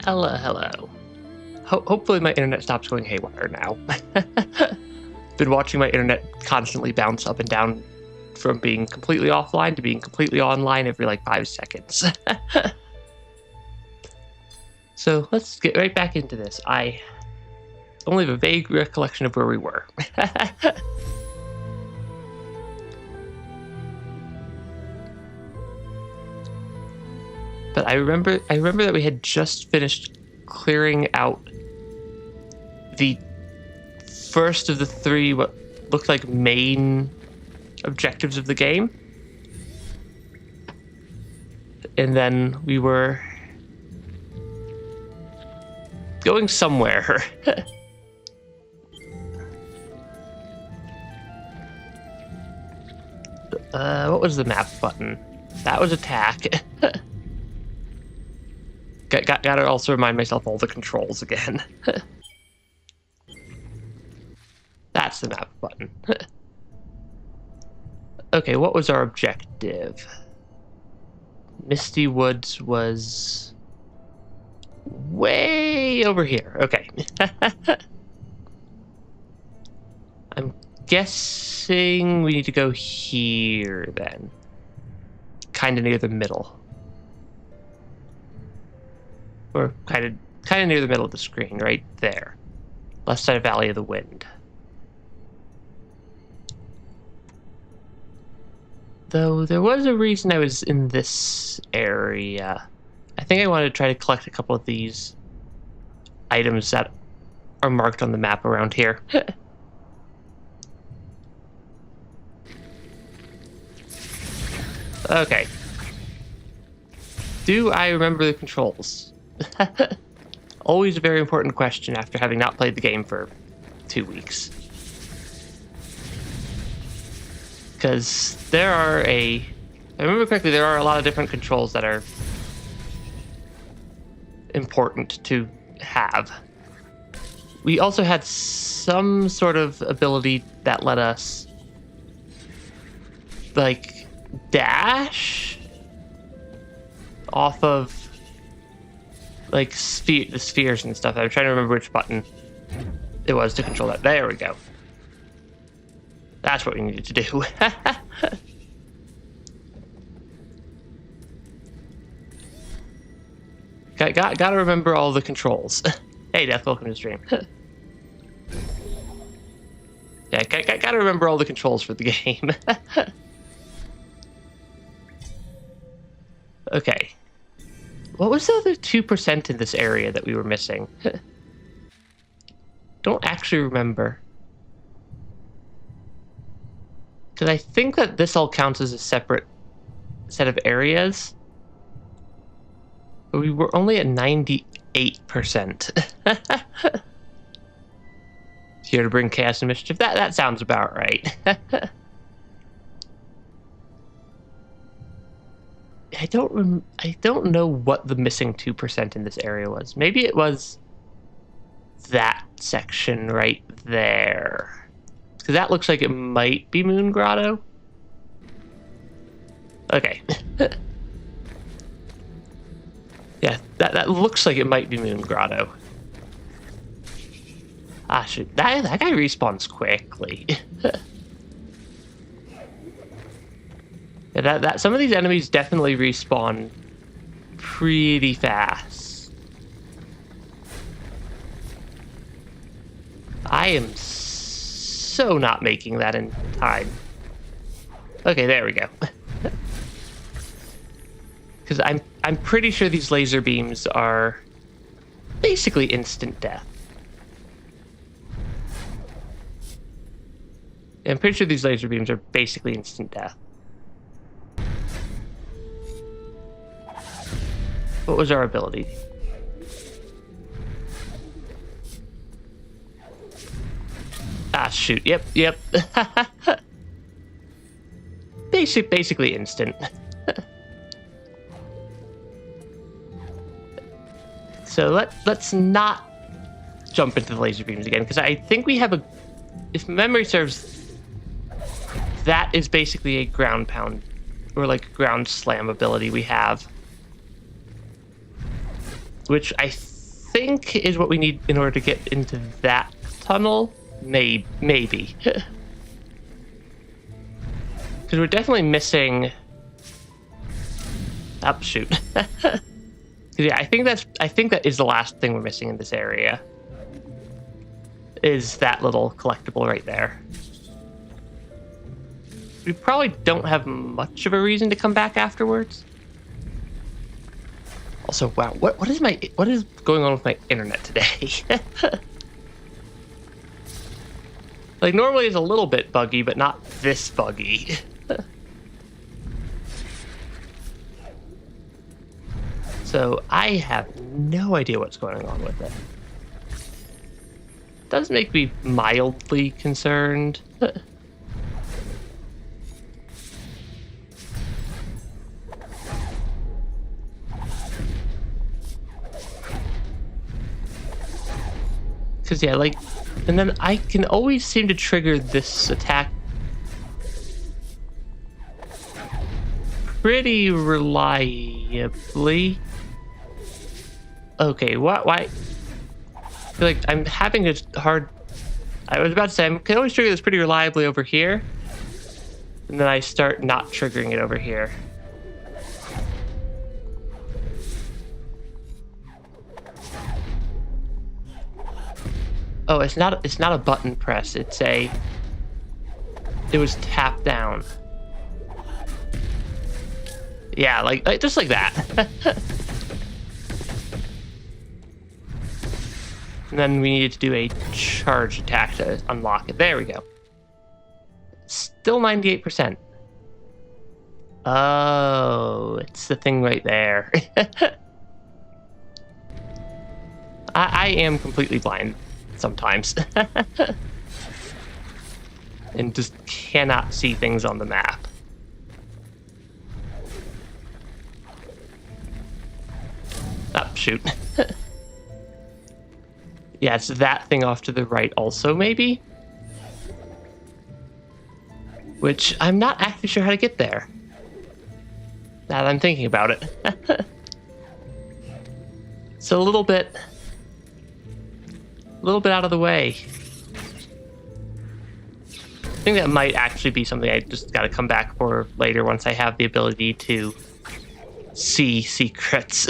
Hello, hello. Hopefully my internet stops going haywire now. Been watching my internet constantly bounce up and down from being completely offline to being completely online every like 5 seconds. So let's get right back into this. I only have a vague recollection of where we were. But I remember that we had just finished clearing out the first of the 3 what looked like main objectives of the game. And then we were going somewhere. What was the map button? That was attack. Gotta also remind myself all the controls again. That's the map button. Okay, what was our objective? Misty Woods was way over here. Okay. I'm guessing we need to go here then. Kind of near the middle. Or kind of near the middle of the screen, right there. Left side of Valley of the Wind. Though there was a reason I was in this area. I think I wanted to try to collect a couple of these items that are marked on the map around here. Okay. Do I remember the controls? Always a very important question after having not played the game for 2 weeks. Because there are if I remember correctly, there are a lot of different controls that are important to have. We also had some sort of ability that let us, like, dash off of, like, the spheres and stuff. I'm trying to remember which button it was to control that. There we go. That's what we needed to do. Gotta remember all the controls. Hey, Death, welcome to the stream. Yeah, gotta remember all the controls for the game. Okay. What was the other 2% in this area that we were missing? Don't actually remember. Because I think that this all counts as a separate set of areas. But we were only at 98%. Here to bring chaos and mischief. That sounds about right. I don't know what the missing 2% in this area was. Maybe it was that section right there. Because that looks like it might be Moon Grotto. Okay. Yeah, that looks like it might be Moon Grotto. Ah, shoot. That guy respawns quickly. Yeah, some of these enemies definitely respawn pretty fast. I am so not making that in time. Okay, there we go. Because I'm pretty sure these laser beams are basically instant death. I'm pretty sure these laser beams are basically instant death. What was our ability? Ah, shoot. Yep. Basically instant. So let's not jump into the laser beams again, because I think we have if memory serves, that is basically a ground pound, or like ground slam ability we have. which I think is what we need in order to get into that tunnel. Maybe. Because we're definitely missing... Oh, shoot. Yeah, I think that is the last thing we're missing in this area. Is that little collectible right there. We probably don't have much of a reason to come back afterwards. Also, wow, what is going on with my internet today? Like, normally it's a little bit buggy, but not this buggy. So I have no idea what's going on with it. Does make me mildly concerned. Because, yeah, like, and then I can always seem to trigger this attack pretty reliably. Okay, why? I feel like I'm having a hard... I was about to say, I can always trigger this pretty reliably over here. And then I start not triggering it over here. Oh, it's not a button press. It was tap down. Yeah, like just like that. And then we needed to do a charge attack to unlock it. There we go. Still 98%. Oh, it's the thing right there. I am completely blind sometimes. And just cannot see things on the map. Oh, shoot. Yeah, it's that thing off to the right also, maybe? Which I'm not actually sure how to get there. Now that I'm thinking about it. It's a little bit out of the way. I think that might actually be something I just got to come back for later once I have the ability to see secrets.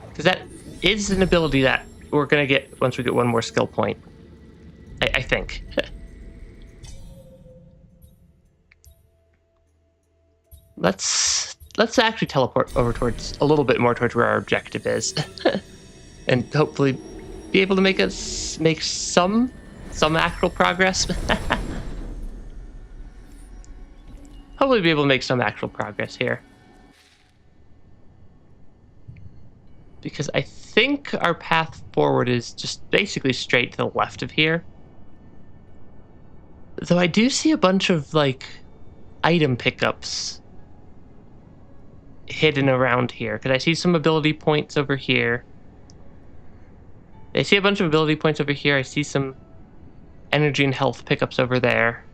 Because that is an ability that we're going to get once we get one more skill point. I think. Let's actually teleport over towards a little bit more towards where our objective is. And hopefully be able to make some actual progress. Hopefully be able to make some actual progress here. Because I think our path forward is just basically straight to the left of here. Though I do see a bunch of, like, item pickups hidden around here. Because I see some ability points over here. I see a bunch of ability points over here. I see some energy and health pickups over there.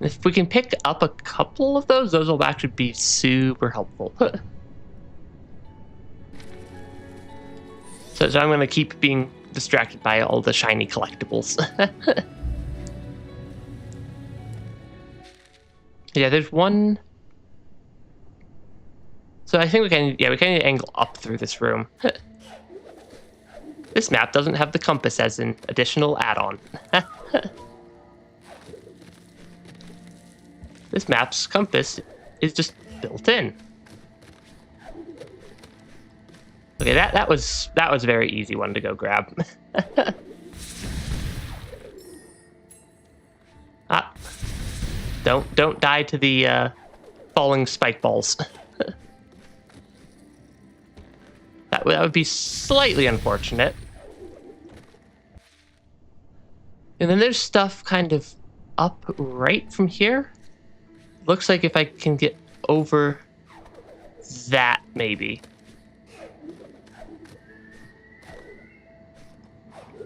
If we can pick up a couple of those will actually be super helpful. So I'm going to keep being distracted by all the shiny collectibles. Yeah, there's one... So I think we can angle up through this room. This map doesn't have the compass as an additional add-on. This map's compass is just built in. Okay, that was a very easy one to go grab. Ah, don't die to the falling spike balls. That would be slightly unfortunate. And then there's stuff kind of up right from here. Looks like if I can get over that, maybe.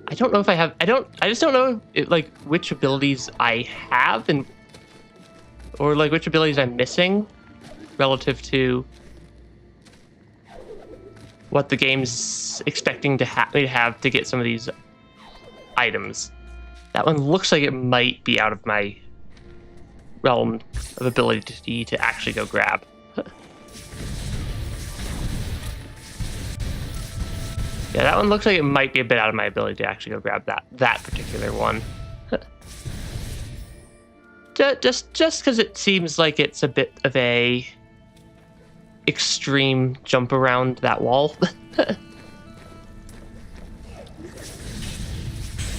I don't know if I have... I just don't know, like, which abilities I have and... Or, like, which abilities I'm missing relative to what the game's expecting to me to have to get some of these items. That one looks like it might be out of my realm of ability to actually go grab. Yeah, that one looks like it might be a bit out of my ability to actually go grab that particular one. just because it seems like it's a bit of a extreme jump around that wall.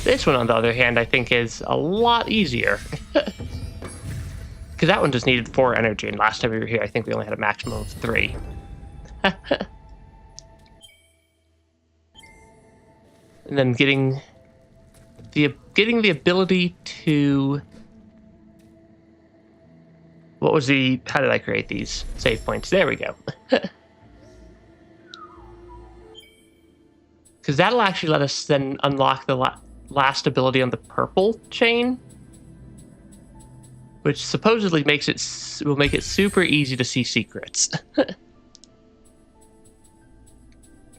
This one, on the other hand, I think is a lot easier. Because that one just needed 4 energy, and last time we were here, I think we only had a maximum of 3. And then getting the ability to... What was the... How did I create these save points? There we go. Because that'll actually let us then unlock the last ability on the purple chain, which supposedly will make it super easy to see secrets.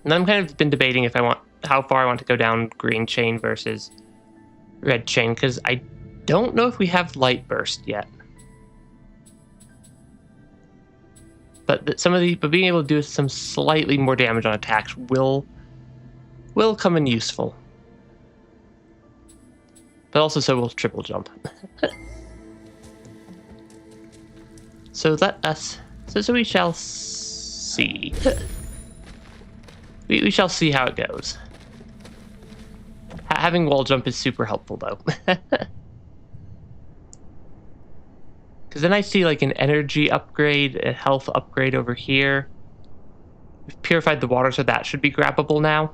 And I'm kind of been debating if how far I want to go down green chain versus red chain, because I don't know if we have light burst yet. But being able to do some slightly more damage on attacks will come in useful. But also so will triple jump. So we shall see. We shall see how it goes. Having wall jump is super helpful, though. Because then I see like an energy upgrade, a health upgrade over here. We've purified the water, so that should be grabbable now.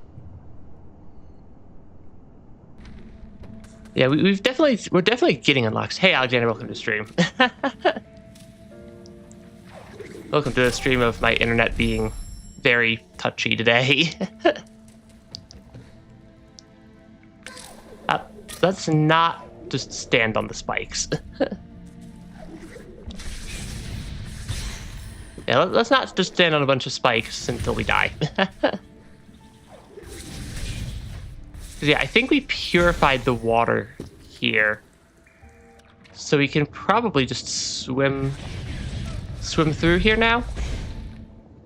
Yeah, we're definitely getting unlocks. Hey, Alexander, welcome to the stream. Welcome to the stream of my internet being very touchy today. Let's not just stand on the spikes. Yeah, let's not just stand on a bunch of spikes until we die. Yeah, I think we purified the water here, so we can probably just swim through here now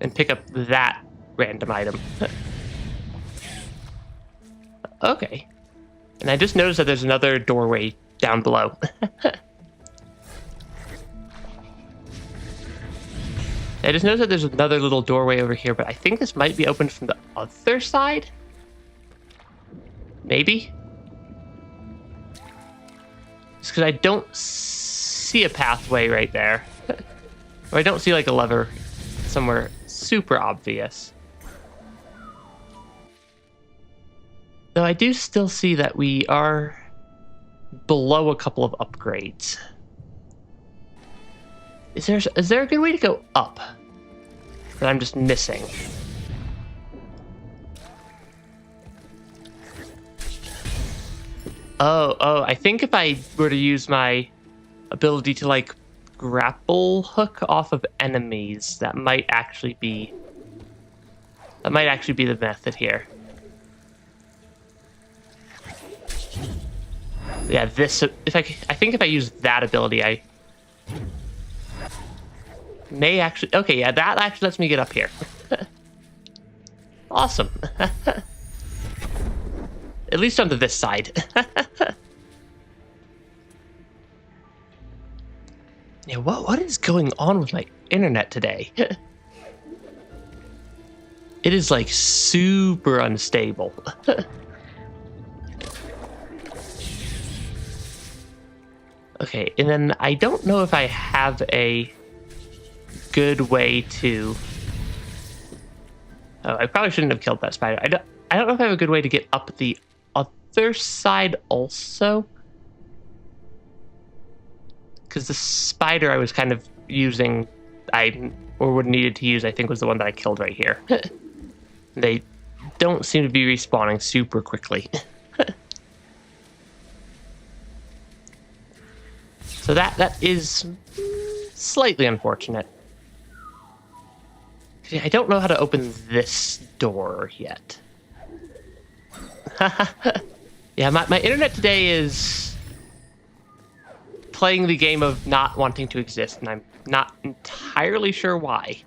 and pick up that random item. Okay. And I just noticed that there's another doorway down below. I just noticed that there's another little doorway over here, but I think this might be open from the other side? Maybe? Just because I don't see a pathway right there. Or I don't see like a lever somewhere super obvious. Though I do still see that we are below a couple of upgrades. Is there a good way to go up that I'm just missing? Oh, I think if I were to use my ability to like grapple hook off of enemies, that might actually be the method here. Yeah, I think if I use that ability, I may actually... Okay, yeah, that actually lets me get up here. Awesome. At least onto this side. Yeah, what is going on with my internet today? It is like super unstable. Okay, and then I don't know if I have a good way to... Oh, I probably shouldn't have killed that spider. I don't know if I have a good way to get up the other side also. Because the spider I was kind of using, or would needed to use, I think was the one that I killed right here. They don't seem to be respawning super quickly. So that is slightly unfortunate. I don't know how to open this door yet. Yeah, my internet today is playing the game of not wanting to exist, and I'm not entirely sure why.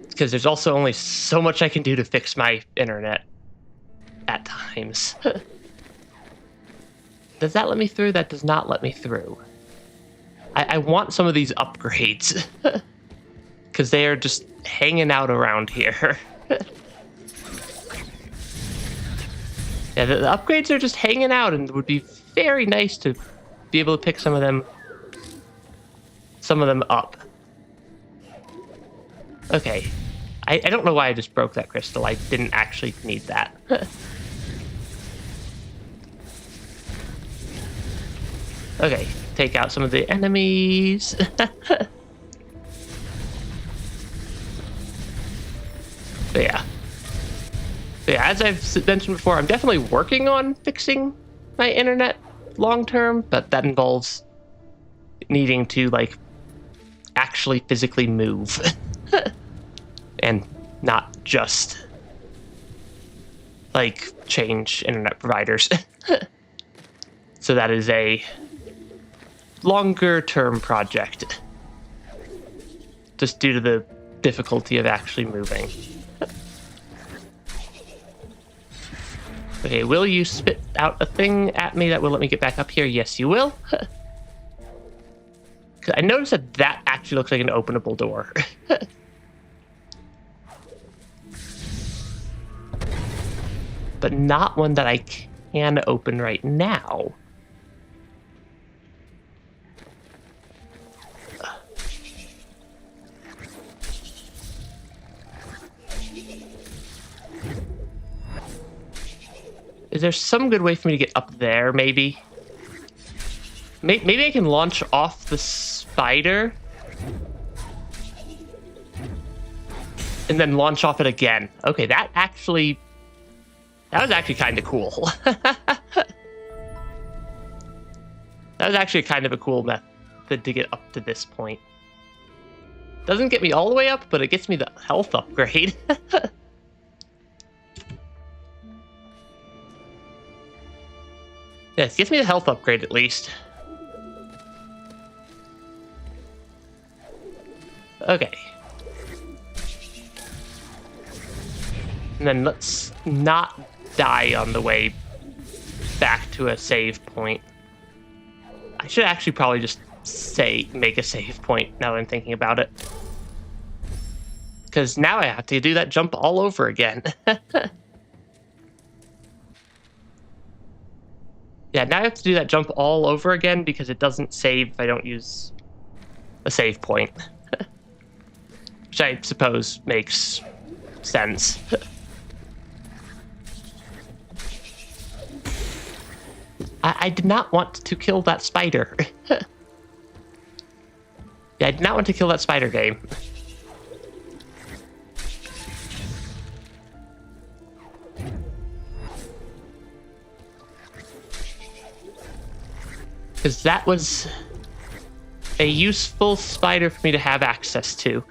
Because there's also only so much I can do to fix my internet at times. Does that let me through? That does not let me through. I want some of these upgrades. Because they are just hanging out around here. Yeah, the upgrades are just hanging out, and it would be very nice to be able to pick some of them up. Okay. I don't know why I just broke that crystal. I didn't actually need that. Okay, take out some of the enemies. But yeah. As I've mentioned before, I'm definitely working on fixing my internet long term, but that involves needing to, like, actually physically move. And not just, like, change internet providers. So that is a longer term project. Just due to the difficulty of actually moving. Okay, will you spit out a thing at me that will let me get back up here? Yes, you will. I noticed that that actually looks like an openable door. But not one that I can open right now. Is there some good way for me to get up there, maybe? Maybe I can launch off the spider and then launch off it again. Okay, that was actually kind of cool. That was actually kind of a cool method to get up to this point. Doesn't get me all the way up, but it gets me the health upgrade. Yes, gets me the health upgrade at least. Okay. And then let's not die on the way back to a save point. I should actually probably just make a save point now that I'm thinking about it. Because now I have to do that jump all over again. Yeah, now I have to do that jump all over again because it doesn't save if I don't use a save point. Which I suppose makes sense. I did not want to kill that spider. Yeah, I did not want to kill that spider game. Because that was a useful spider for me to have access to.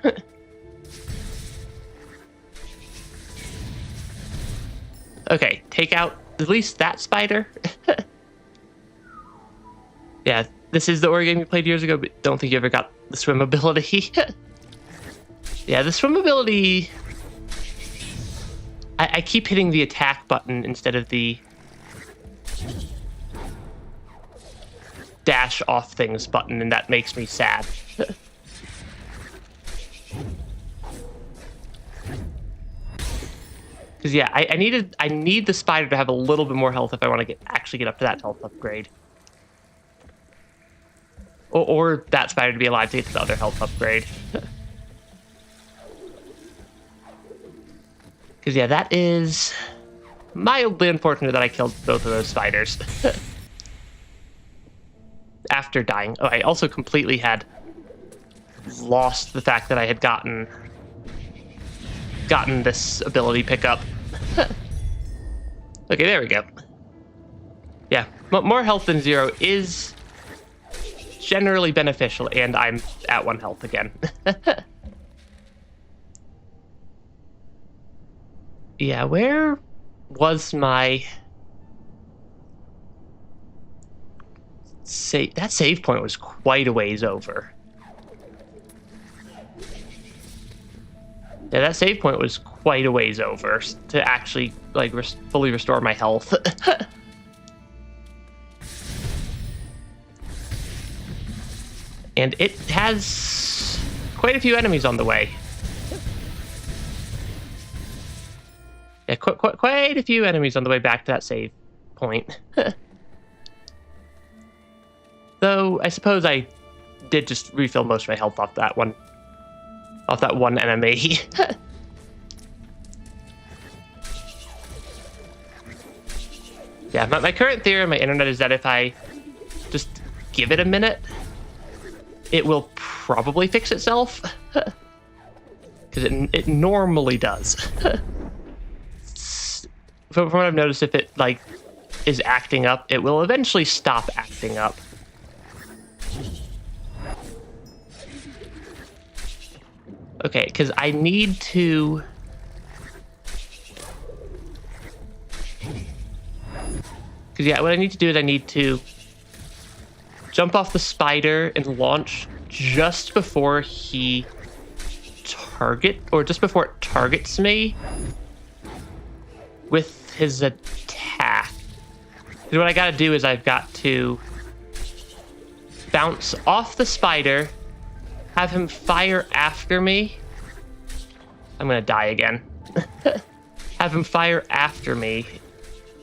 Okay, take out at least that spider. Yeah, this is the Ori game we played years ago, but don't think you ever got the swim ability. Yeah, the swim ability... I keep hitting the attack button instead of the dash off things button, and that makes me sad. Because yeah, I need the spider to have a little bit more health if I want to actually get up to that health upgrade. Or that spider to be alive to get to the other health upgrade. Because yeah, that is mildly unfortunate that I killed both of those spiders. After dying. Oh, I also completely had lost the fact that I had gotten this ability pickup. Okay, there we go. Yeah, more health than zero is generally beneficial, and I'm at 1 health again. Yeah, where was my save? That save point was quite a ways over. Yeah, that save point was quite a ways over to actually, like, fully restore my health. And it has quite a few enemies on the way. Yeah, quite a few enemies on the way back to that save point. Though, I suppose I did just refill most of my health off that one enemy. Yeah, my current theory on my internet is that if I just give it a minute, it will probably fix itself. Because it normally does. From what I've noticed, if it, like, is acting up, it will eventually stop acting up. Okay, because I need to... Because, yeah, what I need to do is I need to jump off the spider and launch just before he just before it targets me with his attack. Because what I gotta do is I've got to bounce off the spider, have him fire after me. I'm gonna die again. Have him fire after me,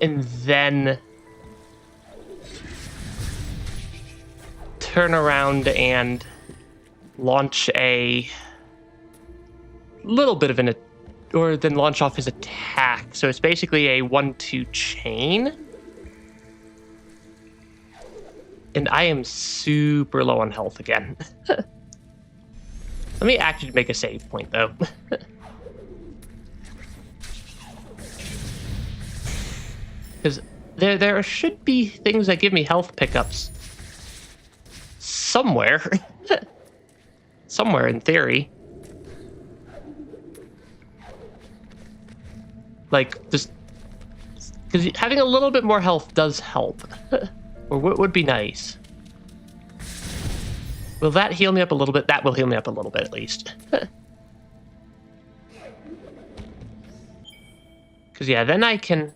and then turn around and launch a little bit of or then launch off his attack. So it's basically a 1-2 chain. And I am super low on health again. Let me actually make a save point, though. Because there should be things that give me health pickups somewhere. Somewhere in theory. Like, just... Because having a little bit more health does help. Or what would be nice? Will that heal me up a little bit? That will heal me up a little bit, at least. Because, yeah, then I can...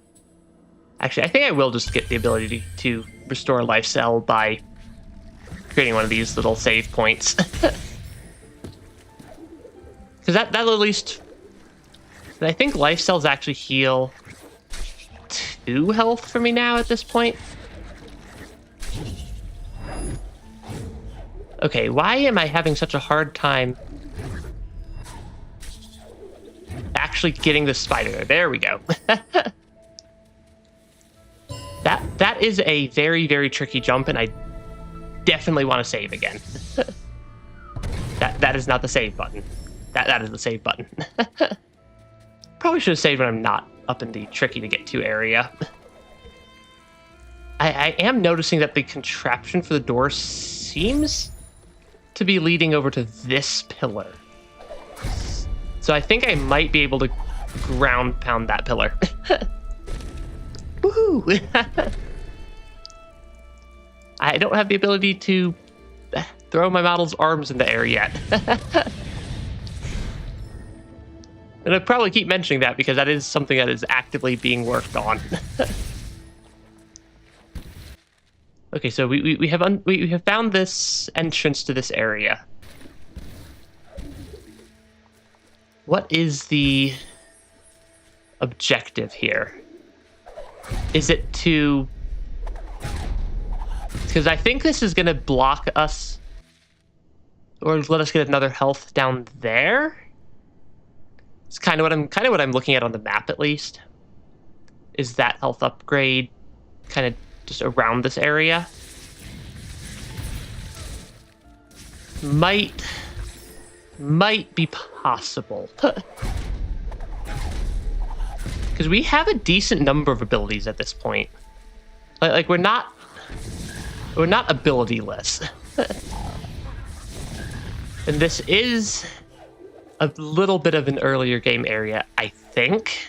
Actually, I think I will just get the ability to restore a life cell by creating one of these little save points. Because that'll at least... I think life cells actually heal 2 health for me now at this point. Okay, why am I having such a hard time actually getting the spider? There we go. That is a very, very tricky jump, and I definitely want to save again. That is not the save button. That is the save button. Probably should have saved when I'm not up in the tricky to get to area. I am noticing that the contraption for the door seems to be leading over to this pillar. So I think I might be able to ground pound that pillar. Woohoo! I don't have the ability to throw my model's arms in the air yet. And I'll probably keep mentioning that because that is something that is actively being worked on. Okay, so we have found this entrance to this area. What is the objective here? Is it to... Because I think this is going to block us, or let us get another health down there. It's kind of what I'm looking at on the map, at least. Is that health upgrade kind of just around this area? Might be possible. Because we have a decent number of abilities at this point. Like we're not ability-less. And this is a little bit of an earlier game area, I think.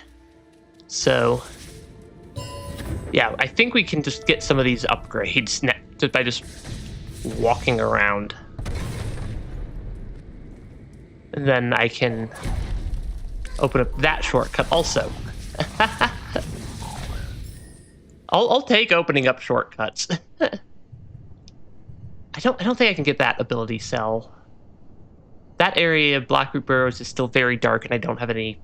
So, yeah, I think we can just get some of these upgrades just by just walking around. And then I can open up that shortcut also. I'll take opening up shortcuts. I don't think I can get that ability cell. That area of Blackroot Burrows is still very dark, and I don't have any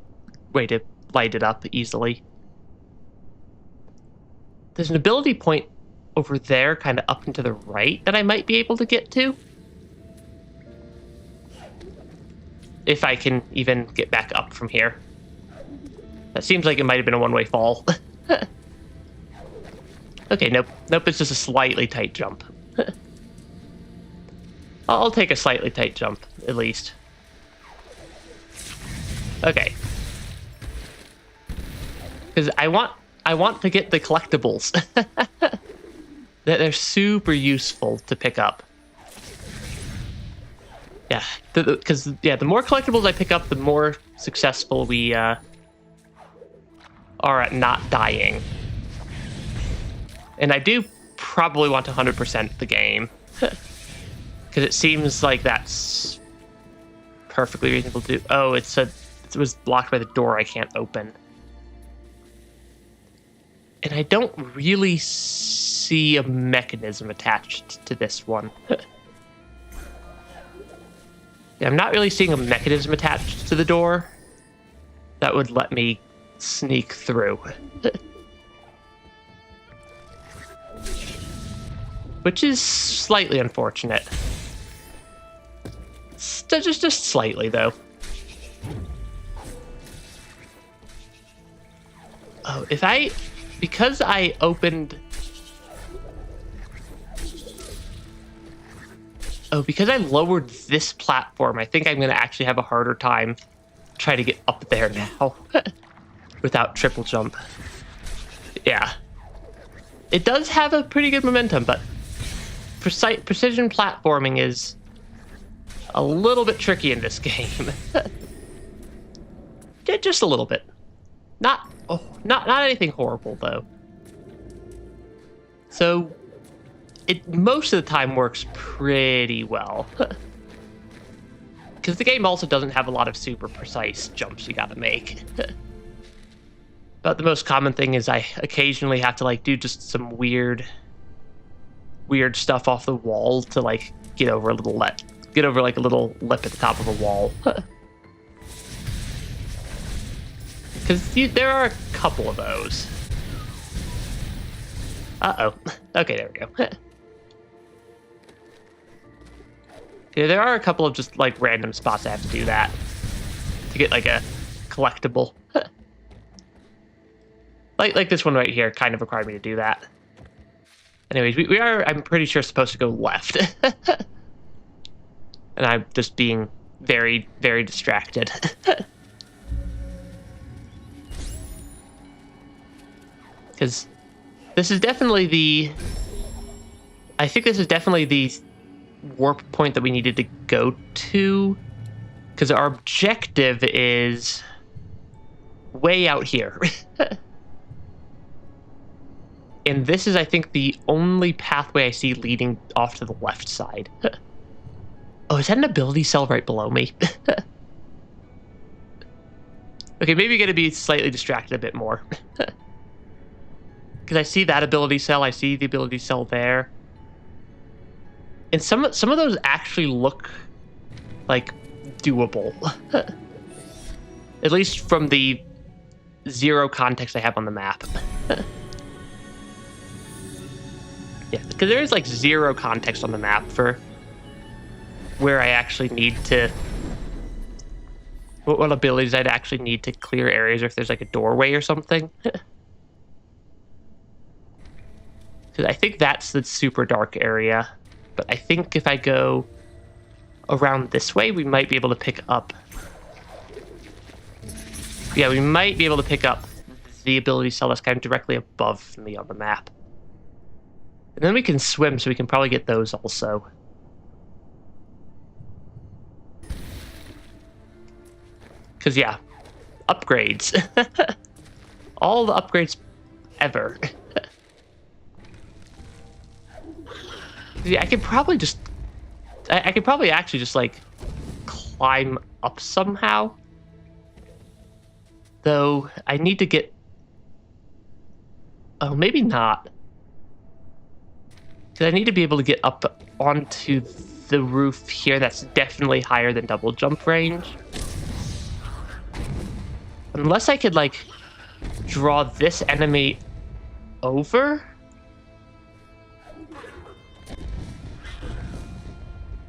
way to light it up easily. There's an ability point over there, kind of up and to the right, that I might be able to get to. If I can even get back up from here. That seems like it might have been a one-way fall. Okay, nope. Nope, it's just a slightly tight jump. I'll take a slightly tight jump, at least. Okay. Because I want to get the collectibles. They're super useful to pick up. Yeah, because the more collectibles I pick up, the more successful we are at not dying. And I do probably want to 100% the game. Because it seems like that's perfectly reasonable to do. Oh, it was blocked by the door I can't open. And I don't really see a mechanism attached to this one. Yeah, I'm not really seeing a mechanism attached to the door that would let me sneak through. Which is slightly unfortunate. Just slightly, though. Oh, because I opened... Oh, because I lowered this platform, I think I'm going to actually have a harder time trying to get up there now. Without triple jump. Yeah. It does have a pretty good momentum, but precision platforming is a little bit tricky in this game. Just a little bit. Not anything horrible, though. So, it most of the time works pretty well. Because the game also doesn't have a lot of super precise jumps you gotta make. But the most common thing is I occasionally have to like do just some weird stuff off the wall to like get over like a little lip at the top of a wall. Because there are a couple of those. Uh-oh. Okay, there we go. Yeah, there are a couple of just like random spots I have to do that to get like a collectible. like this one right here kind of required me to do that. Anyways, we are, I'm pretty sure, supposed to go left. And I'm just being very, very distracted. Because this is definitely I think this is definitely the warp point that we needed to go to. Because our objective is way out here. And this is, I think, the only pathway I see leading off to the left side. Oh, is that an ability cell right below me? Okay, maybe gonna be slightly distracted a bit more. Because I see that ability cell, I see the ability cell there. And some of those actually look like doable. At least from the zero context I have on the map. Yeah, because there is like zero context on the map for where I actually need to... What abilities I'd actually need to clear areas, or if there's like a doorway or something. Because I think that's the super dark area. But I think if I go around this way, we might be able to pick up... Yeah, we might be able to pick up the ability cell that's kind of directly above me on the map. And then we can swim, so we can probably get those also. Because, yeah, upgrades. All the upgrades ever. Yeah, I could probably just... I could probably actually just, like, climb up somehow. Though, I need to get... Oh, maybe not. Because I need to be able to get up onto the roof here that's definitely higher than double jump range. Unless I could, like, draw this enemy over?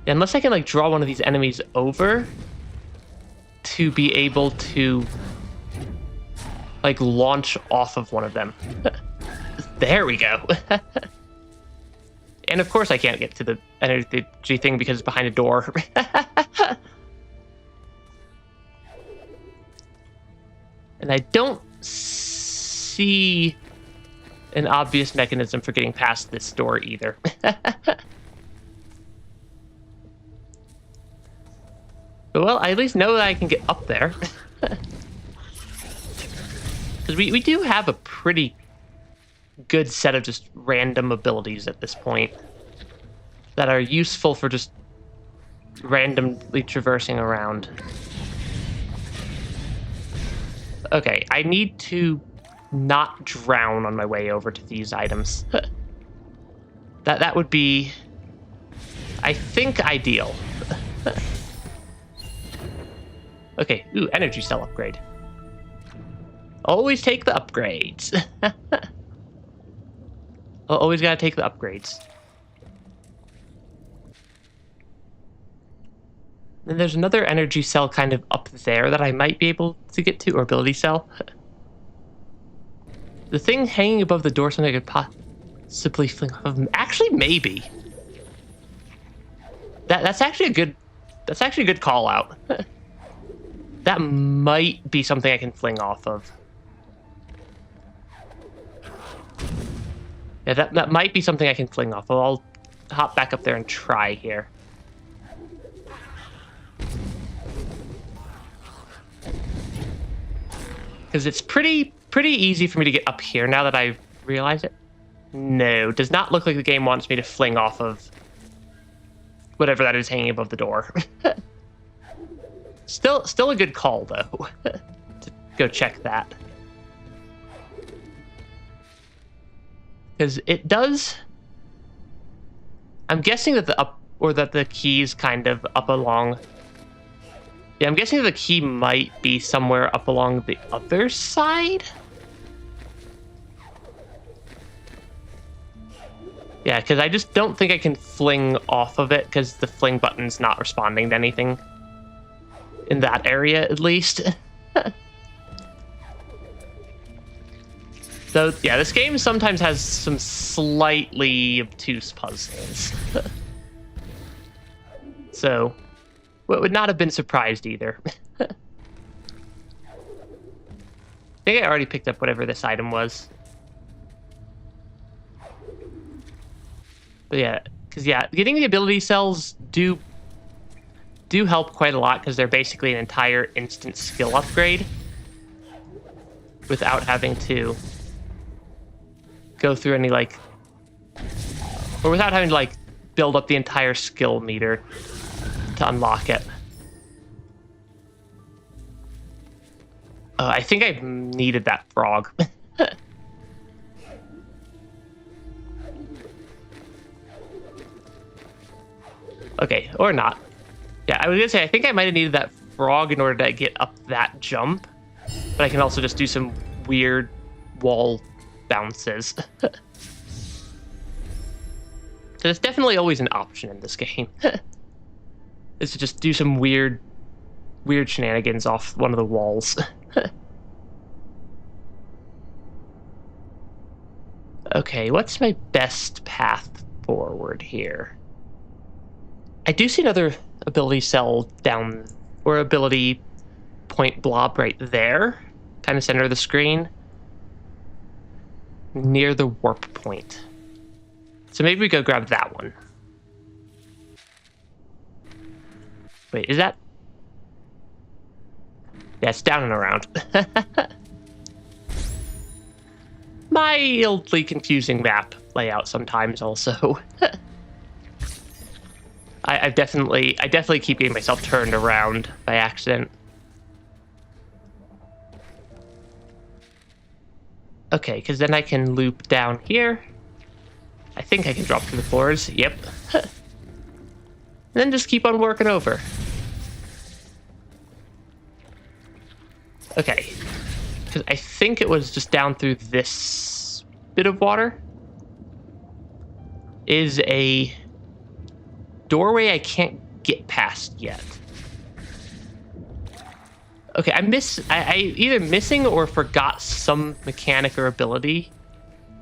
Yeah, unless I can, like, draw one of these enemies over to be able to, like, launch off of one of them. There we go. And of course I can't get to the energy thing because it's behind a door. And I don't see an obvious mechanism for getting past this door either. Well, I at least know that I can get up there. Because we do have a pretty good set of just random abilities at this point that are useful for just randomly traversing around. Okay, I need to not drown on my way over to these items. That would be, I think, ideal. Okay, ooh, energy cell upgrade. Always take the upgrades. Always gotta take the upgrades. Then there's another energy cell kind of up there that I might be able to get to, or ability cell. The thing hanging above the door, something I could possibly fling off of. Actually, maybe. That's actually a good call out. That might be something I can fling off of. Yeah, that might be something I can fling off of. I'll hop back up there and try here. Because it's pretty easy for me to get up here now that I realize it. No, does not look like the game wants me to fling off of whatever that is hanging above the door. Still a good call, though, to go check that. Because it does... I'm guessing that the key's kind of up along... Yeah, I'm guessing the key might be somewhere up along the other side? Yeah, because I just don't think I can fling off of it, because the fling button's not responding to anything. In that area, at least. So, yeah, this game sometimes has some slightly obtuse puzzles. So, would not have been surprised either. I think I already picked up whatever this item was. But yeah, because yeah, getting the ability cells do help quite a lot, because they're basically an entire instant skill upgrade without having to go through any, like, or without having to, like, build up the entire skill meter to unlock it. I think I needed that frog. Okay, or not. Yeah, I was gonna say, I think I might have needed that frog in order to get up that jump, but I can also just do some weird wall bounces. So it's definitely always an option in this game. Is to just do some weird shenanigans off one of the walls. Okay, what's my best path forward here? I do see another ability cell down, or ability point blob right there, kind of center of the screen, near the warp point. So maybe we go grab that one. Wait, is that... Yeah, it's down and around. Mildly confusing map layout sometimes also. I definitely keep getting myself turned around by accident. Okay, because then I can loop down here. I think I can drop through the floors. Yep. And then just keep on working over. Okay. Because I think it was just down through this bit of water. Is a doorway I can't get past yet. Okay, I either missing or forgot some mechanic or ability.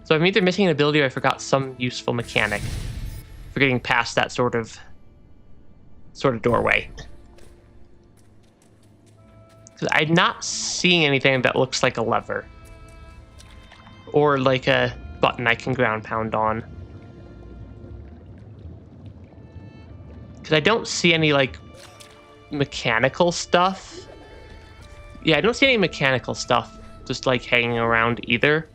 So I'm either missing an ability or I forgot some useful mechanic for getting past that sort of doorway. Because I'm not seeing anything that looks like a lever. Or like a button I can ground pound on. Because I don't see any, like, mechanical stuff. Yeah, I don't see any mechanical stuff just, like, hanging around either.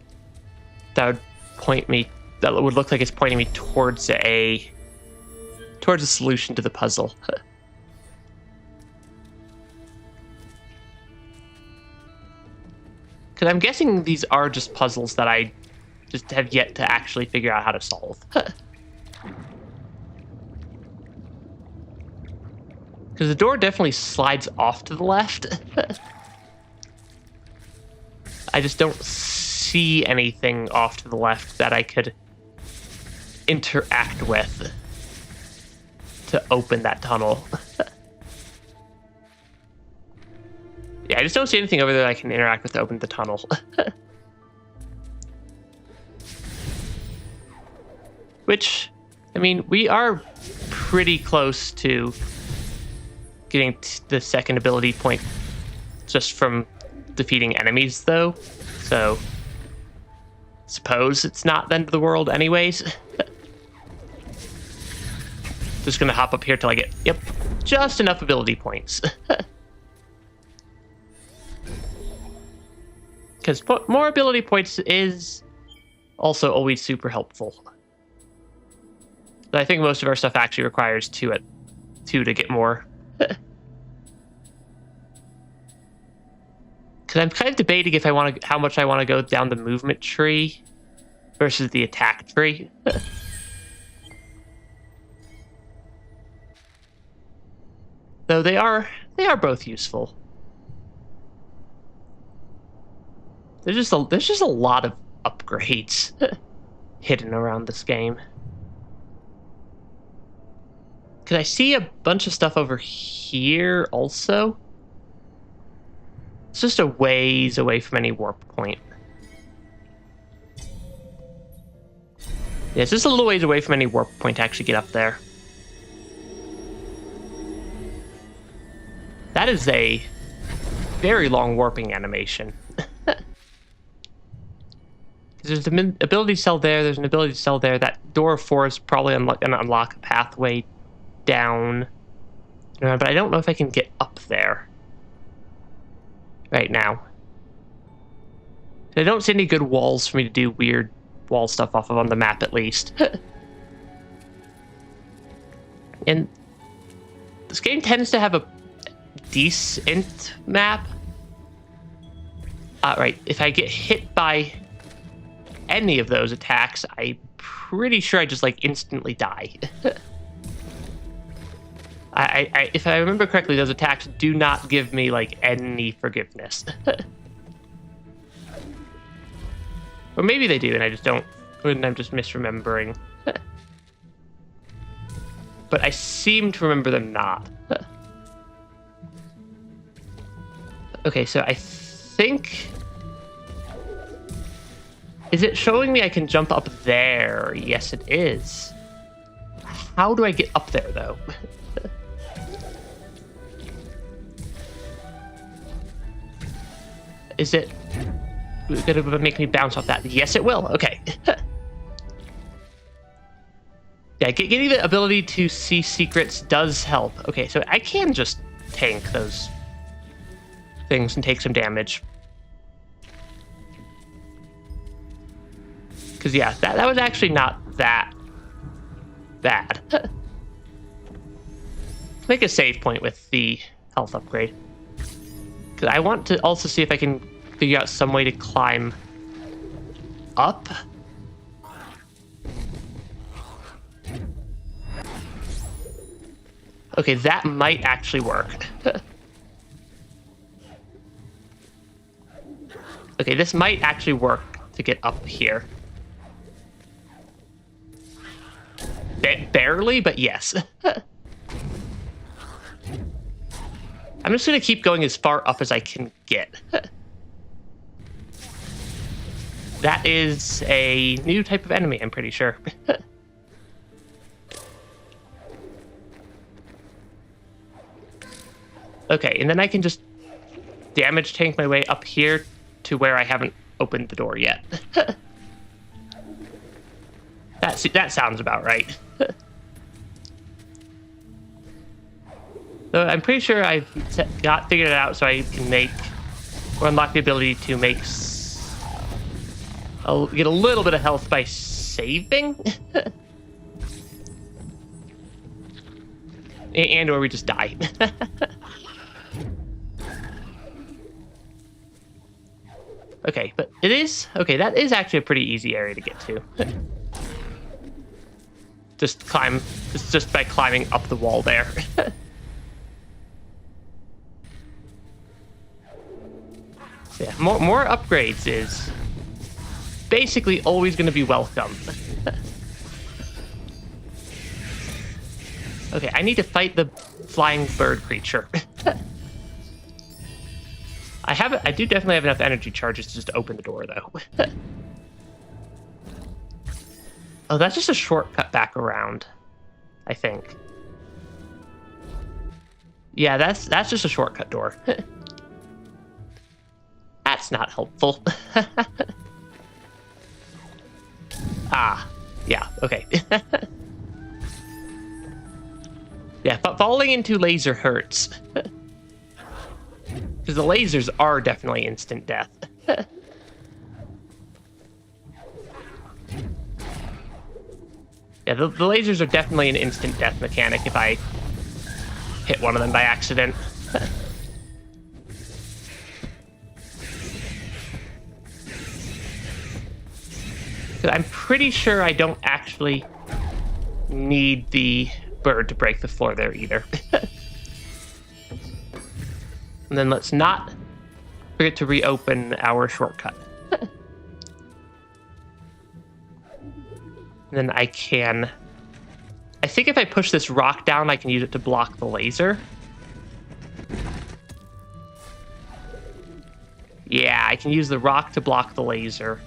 That would point me... That would look like it's pointing me towards a solution to the puzzle. Because I'm guessing these are just puzzles that I just have yet to actually figure out how to solve. Because the door definitely slides off to the left. I just don't see anything off to the left that I could interact with to open that tunnel. Yeah, I just don't see anything over there that I can interact with to open the tunnel. Which, I mean, we are pretty close to getting the second ability point just from defeating enemies, though. So, suppose it's not the end of the world anyways. Just gonna hop up here till I get, yep, just enough ability points. Because more ability points is also always super helpful. But I think most of our stuff actually requires two to get more. Because I'm kind of debating if how much I want to go down the movement tree versus the attack tree. Though they are both useful. There's just a lot of upgrades hidden around this game. Because I see a bunch of stuff over here also. It's just a ways away from any warp point. Yeah, it's just a little ways away from any warp point to actually get up there. That is a very long warping animation. There's an ability cell there, there's an ability cell there. That door 4 is probably going to unlock a pathway down. But I don't know if I can get up there right now. I don't see any good walls for me to do weird wall stuff off of on the map, at least. And this game tends to have a decent map. Right, if I get hit by any of those attacks, I'm pretty sure I just, like, instantly die. If I remember correctly, those attacks do not give me, like, any forgiveness. Or maybe they do, and I just don't, and I'm just misremembering. But I seem to remember them not. Okay, so I think... Is it showing me I can jump up there? Yes, it is. How do I get up there, though? Is it gonna make me bounce off that? Yes, it will. Okay. Yeah, getting the ability to see secrets does help. Okay, so I can just tank those things and take some damage. Because, yeah, that was actually not that bad. Let's make a save point with the health upgrade. Because I want to also see if I can figure out some way to climb up. Okay, that might actually work. Okay, this might actually work to get up here. Barely, but yes. I'm just going to keep going as far up as I can get. That is a new type of enemy, I'm pretty sure. Okay, and then I can just damage tank my way up here to where I haven't opened the door yet. That sounds about right. So I'm pretty sure I've figured it out so I can make or unlock the ability to make I'll get a little bit of health by saving. And or we just die. Okay, but it is okay, that is actually a pretty easy area to get to. Just by climbing up the wall there. Yeah, more upgrades is basically always going to be welcome. Okay, I need to fight the flying bird creature. I do definitely have enough energy charges to just open the door, though. Oh, that's just a shortcut back around, I think. Yeah, that's just a shortcut door. That's not helpful. Ah, yeah, okay. Yeah, but falling into laser hurts. Because the lasers are definitely instant death. Yeah, the lasers are definitely an instant death mechanic if I hit one of them by accident. I'm pretty sure I don't actually need the bird to break the floor there either. And then let's not forget to reopen our shortcut. And then I think if I push this rock down, I can use it to block the laser. Yeah, I can use the rock to block the laser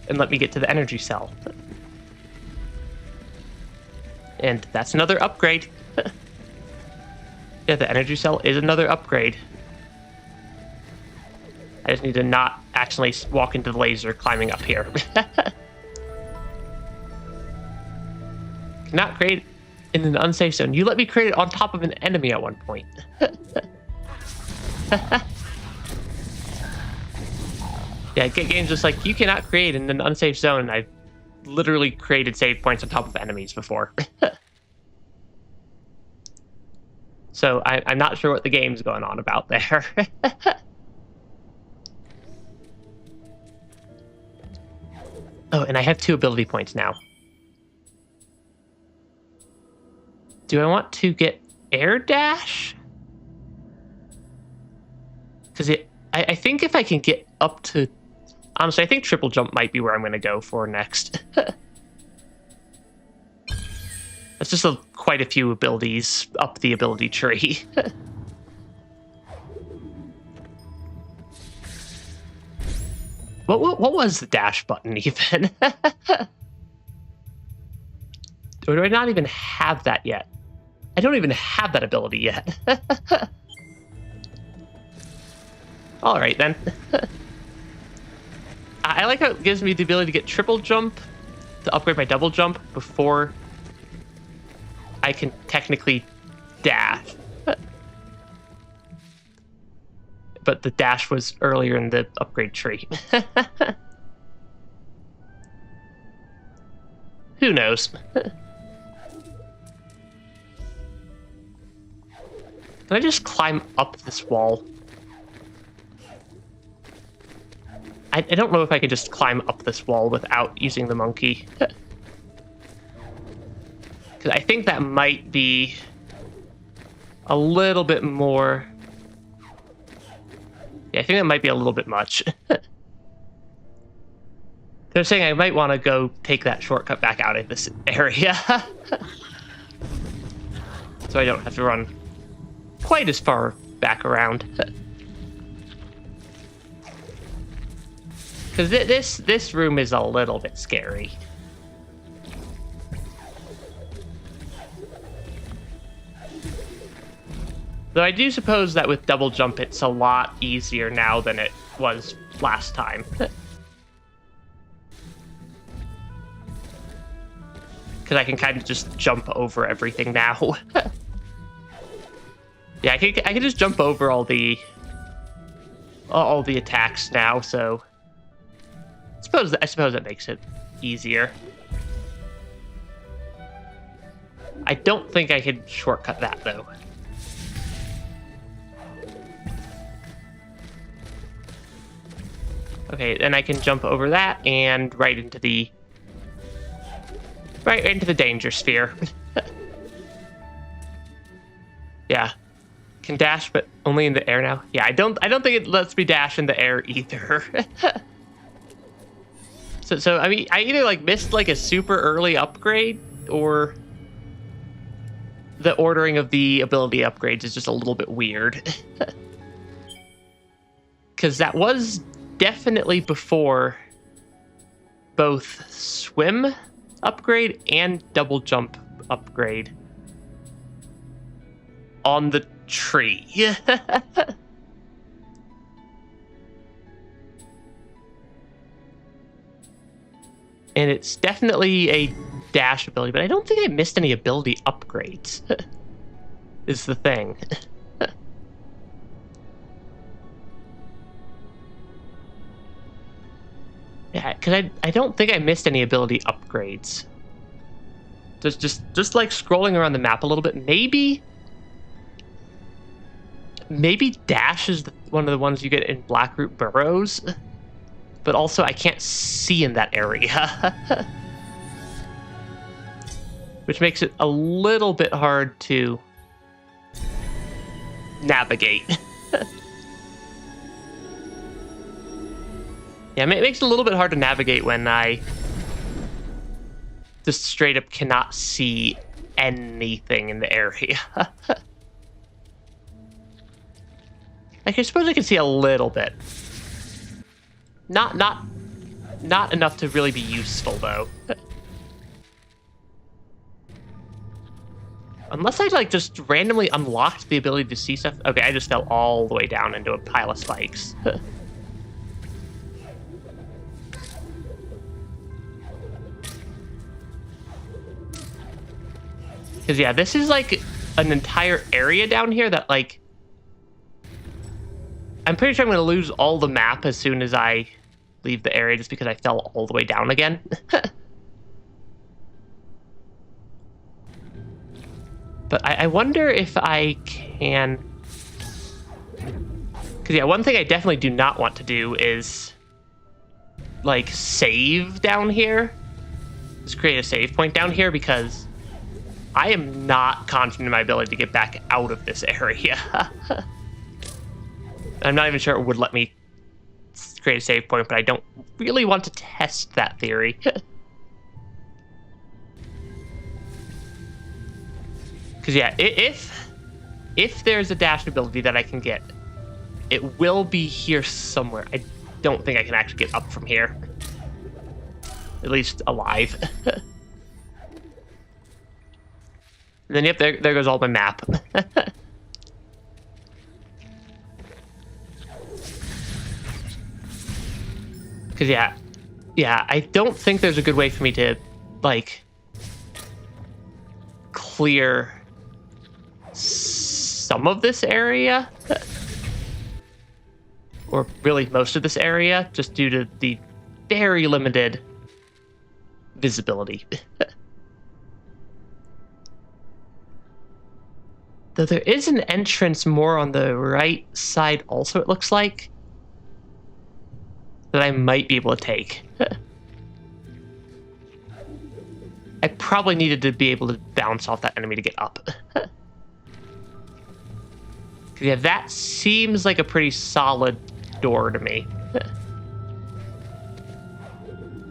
and let me get to the energy cell. And that's another upgrade. Yeah, the energy cell is another upgrade. I just need to not actually walk into the laser climbing up here. Cannot create in an unsafe zone. You let me create it on top of an enemy at one point. Yeah, games just like, you cannot create in an unsafe zone. And I've literally created save points on top of enemies before. So I'm not sure what the game's going on about there. Oh, and I have 2 ability points now. Do I want to get air dash? Because I think if I can get up to... Honestly, I think triple jump might be where I'm going to go for next. That's just quite a few abilities up the ability tree. What was the dash button even? Or do I not even have that yet? I don't even have that ability yet. All right, then. I like how it gives me the ability to get triple jump to upgrade my double jump before I can technically dash. but the dash was earlier in the upgrade tree. Who knows? Can I just climb up this wall? I don't know if I could just climb up this wall without using the monkey. Because I think that might be a little bit more... Yeah, I think that might be a little bit much. They're saying I might want to go take that shortcut back out of this area. So I don't have to run quite as far back around. Because this room is a little bit scary. Though I do suppose that with double jump, it's a lot easier now than it was last time. Because I can kind of just jump over everything now. Yeah, I can just jump over all the attacks now, so I suppose that makes it easier. I don't think I can shortcut that though. Okay, then I can jump over that and right into the danger sphere. Yeah. Can dash, but only in the air now. Yeah, I don't think it lets me dash in the air either. So I mean, I either like missed like a super early upgrade, or the ordering of the ability upgrades is just a little bit weird. Because that was definitely before both swim upgrade and double jump upgrade on the tree. And it's definitely a dash ability, but I don't think I missed any ability upgrades. Is the thing. Yeah, because I don't think I missed any ability upgrades. Just like scrolling around the map a little bit, maybe dash is one of the ones you get in Blackroot Burrows, but also I can't see in that area. Which makes it a little bit hard to navigate. Yeah, it makes it a little bit hard to navigate when I just straight up cannot see anything in the area. I suppose I can see a little bit. Not enough to really be useful, though. Unless I, like, just randomly unlocked the ability to see stuff. Okay, I just fell all the way down into a pile of spikes. Because, yeah, this is, like, an entire area down here that, like... I'm pretty sure I'm going to lose all the map as soon as I leave the area just because I fell all the way down again. But I wonder if I can... Because, yeah, one thing I definitely do not want to do is, like, save down here. Just create a save point down here because I am not confident in my ability to get back out of this area. I'm not even sure it would let me create a save point, but I don't really want to test that theory. Because, yeah, if there's a dash ability that I can get, it will be here somewhere. I don't think I can actually get up from here. At least alive. And then, yep, there goes all my map. Because, yeah, I don't think there's a good way for me to, like, clear some of this area. or really most of this area, just due to the very limited visibility. Though there is an entrance more on the right side also, it looks like, that I might be able to take. I probably needed to be able to bounce off that enemy to get up. Yeah, that seems like a pretty solid door to me. But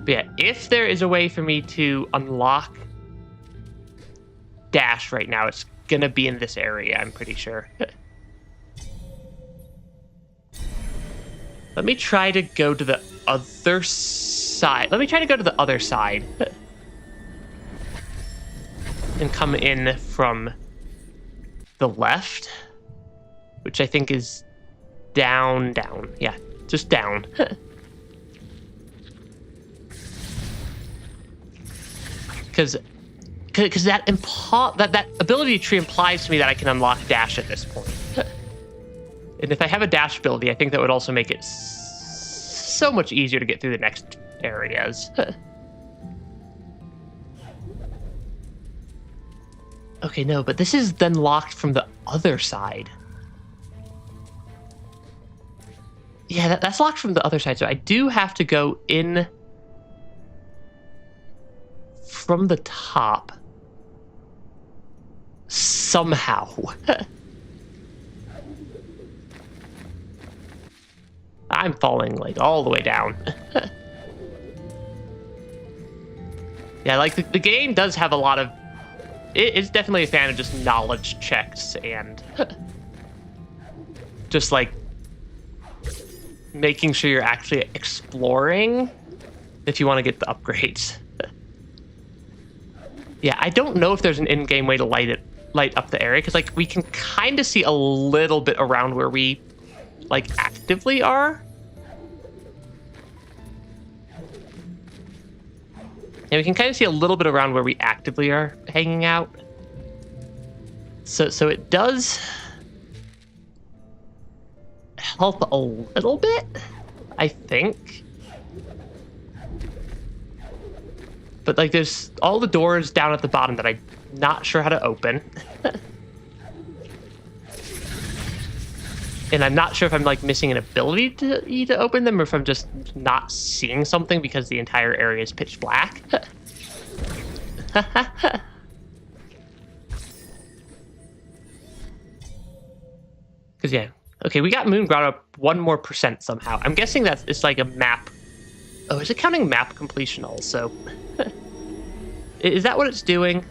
yeah, if there is a way for me to unlock dash right now, it's gonna be in this area, I'm pretty sure. Let me try to go to the other side. Let me try to go to the other side. And come in from the left, which I think is down. Yeah, just down. Because that ability tree implies to me that I can unlock dash at this point. And if I have a dash ability, I think that would also make it so much easier to get through the next areas. Okay, no, but this is then locked from the other side. Yeah, that's locked from the other side, so I do have to go in from the top. Somehow. I'm falling, like, all the way down. Yeah, like, the game does have a lot of... It's definitely a fan of just knowledge checks and just like making sure you're actually exploring if you want to get the upgrades. Yeah, I don't know if there's an in-game way to light up the area, because like we can kind of see a little bit around where we like actively are. And we can kind of see a little bit around where we actively are hanging out. So it does help a little bit, I think. But like there's all the doors down at the bottom that I'm not sure how to open. And I'm not sure if I'm like missing an ability to open them, or if I'm just not seeing something because the entire area is pitch black. Because yeah, okay, we got Moon Grotto up 1% somehow. I'm guessing that it's like a map. Oh, is it counting map completion also? Is that what it's doing?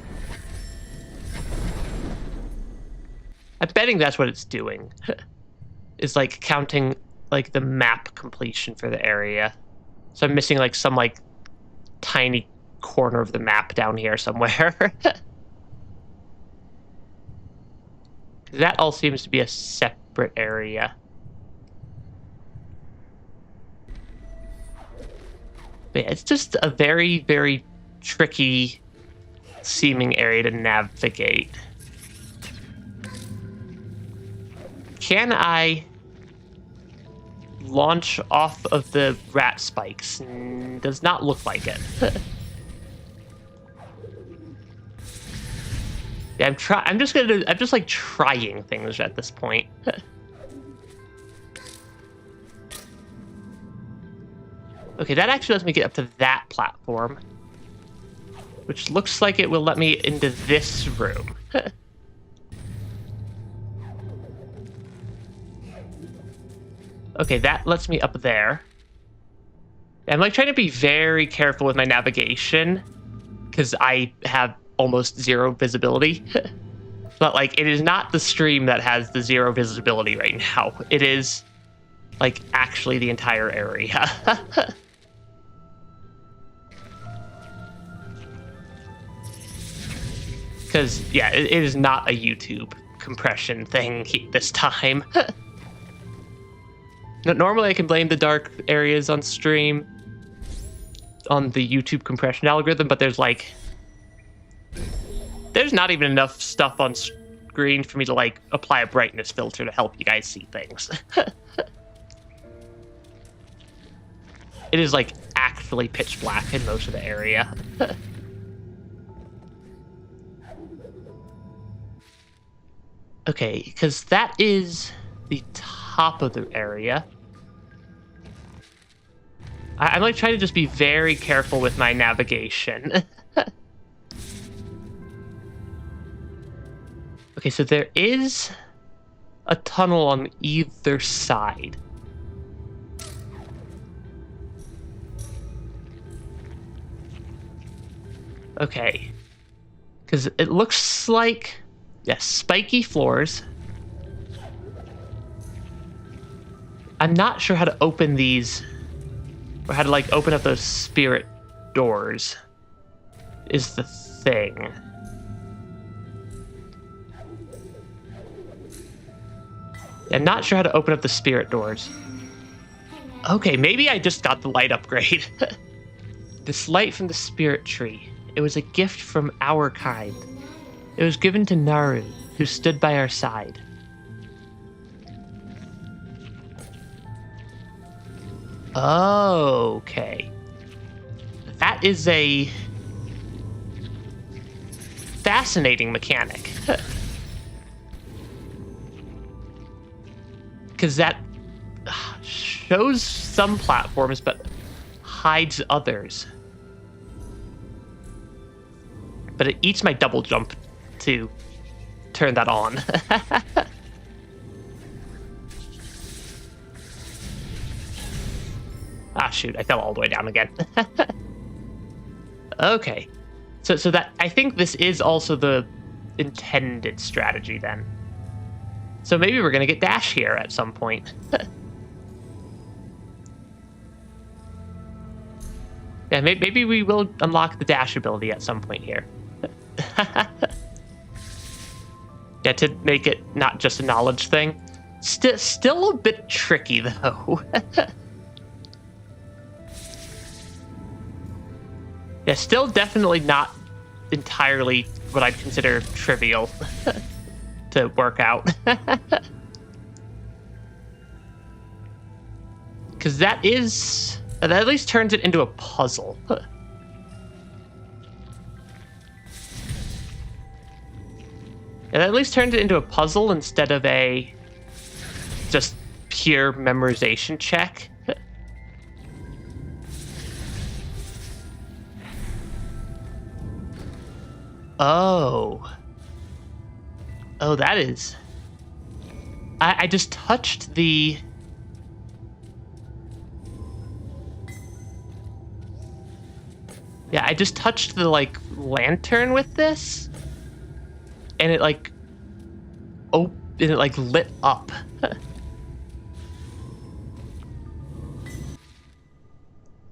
I'm betting that's what it's doing. Is like counting like the map completion for the area. So I'm missing like some like tiny corner of the map down here somewhere. That all seems to be a separate area. But yeah, it's just a very, very tricky seeming area to navigate. Can I launch off of the rat spikes? Does not look like it. Yeah, I'm just like trying things at this point. Okay, that actually lets me get up to that platform, which looks like it will let me into this room. Okay, that lets me up there. I'm like trying to be very careful with my navigation because I have almost zero visibility. But like, it is not the stream that has the zero visibility right now. It is like actually the entire area. Because yeah, it is not a YouTube compression thing this time. Normally I can blame the dark areas on stream on the YouTube compression algorithm, but there's not even enough stuff on screen for me to like apply a brightness filter to help you guys see things. it is like actually pitch black in most of the area. Okay, because that is the top of the area. I'm like trying to just be very careful with my navigation. Okay, so there is a tunnel on either side. Okay. Because it looks like, yes, spiky floors. I'm not sure how to open these, or how to, like, open up those spirit doors is the thing. I'm not sure how to open up the spirit doors. Okay, maybe I just got the light upgrade. This light from the spirit tree. It was a gift from our kind. It was given to Naru, who stood by our side. Okay. That is a fascinating mechanic. Because that shows some platforms, but hides others. But it eats my double jump to turn that on. Ah, shoot, I fell all the way down again. Okay. So that, I think this is also the intended strategy then. So maybe we're going to get Dash here at some point. Yeah, maybe we will unlock the Dash ability at some point here. Yeah, to make it not just a knowledge thing. Still a bit tricky, though. Yeah, still definitely not entirely what I'd consider trivial to work out. Because that at least turns it into a puzzle. Yeah, that at least turns it into a puzzle instead of a just pure memorization check. Oh, that is... I just touched the... Yeah, I just touched the, like, lantern with this, and it, like, lit up.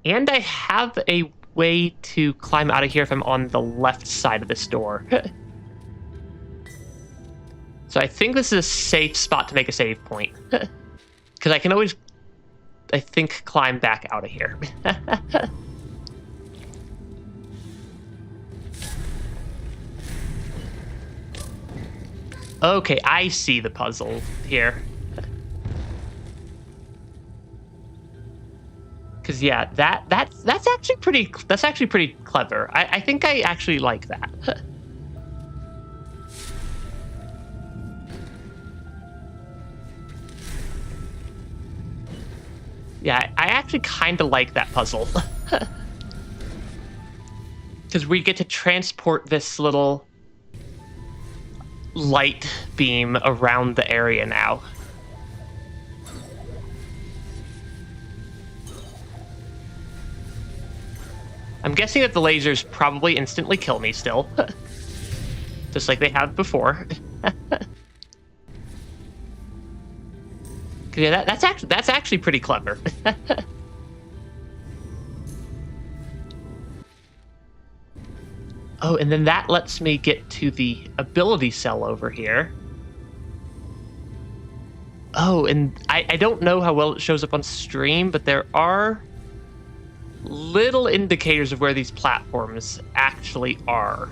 And I have a way to climb out of here if I'm on the left side of this door. So I think this is a safe spot to make a save point. Because I can always, I think, climb back out of here. Okay, I see the puzzle here. Because yeah, that's actually pretty clever. I think I actually like that. Yeah, I actually kind of like that puzzle. Because we get to transport this little light beam around the area now. I'm guessing that the lasers probably instantly kill me still. Just like they have before. Yeah, that's actually pretty clever. Oh, and then that lets me get to the ability cell over here. Oh, and I don't know how well it shows up on stream, but there are little indicators of where these platforms actually are.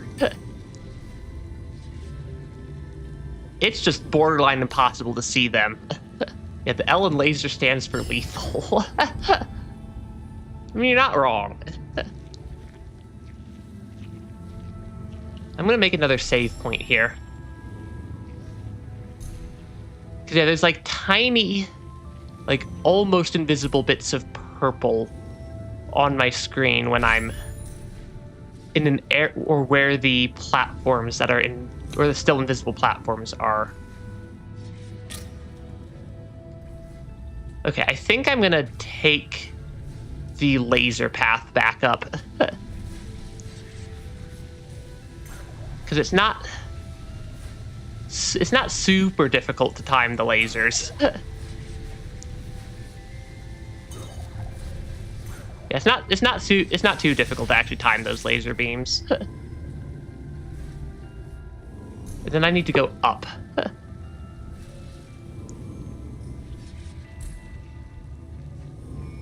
It's just borderline impossible to see them. Yeah, the L in laser stands for lethal. I mean, you're not wrong. I'm gonna make another save point here. Because yeah, there's like tiny, like almost invisible bits of purple on my screen when I'm in an air, or where the platforms that are in, or the still invisible platforms are. Okay, I think I'm gonna take the laser path back up. Because it's not super difficult to time the lasers. Yeah, it's not too difficult to actually time those laser beams. But then I need to go up.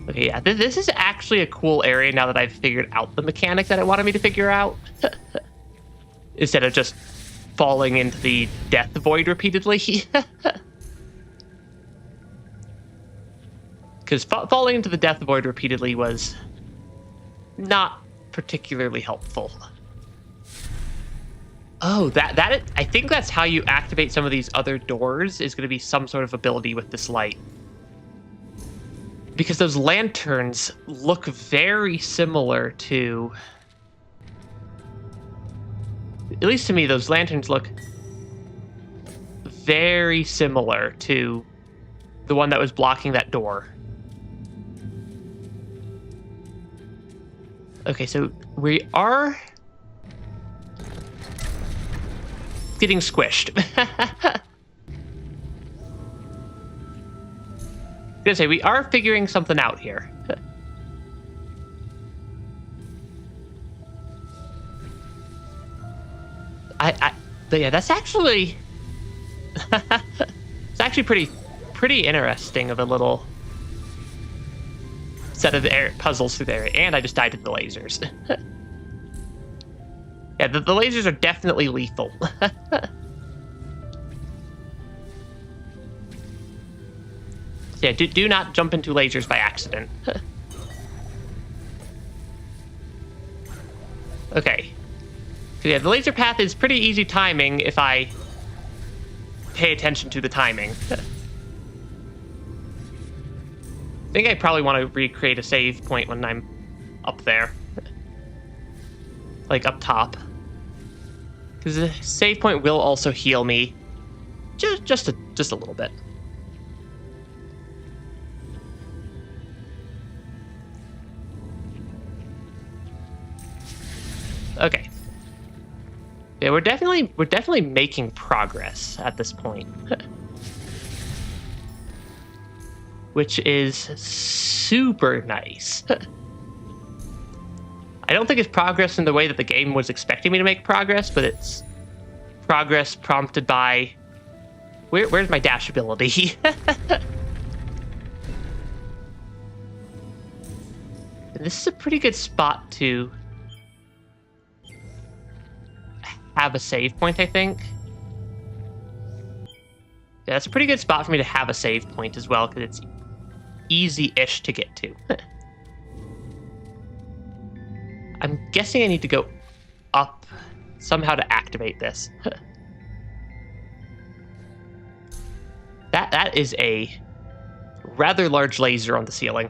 Okay, yeah, this is actually a cool area now that I've figured out the mechanic that it wanted me to figure out. Instead of just falling into the death void repeatedly. Because falling into the death void repeatedly was not particularly helpful. Oh, I think that's how you activate some of these other doors, is going to be some sort of ability with this light. Because those lanterns look very similar to... At least to me, those lanterns look very similar to the one that was blocking that door. Okay, so we are getting squished. I was gonna say, we are figuring something out here. But yeah, that's actually... it's actually pretty interesting of a little set of puzzles through there. And I just died to the lasers. Yeah, the lasers are definitely lethal. Yeah, do not jump into lasers by accident. Okay. So yeah, the laser path is pretty easy timing if I pay attention to the timing. I think I probably want to recreate a save point when I'm up there. Like up top. Because the save point will also heal me just a little bit. Okay. Yeah, we're definitely making progress at this point. Which is super nice. I don't think it's progress in the way that the game was expecting me to make progress, but it's progress prompted by... Where's my dash ability? And this is a pretty good spot to have a save point, I think. Yeah, that's a pretty good spot for me to have a save point as well, because it's easy-ish to get to. I'm guessing I need to go up somehow to activate this. That is a rather large laser on the ceiling.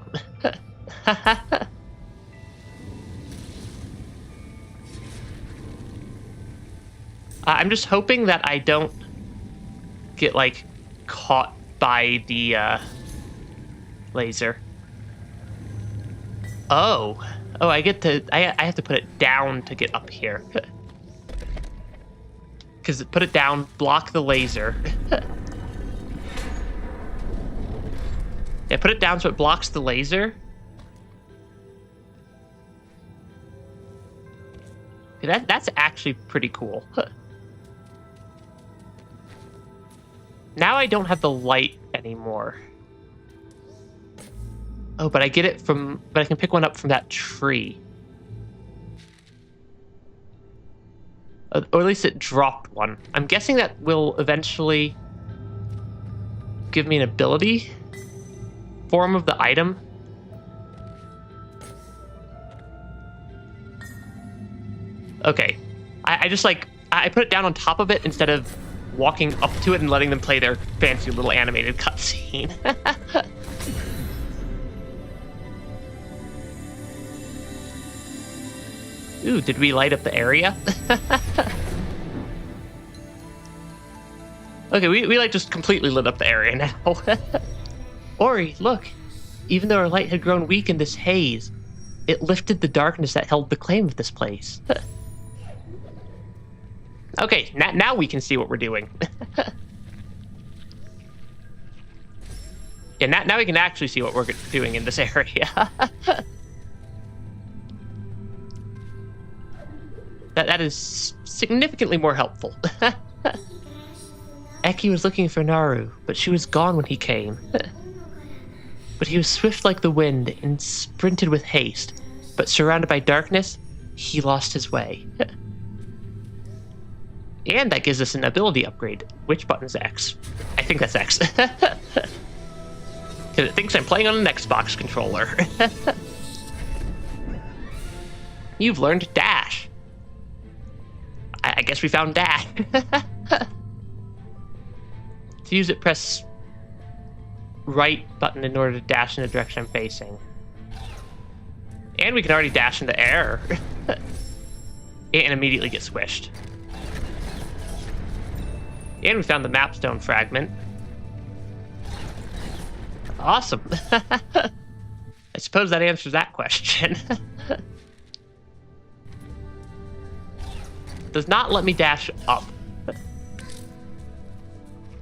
I'm just hoping that I don't get, like, caught by the laser. Oh, I have to put it down to get up here. Because put it down, block the laser. Yeah, put it down so it blocks the laser. Yeah, that's actually pretty cool. Now I don't have the light anymore. Oh, but I get it from... But I can pick one up from that tree. Or at least it dropped one. I'm guessing that will eventually give me an ability form of the item. Okay. I just like, I put it down on top of it instead of walking up to it and letting them play their fancy little animated cutscene. Ooh, did we light up the area? Okay, we like just completely lit up the area now. Ori, look. Even though our light had grown weak in this haze, it lifted the darkness that held the claim of this place. Okay, now we can see what we're doing. Yeah, now we can actually see what we're doing in this area. That is significantly more helpful. Eki was looking for Naru, but she was gone when he came. But he was swift like the wind and sprinted with haste. But surrounded by darkness, he lost his way. And that gives us an ability upgrade. Which button's X? I think that's X. Because it thinks I'm playing on an Xbox controller. You've learned dash. I guess we found dash. To use it, press right button in order to dash in the direction I'm facing. And we can already dash in the air. And immediately get squished. And we found the mapstone fragment. Awesome. I suppose that answers that question. Does not let me dash up.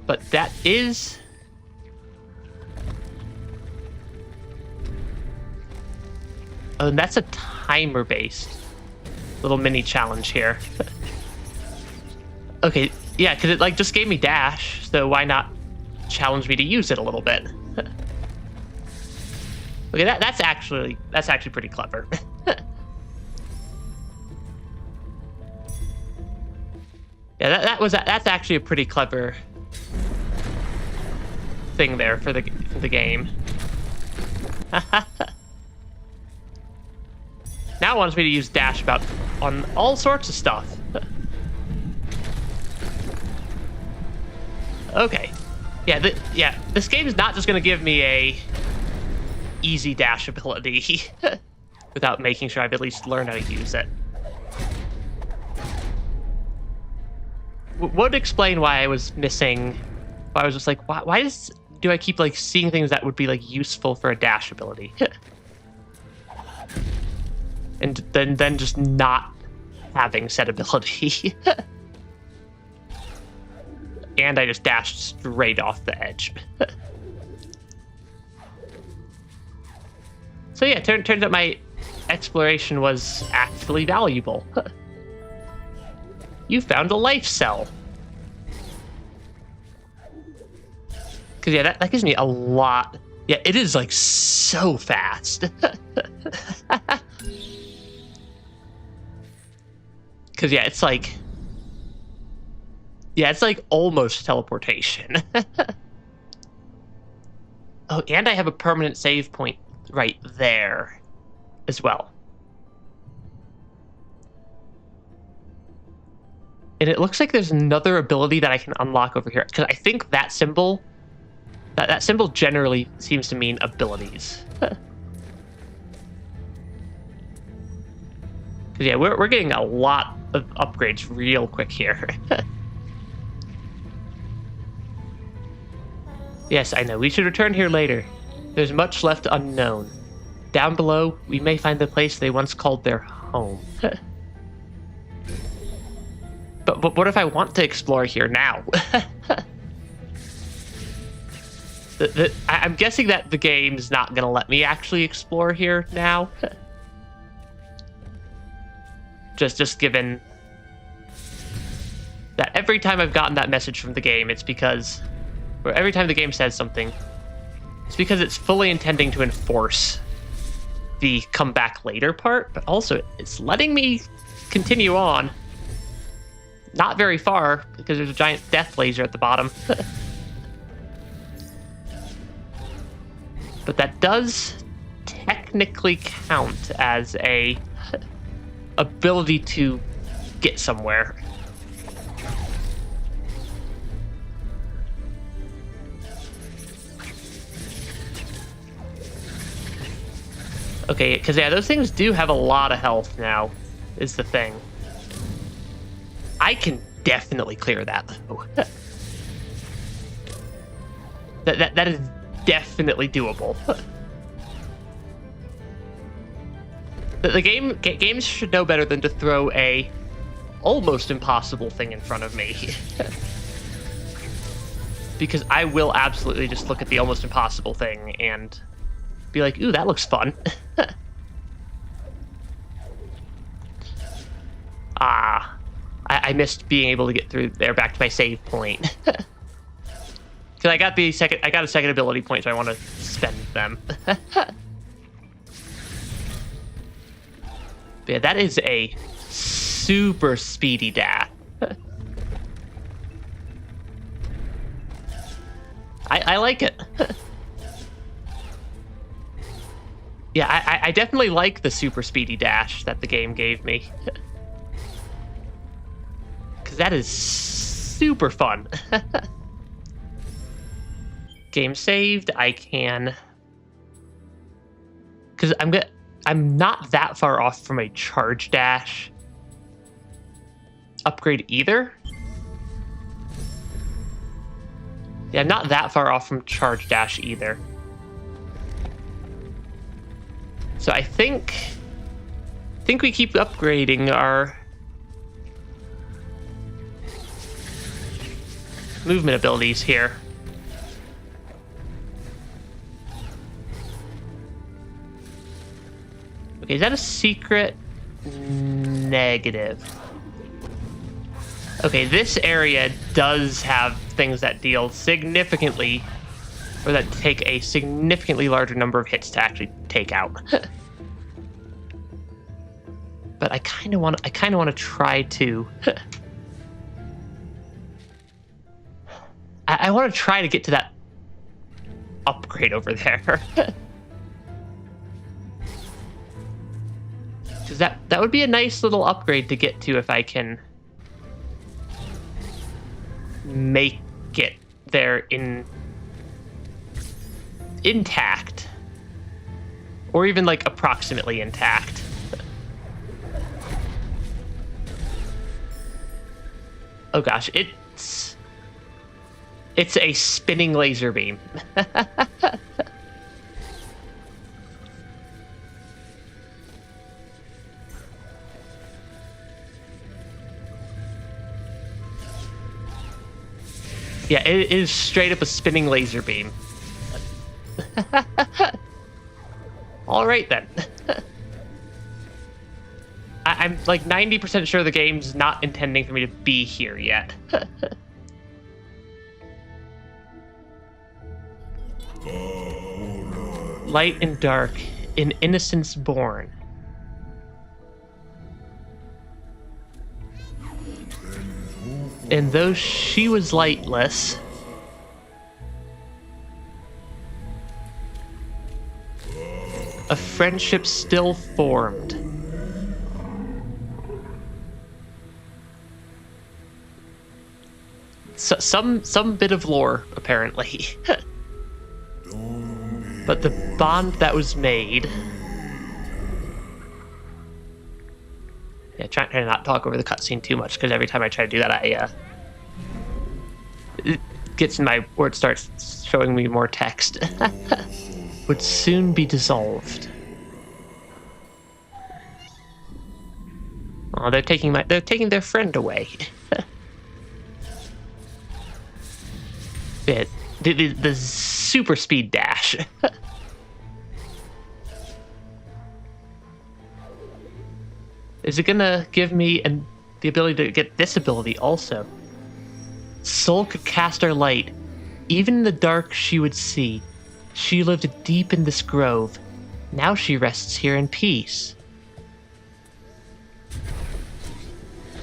But that is... Oh, and that's a timer-based little mini challenge here. Okay, yeah, because it like just gave me dash, so why not challenge me to use it a little bit? Okay, that's actually pretty clever. Yeah, that's actually a pretty clever thing there for the game. Now it wants me to use dash on all sorts of stuff. Okay. Yeah, this game is not just going to give me a easy dash ability without making sure I've at least learned how to use it. Would explain why I was missing. Why I was just like, why do I keep like seeing things that would be like useful for a dash ability, and then just not having said ability. And I just dashed straight off the edge. So yeah, turns out my exploration was actually valuable. You found a life cell. Because yeah, that gives me a lot. Yeah, it is like so fast. Because yeah, it's like almost teleportation. Oh, and I have a permanent save point right there as well. And it looks like there's another ability that I can unlock over here. Because I think that symbol, that symbol generally seems to mean abilities. Because yeah, we're getting a lot of upgrades real quick here. Yes, I know. We should return here later. There's much left unknown. Down below, we may find the place they once called their home. But what if I want to explore here now? I'm guessing that the game's not going to let me actually explore here now. Just given that every time I've gotten that message from the game, it's because... Or every time the game says something, it's because it's fully intending to enforce the come back later part, but also it's letting me continue on. Not very far, because there's a giant death laser at the bottom. But that does technically count as a ability to get somewhere. Okay, because yeah, those things do have a lot of health now, is the thing. I can definitely clear that, though. that is definitely doable. The games should know better than to throw a almost impossible thing in front of me. Because I will absolutely just look at the almost impossible thing and be like, ooh, that looks fun. I missed being able to get through there back to my save point. Because I got a second ability point, so I want to spend them. Yeah, that is a super speedy dash. I like it. Yeah, I definitely like the super speedy dash that the game gave me. Because that is super fun. Game saved, I can... Because I'm not that far off from a charge dash upgrade either. Yeah, I'm not that far off from charge dash either. So I think we keep upgrading our movement abilities here. Okay, is that a secret? Negative. Okay, this area does have things that deal significantly, or that take a significantly larger number of hits to actually take out. But I kind of want to try to. I want to try to get to that upgrade over there. Because that would be a nice little upgrade to get to if I can make it there intact, or even like approximately intact. Oh gosh, it's a spinning laser beam. Yeah, it is straight up a spinning laser beam. All right, then. I'm like 90% sure the game's not intending for me to be here yet. Light and dark, in innocence born. And though she was lightless, a friendship still formed. So, some bit of lore, apparently. But the bond that was made... Yeah, trying to not talk over the cutscene too much, because every time I try to do that, it gets in my... or it starts showing me more text. Would soon be dissolved. Oh, they're taking their friend away. The super speed dash. Is it gonna give me the ability to get this ability also? Soul could cast her light. Even in the dark she would see. She lived deep in this grove. Now she rests here in peace.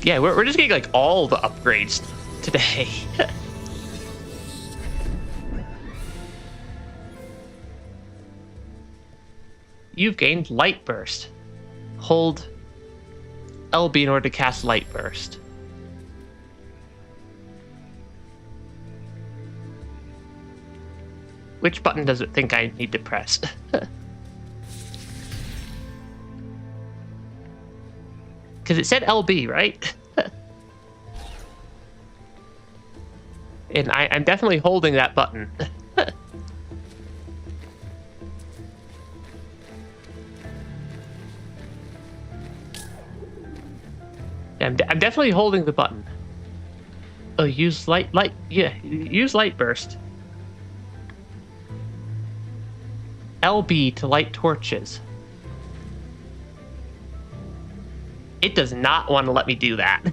Yeah, we're just getting like all the upgrades today. You've gained Light Burst. Hold LB in order to cast Light Burst. Which button does it think I need to press? Because it said LB, right? And I'm definitely holding that button. I'm definitely holding the button. Oh, use light, yeah, use Light Burst. LB to light torches. It does not want to let me do that.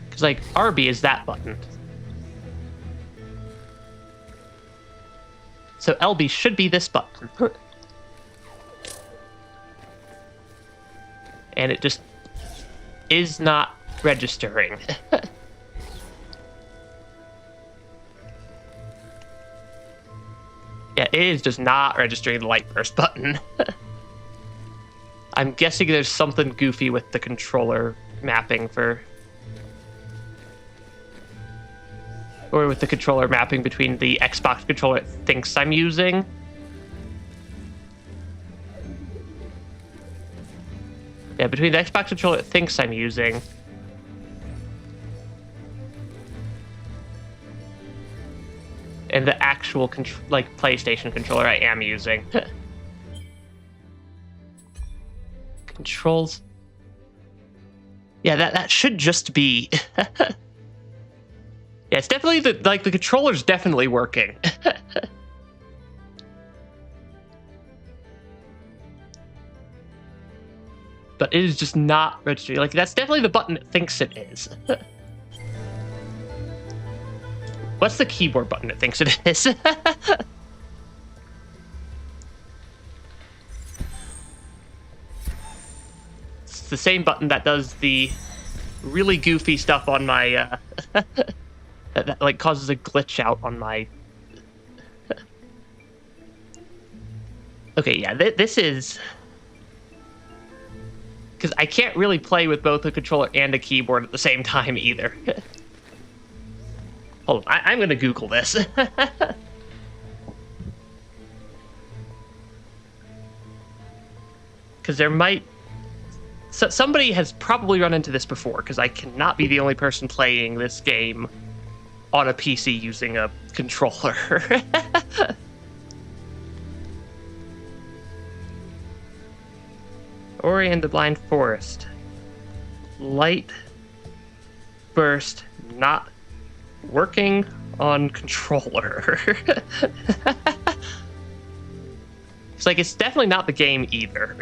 Because, like, RB is that button. So LB should be this button. And it just is not registering. Yeah, it is just not registering the Light Burst button. I'm guessing there's something goofy with the controller mapping for... Or with the controller mapping between the Xbox controller it thinks I'm using. Yeah, between the Xbox controller it thinks I'm using. And the actual, PlayStation controller I am using. Controls. Yeah, that should just be... Yeah, it's definitely, the controller's definitely working. But it is just not registering. Like, that's definitely the button it thinks it is. What's the keyboard button it thinks it is? It's the same button that does the really goofy stuff on my... that like causes a glitch out on my... Okay, yeah, this is... Because I can't really play with both a controller and a keyboard at the same time either. Hold on, I'm gonna Google this. Because there might... So somebody has probably run into this before, because I cannot be the only person playing this game on a PC using a controller. Ori and the Blind Forest. Light Burst not working on controller. It's like, it's definitely not the game either.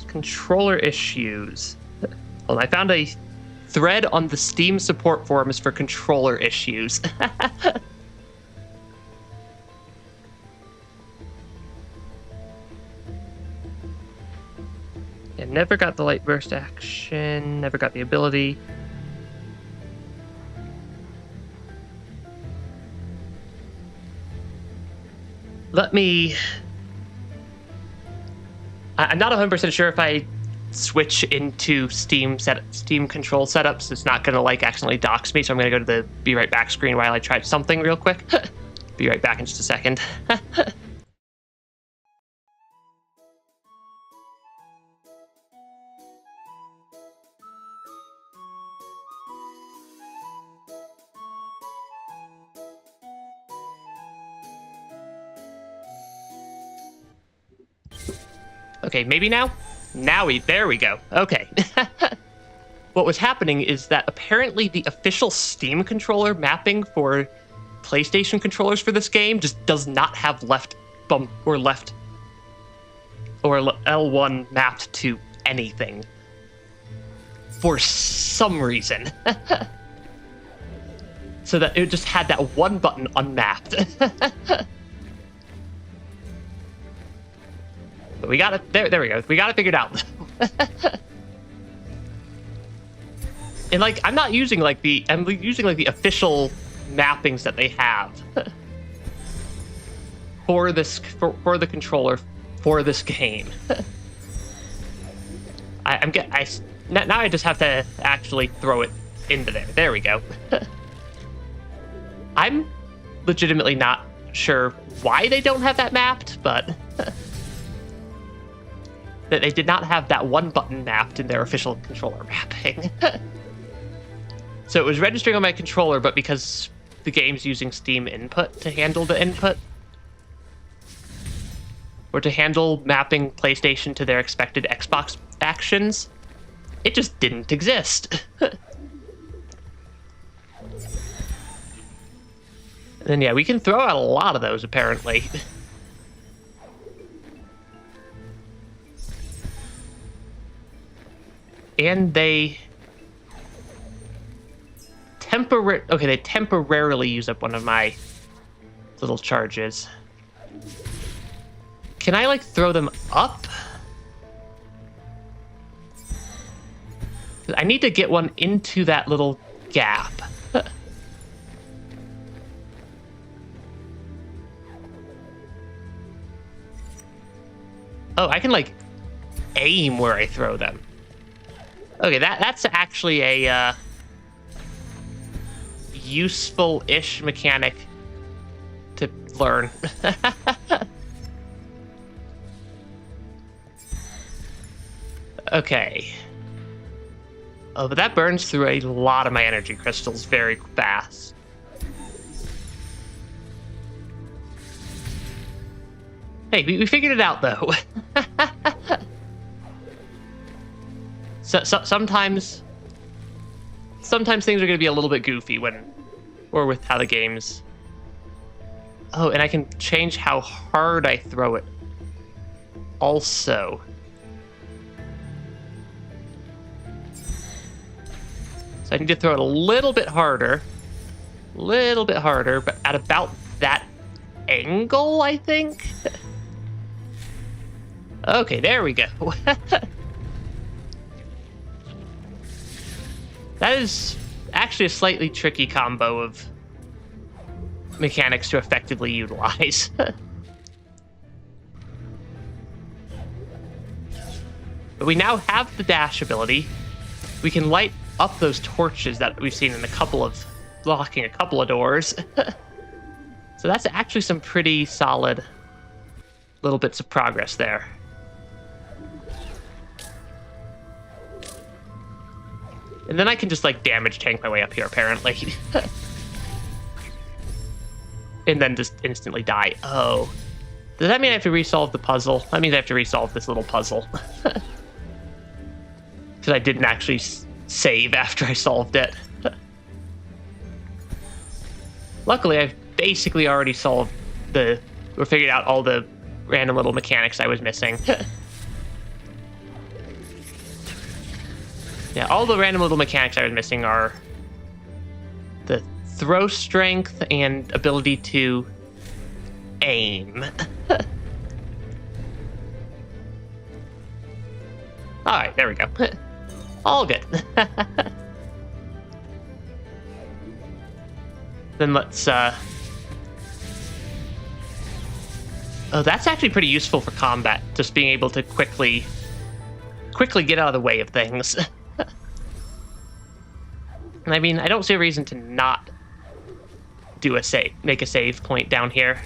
Controller issues. Well, I found a thread on the Steam support forums for controller issues. Yeah, never got the Light Burst action, never got the ability. Let me... I'm not 100% sure if I switch into Steam control setups, it's not going to like accidentally dox me, so I'm going to go to the be right back screen while I try something real quick. Be right back in just a second. Okay, maybe now? There we go. Okay. What was happening is that apparently the official Steam controller mapping for PlayStation controllers for this game just does not have left bump or left or L1 mapped to anything for some reason. So that it just had that one button unmapped. But we got it. There we go. We got it figured out. And like, I'm not using like I'm using like the official mappings that they have for this for the controller for this game. Now I just have to actually throw it into there. There we go. I'm legitimately not sure why they don't have that mapped, but that they did not have that one button mapped in their official controller mapping. So it was registering on my controller, but because the game's using Steam input to handle the input, or to handle mapping PlayStation to their expected Xbox actions, it just didn't exist. And then, yeah, we can throw out a lot of those, apparently. And they temporarily use up one of my little charges. Can I, like, throw them up? I need to get one into that little gap. Oh, I can, like, aim where I throw them. Okay, that's actually a useful-ish mechanic to learn. Okay. Oh, but that burns through a lot of my energy crystals very fast. Hey, we figured it out, though. Sometimes things are going to be a little bit goofy or with how the game's... Oh, and I can change how hard I throw it also. So I need to throw it a little bit harder, but at about that angle, I think? Okay, there we go. That is actually a slightly tricky combo of mechanics to effectively utilize. But we now have the dash ability. We can light up those torches that we've seen in locking a couple of doors. So that's actually some pretty solid little bits of progress there. And then I can just, like, damage tank my way up here, apparently. And then just instantly die. Oh. Does that mean I have to resolve the puzzle? That means I have to resolve this little puzzle. Because I didn't actually save after I solved it. Luckily, I've basically already figured out all the random little mechanics I was missing. Yeah, all the random little mechanics I was missing are the throw strength and ability to aim. Alright, there we go. All good. Then let's, Oh, that's actually pretty useful for combat, just being able to quickly get out of the way of things. I mean, I don't see a reason to not make a save point down here.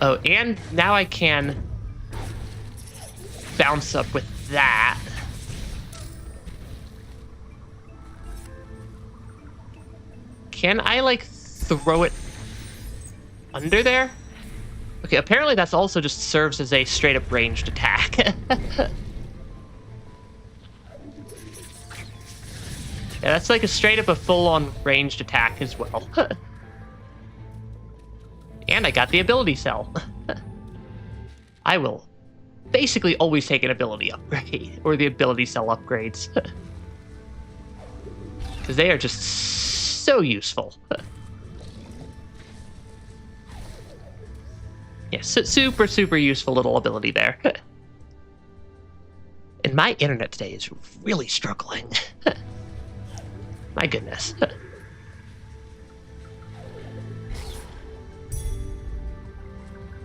Oh, and now I can bounce up with that. Can I, like, throw it under there? Okay, apparently that's also just serves as a straight-up ranged attack. Yeah, that's like a straight-up a full-on ranged attack as well. And I got the ability cell. I will basically always take an ability upgrade, or the ability cell upgrades. Because they are just so useful. Yeah, super, super useful little ability there. And my internet today is really struggling. My goodness.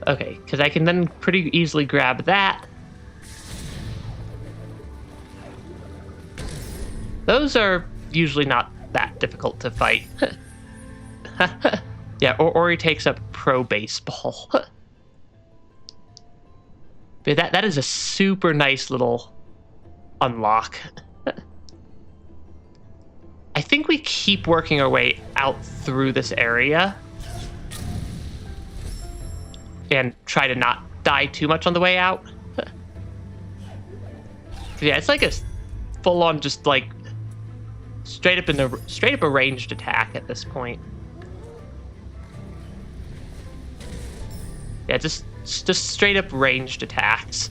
Okay, because I can then pretty easily grab that. Those are usually not that difficult to fight. Yeah, or he takes up pro baseball. But that is a super nice little unlock. I think we keep working our way out through this area and try to not die too much on the way out. Yeah, it's like a full-on just like straight up a ranged attack at this point. Yeah, just straight up ranged attacks.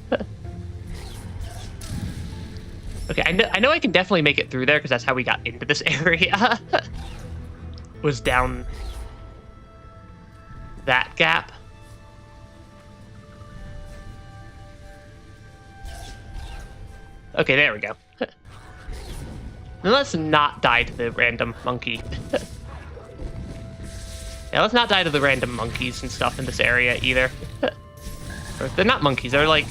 Okay, I know I can definitely make it through there because that's how we got into this area. Was down that gap. Okay, there we go. Now let's not die to the random monkey. Yeah, let's not die to the random monkeys and stuff in this area either. Or they're not monkeys, they're like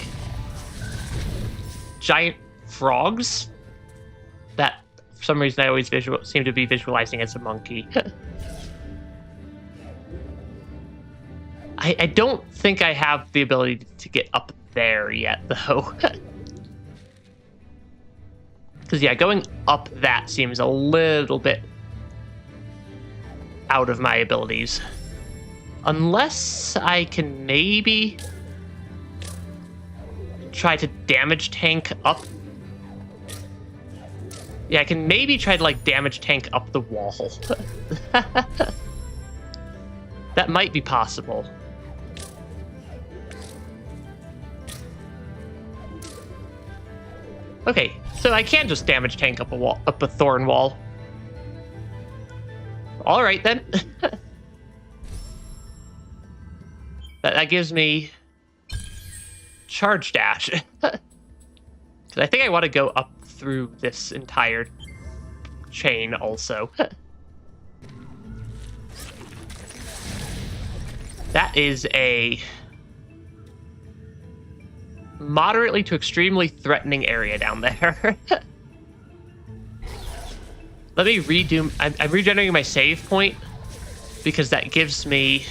giant frogs that for some reason I always seem to be visualizing as a monkey. I don't think I have the ability to get up there yet, though. Because, yeah, going up that seems a little bit out of my abilities. Unless I can maybe try to damage tank up. Yeah, I can maybe try to, like, damage tank up the wall. That might be possible. Okay, so I can just damage tank up a thorn wall. All right then. that gives me charge dash. Because I think I want to go up through this entire chain also. That is a moderately to extremely threatening area down there. Let me redo. I'm regenerating my save point because that gives me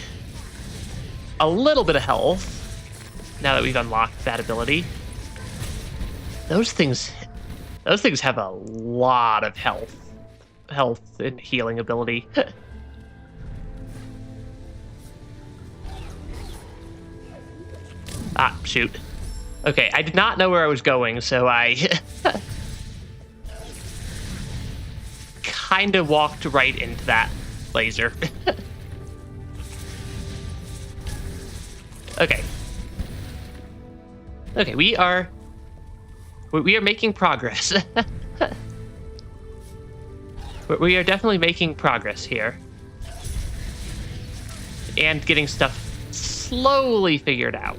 a little bit of health now that we've unlocked that ability. Those things have a lot of health and healing ability. Ah, shoot. Okay, I did not know where I was going, so I kind of walked right into that laser. Okay. Okay, we are making progress. We are definitely making progress here. And getting stuff slowly figured out.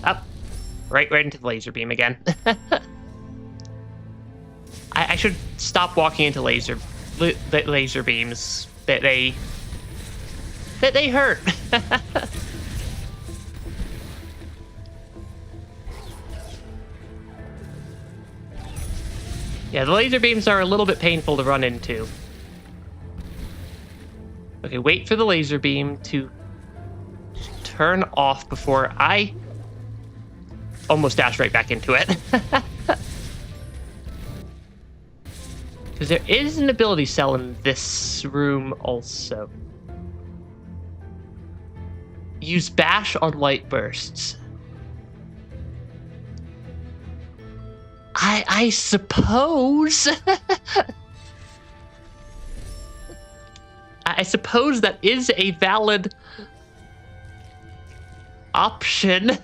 Up. Right into the laser beam again. I should stop walking into laser beams. That they hurt. Yeah, the laser beams are a little bit painful to run into. Okay, wait for the laser beam to turn off before I almost dash right back into it. Because there is an ability cell in this room also. Use bash on light bursts. I suppose. I suppose that is a valid option.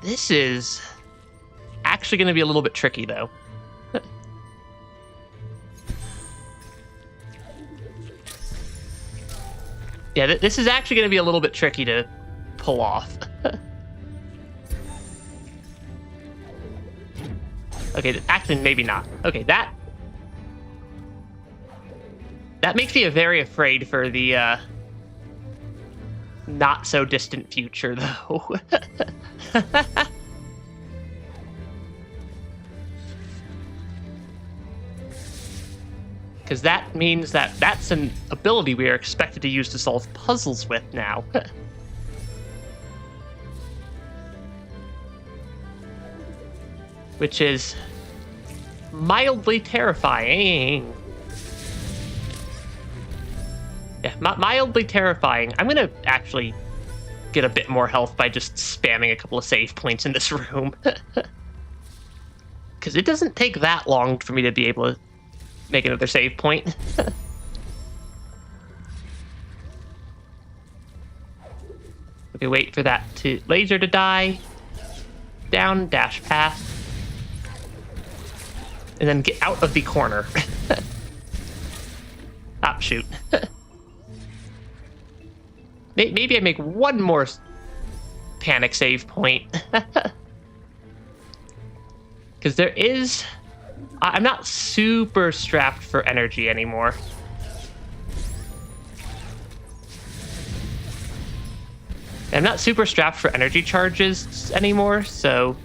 This is actually going to be a little bit tricky, though. Yeah, this is actually going to be a little bit tricky to pull off. Okay, actually, maybe not. Okay, that makes me very afraid for the not so distant future, though. Because that means that that's an ability we are expected to use to solve puzzles with now. Which is mildly terrifying. Yeah, mildly terrifying. I'm gonna actually get a bit more health by just spamming a couple of save points in this room. Because it doesn't take that long for me to be able to make another save point. Okay, wait for that laser to die. Down, dash past. And then get out of the corner. Ah, shoot. Maybe I make one more panic save point. Because there is... I'm not super strapped for energy anymore. I'm not super strapped for energy charges anymore, so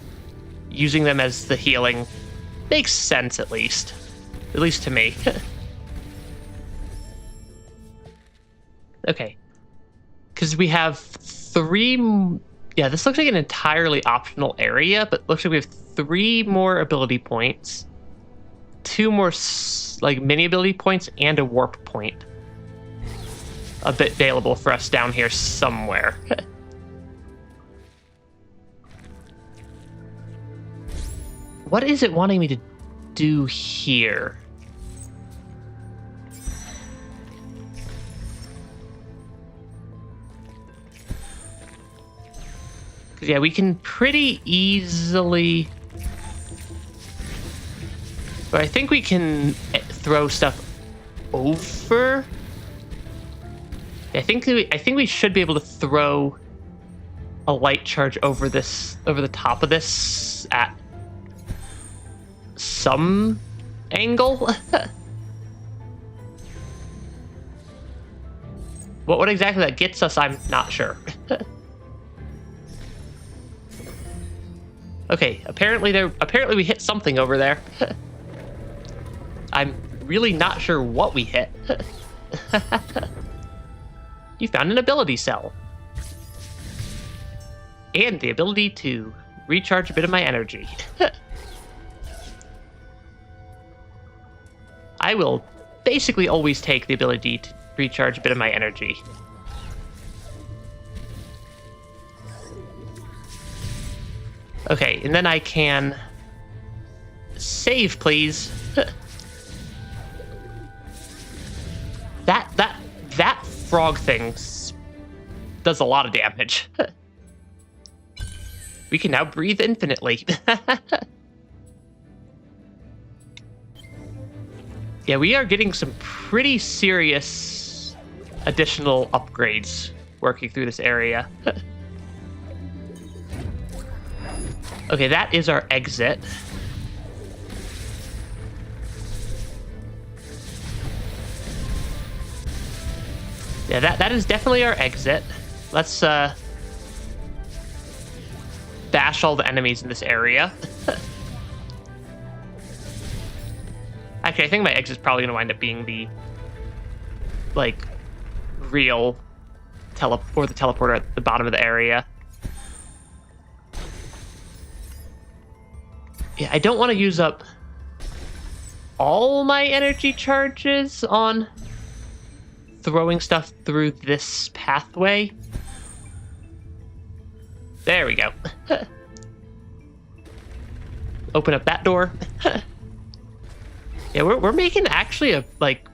using them as the healing makes sense, at least to me. Okay, because we have 3. Yeah, this looks like an entirely optional area, but looks like we have 3 more ability points, 2 more like mini ability points, and a warp point a bit available for us down here somewhere. What is it wanting me to do here? Because, yeah, we can pretty easily... But I think we can throw stuff over. I think we should be able to throw a light charge over the top of this at some angle. What exactly that gets us, I'm not sure. Okay, apparently we hit something over there. I'm really not sure what we hit. You found an ability cell. And the ability to recharge a bit of my energy. I will basically always take the ability to recharge a bit of my energy. Okay, and then I can save, please. That frog thing does a lot of damage. We can now breathe infinitely. Yeah, we are getting some pretty serious additional upgrades working through this area. Okay, that is our exit. Yeah, that is definitely our exit. Let's bash all the enemies in this area. Actually, I think my exit's probably gonna wind up being the like real the teleporter at the bottom of the area. Yeah, I don't want to use up all my energy charges on throwing stuff through this pathway. There we go. Open up that door. Yeah, we're making actually a like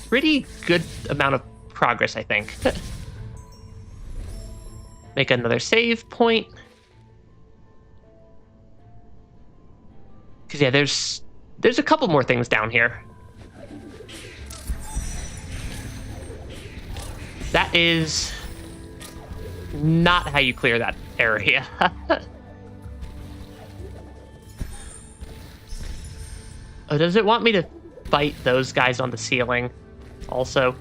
pretty good amount of progress, I think. Make another save point. Because yeah, there's a couple more things down here. That is not how you clear that area. Oh, does it want me to fight those guys on the ceiling also?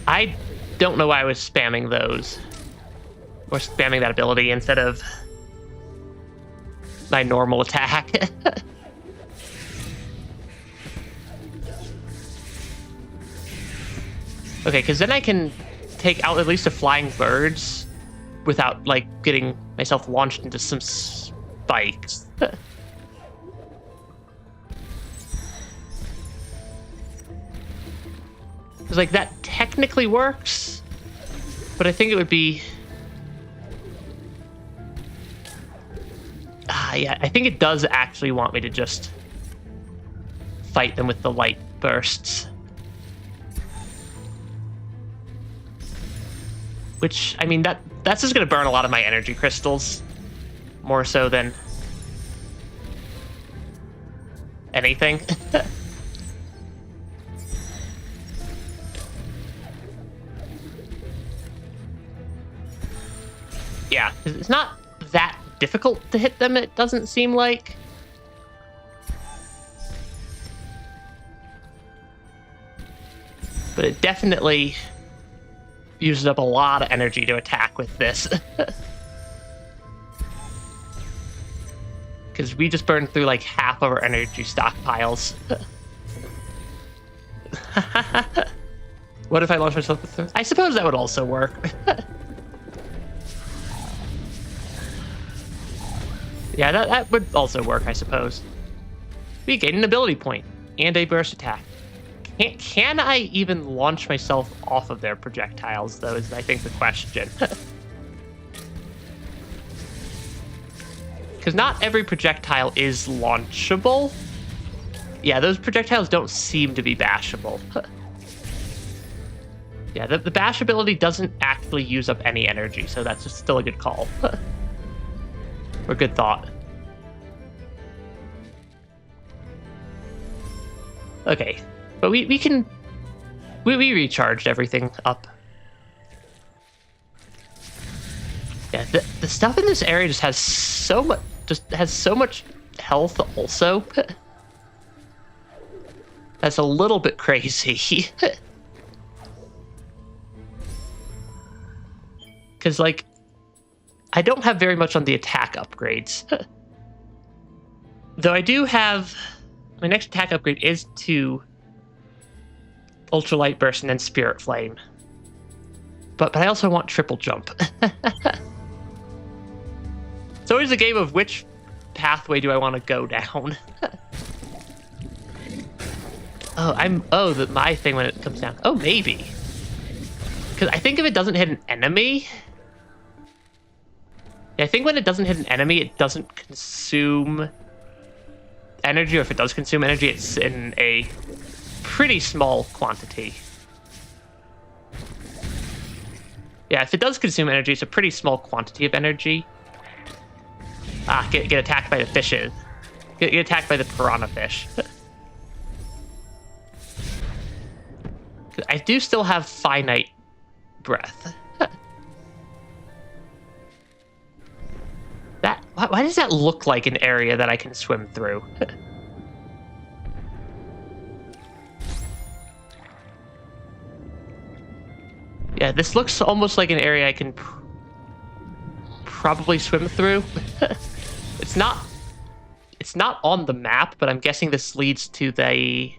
I don't know why I was spamming those. Or spamming that ability instead of my normal attack. Okay, because then I can take out at least the flying birds without, like, getting myself launched into some spikes. Because, like, that technically works, but I think it would be... yeah, I think it does actually want me to just fight them with the light bursts. Which, I mean, that's just going to burn a lot of my energy crystals. More so than anything. Yeah, it's not that difficult to hit them, it doesn't seem like. But it definitely uses up a lot of energy to attack with this. Because we just burned through like half of our energy stockpiles. What if I launch myself with those? I suppose that would also work. Yeah, that would also work, I suppose. We gain an ability point and a burst attack. Can I even launch myself off of their projectiles, though, is I think the question. Because not every projectile is launchable. Yeah, those projectiles don't seem to be bashable. Yeah, the bash ability doesn't actually use up any energy, so that's just still a good call. Or good thought. Okay, but we recharged everything up. Yeah, the stuff in this area just has so much health also. That's a little bit crazy. Because, like, I don't have very much on the attack upgrades. Though I do have... My next attack upgrade is to Ultralight Burst and then Spirit Flame. But I also want Triple Jump. It's always a game of which pathway do I want to go down. My thing when it comes down. Oh, maybe. Because I think if it doesn't hit an enemy... Yeah, I think when it doesn't hit an enemy, it doesn't consume energy, or if it does consume energy, it's in a pretty small quantity. Yeah, if it does consume energy, it's a pretty small quantity of energy. Get attacked by the fishes. Get attacked by the piranha fish. I do still have finite breath. Why does that look like an area that I can swim through? Yeah, this looks almost like an area I can probably swim through. It's not on the map, but I'm guessing this leads to the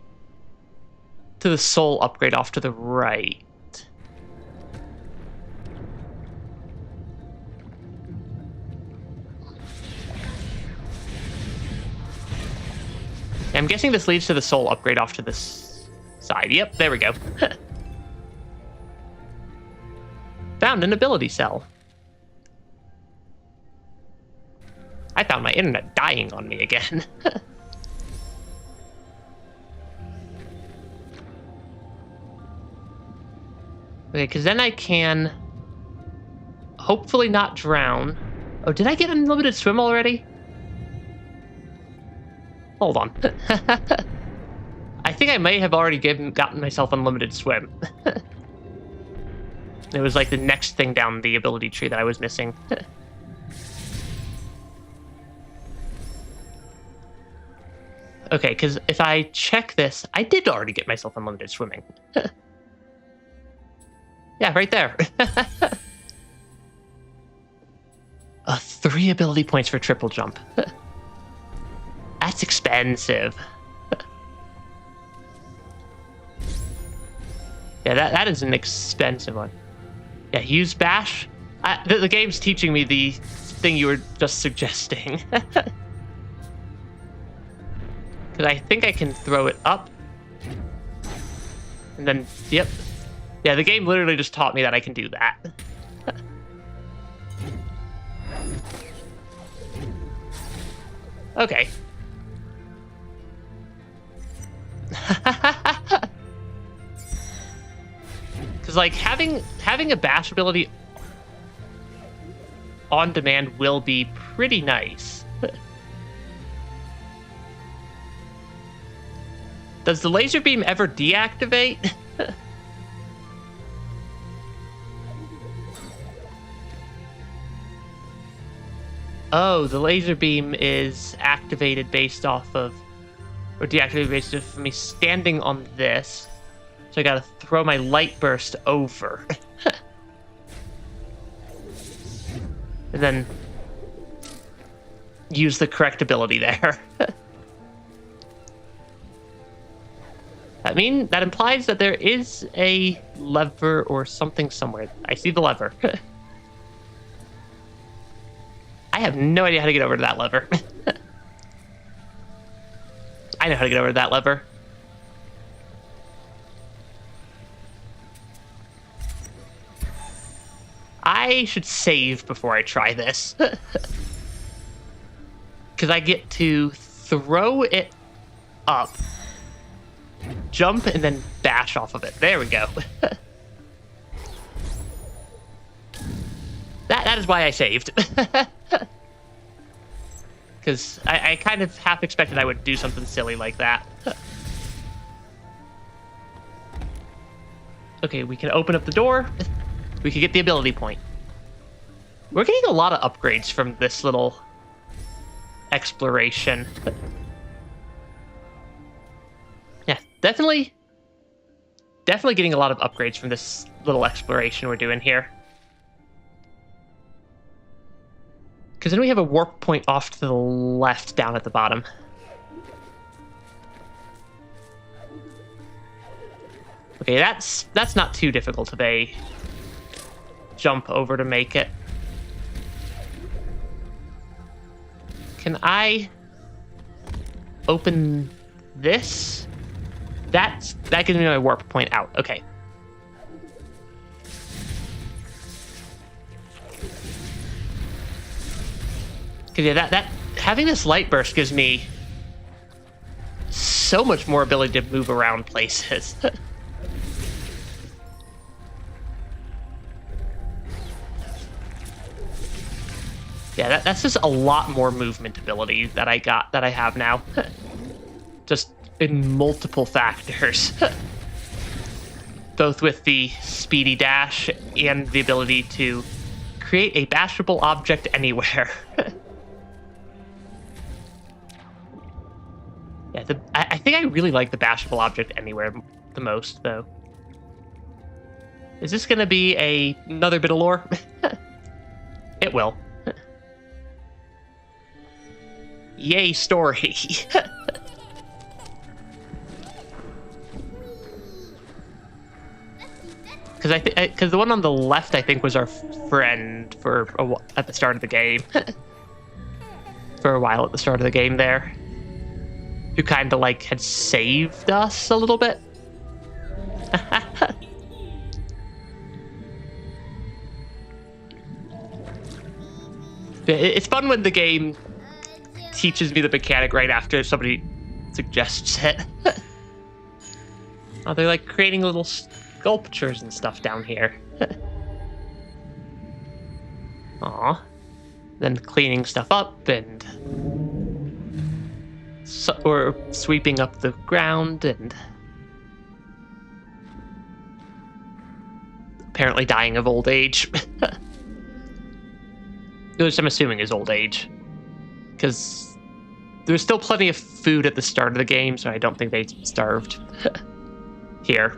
soul upgrade off to the right. I'm guessing this leads to the soul upgrade off to this side. Yep, there we go. Found an ability cell. I found my internet dying on me again. Okay, because then I can hopefully not drown. Oh, did I get unlimited swim already? Hold on. I think think I may have already gotten myself unlimited swim. It was like the next thing down the ability tree that I was missing. Okay, because if I check this, I did already get myself unlimited swimming. Yeah, right there. 3 ability points for triple jump. That's expensive. Yeah, that is an expensive one. Yeah, use bash. The game's teaching me the thing you were just suggesting. Because I think I can throw it up. And then, yep. Yeah, the game literally just taught me that I can do that. Okay. Because, like, having a bash ability on demand will be pretty nice. Does the laser beam ever deactivate? Oh, the laser beam is activated based off of, or deactivated based off of me standing on this. So I gotta throw my light burst over. And then use the correct ability there. That implies that there is a lever or something somewhere. I see the lever. I have no idea how to get over to that lever. I know how to get over to that lever. I should save before I try this. Because I get to throw it up, jump, and then bash off of it. There we go. That is why I saved. Because I kind of half expected I would do something silly like that. Okay, we can open up the door. We can get the ability point. We're getting a lot of upgrades from this little exploration. Yeah, definitely getting a lot of upgrades from this little exploration we're doing here. Because then we have a warp point off to the left down at the bottom. Okay, that's not too difficult of a jump over to make it. Can I open this? That gives me my warp point out. Okay. Because yeah, that having this light burst gives me so much more ability to move around places. Yeah, that's just a lot more movement ability that I have now. Just in multiple factors. Both with the speedy dash and the ability to create a bashable object anywhere. Yeah, I think I really like the bashable object anywhere the most, though. Is this going to be another bit of lore? It will. Yay, story. Because the one on the left, I think, was our friend at the start of the game. For a while at the start of the game there. Who kind of, like, had saved us a little bit. It's fun when the game teaches me the mechanic right after somebody suggests it. Oh, they're, like, creating little sculptures and stuff down here. Aw. Then cleaning stuff up and... or sweeping up the ground and apparently dying of old age. Which I'm assuming is old age. Because there's still plenty of food at the start of the game, so I don't think they starved here.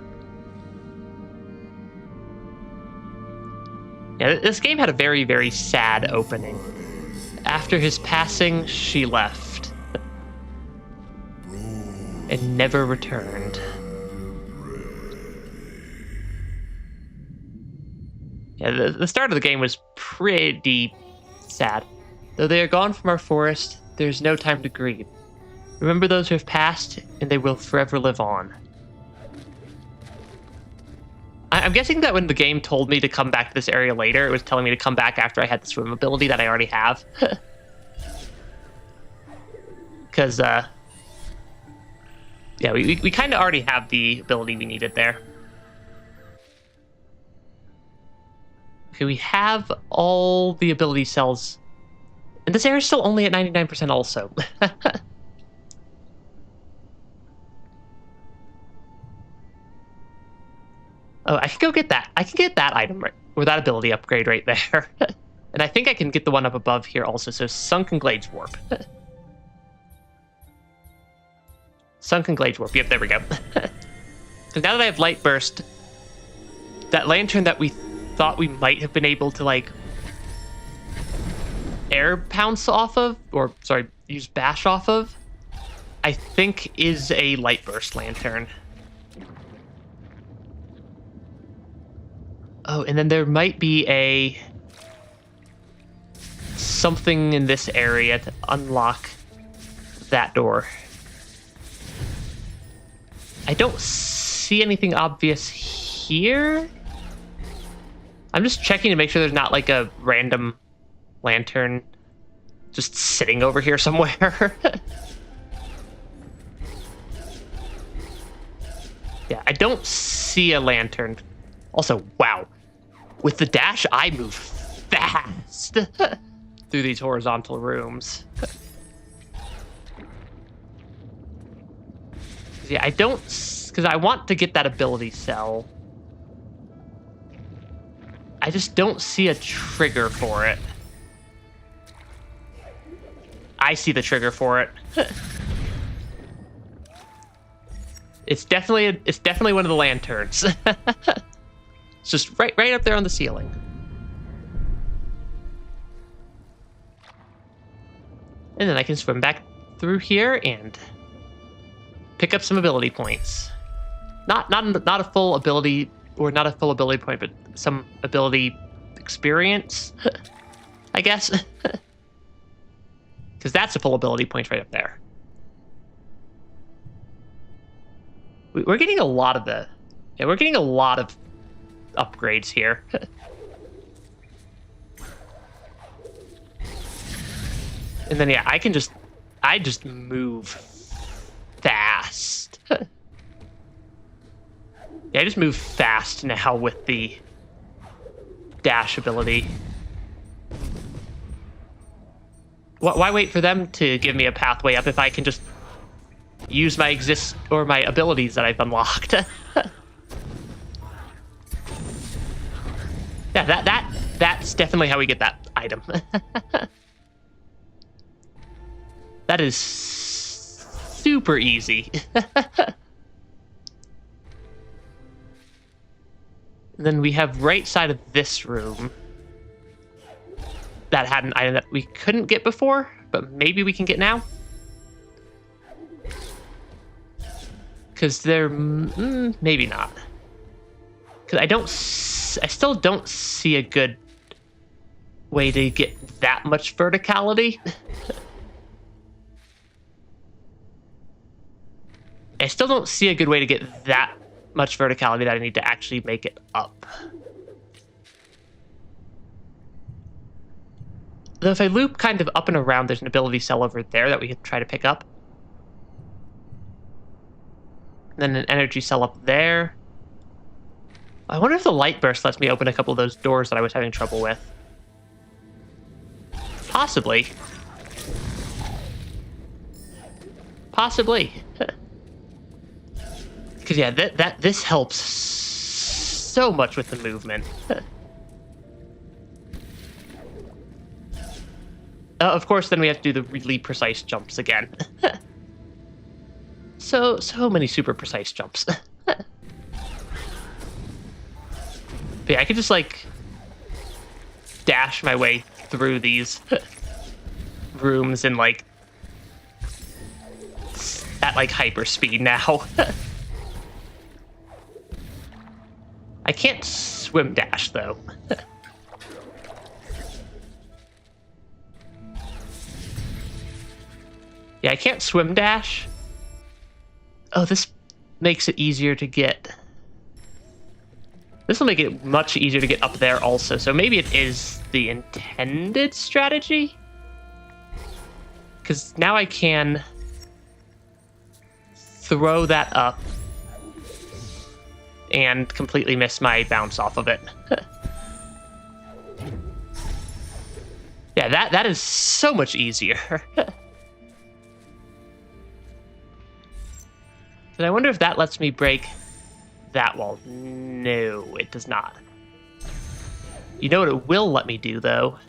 Yeah, this game had a very, very sad opening. After his passing, she left. And never returned. Yeah, the start of the game was pretty sad. Though they are gone from our forest, there's no time to grieve. Remember those who have passed, and they will forever live on. I'm guessing that when the game told me to come back to this area later, it was telling me to come back after I had the swim ability that I already have. Because, yeah, we kind of already have the ability we needed there. Okay, we have all the ability cells. And this area is still only at 99% also. Oh, I can go get that. I can get that item, right, or that ability upgrade right there. And I think I can get the one up above here also. So Sunken Glades Warp. Sunken Glades Warp. Yep, there we go. So now that I have Light Burst, that lantern that we thought we might have been able to, like, air pounce off of, or, sorry, use bash off of, I think is a Light Burst lantern. Oh, and then there might be something in this area to unlock that door. I don't see anything obvious here. I'm just checking to make sure there's not like a random lantern just sitting over here somewhere. Yeah, I don't see a lantern. Also, wow. With the dash, I move fast through these horizontal rooms. Yeah, I don't... Because I want to get that ability cell. I just don't see a trigger for it. I see the trigger for it. It's definitely one of the lanterns. It's just right up there on the ceiling. And then I can swim back through here and pick up some ability points. Not a full ability, or not a full ability point, but some ability experience, I guess. Because that's a full ability point right up there. We're getting a lot of we're getting a lot of upgrades here. And then, yeah, I just move fast. Yeah, I just move fast now with the dash ability. Why wait for them to give me a pathway up if I can just use my my abilities that I've unlocked? Yeah, that's definitely how we get that item. That is super easy. And then we have right side of this room that had an item that we couldn't get before, but maybe we can get now. Because maybe not. Because I still don't see a good way to get that much verticality. I still don't see a good way to get that much verticality that I need to actually make it up. Though if I loop kind of up and around, there's an ability cell over there that we could try to pick up. And then an energy cell up there. I wonder if the light burst lets me open a couple of those doors that I was having trouble with. Possibly. Possibly. Because, yeah, this helps so much with the movement. Of course, then we have to do the really precise jumps again. So many super precise jumps. But yeah, I could just, like, dash my way through these rooms in, like, at, like, hyper speed now. I can't swim dash, though. Yeah, I can't swim dash. Oh, this makes it easier to get... This will make it much easier to get up there also, so maybe it is the intended strategy? Because now I can throw that up and completely miss my bounce off of it. Yeah, that is so much easier. And I wonder if that lets me break that wall. No, it does not. You know what it will let me do, though?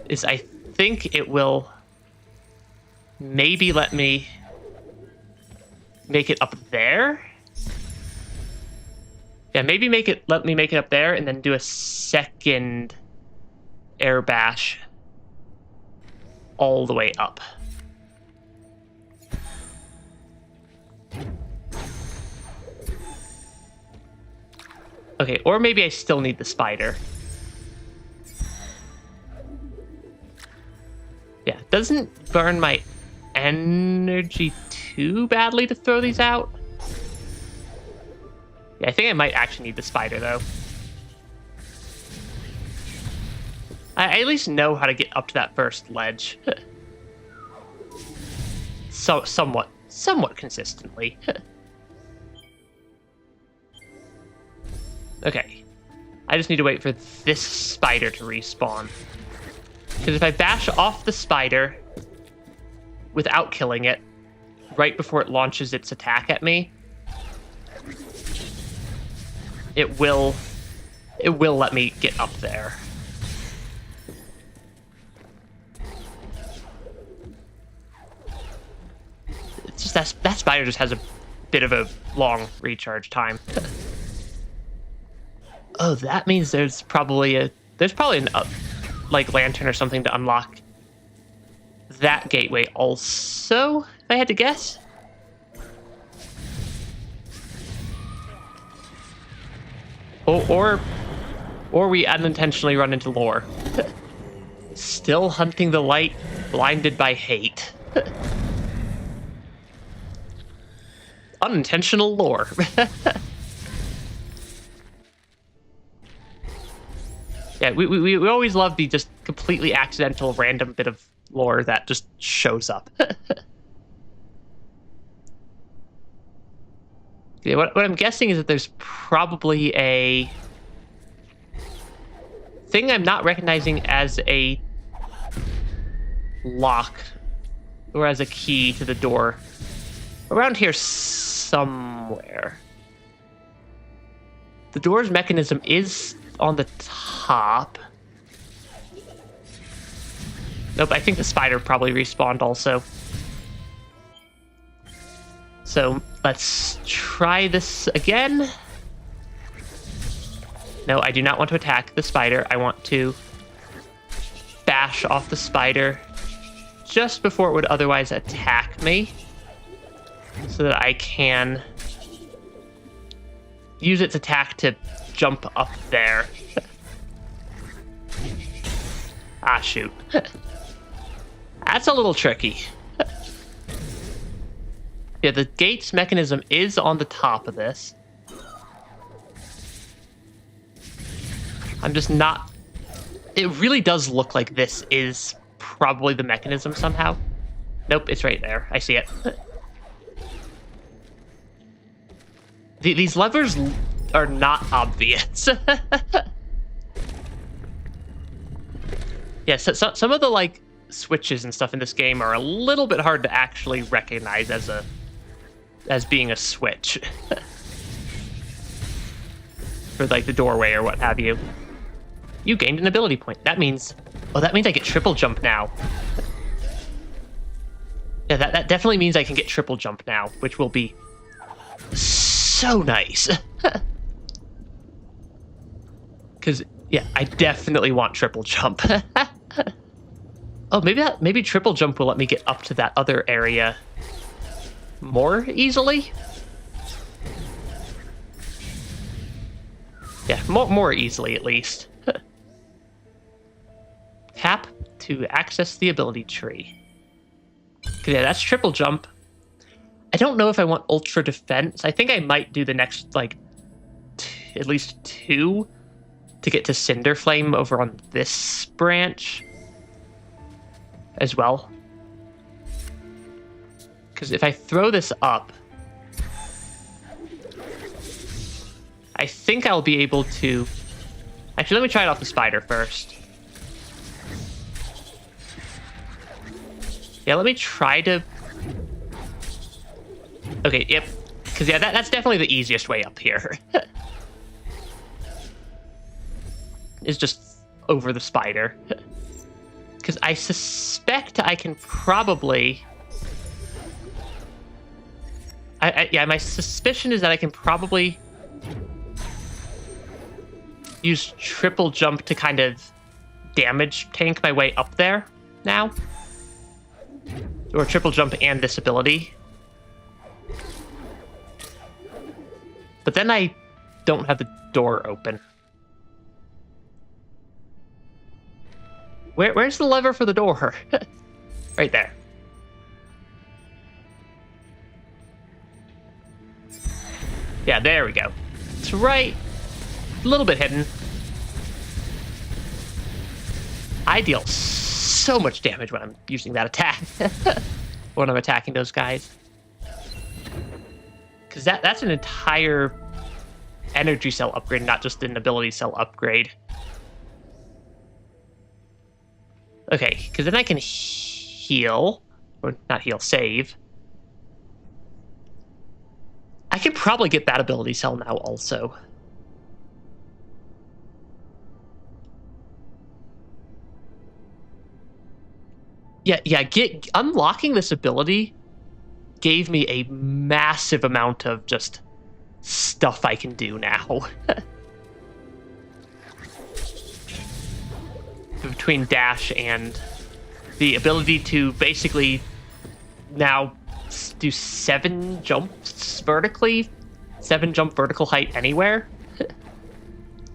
Is I think it will maybe let me make it up there? Yeah, maybe let me make it up there and then do a second air bash all the way up. Okay, or maybe I still need the spider. Yeah, it doesn't burn my energy too badly to throw these out. Yeah, I think I might actually need the spider, though. I at least know how to get up to that first ledge. So, somewhat consistently. Okay. I just need to wait for this spider to respawn. Because if I bash off the spider without killing it, right before it launches its attack at me, it will let me get up there. It's just that spider just has a bit of a long recharge time. Oh, that means there's probably an like lantern or something to unlock that gateway also, if I had to guess. Or we unintentionally run into lore. Still hunting the light, blinded by hate. Unintentional lore. Yeah, we always love the just completely accidental random bit of lore that just shows up. Yeah, what I'm guessing is that there's probably a thing I'm not recognizing as a lock or as a key to the door around here somewhere. The door's mechanism is on the top. Nope, I think the spider probably respawned also. So let's try this again. No, I do not want to attack the spider. I want to bash off the spider just before it would otherwise attack me, so that I can use its attack to jump up there. Ah, shoot. That's a little tricky. Yeah, the gates mechanism is on the top of this. I'm just not... It really does look like this is probably the mechanism somehow. Nope, it's right there. I see it. These levers are not obvious. Yeah, so some of the, like, switches and stuff in this game are a little bit hard to actually recognize as being a switch. for like the doorway or what have you. You gained an ability point. That means, oh, that means I get triple jump now. Yeah, that definitely means I can get triple jump now, which will be so nice. Because, yeah, I definitely want triple jump. Oh, maybe triple jump will let me get up to that other area more easily? Yeah, more easily at least. Tap to access the ability tree. Yeah, that's triple jump. I don't know if I want ultra defense. I think I might do the next, like, at least 2 to get to Cinder Flame over on this branch as well. Because if I throw this up, I think I'll be able to... Actually, let me try it off the spider first. Yeah, let me try to... Okay, yep. Because, yeah, that's definitely the easiest way up here. Is just over the spider. Because I suspect I can probably... yeah, my suspicion is that I can probably use triple jump to kind of damage tank my way up there now. Or triple jump and this ability. But then I don't have the door open. Where's the lever for the door? Right there. Yeah, there we go. It's right, a little bit hidden. I deal so much damage when I'm using that attack. When I'm attacking those guys. Because that's an entire energy cell upgrade, not just an ability cell upgrade. Okay, because then I can heal, or not heal, save. I can probably get that ability cell now also. Yeah, unlocking this ability gave me a massive amount of just stuff I can do now. Between dash and the ability to basically now do 7 jumps vertically, 7 jump vertical height anywhere,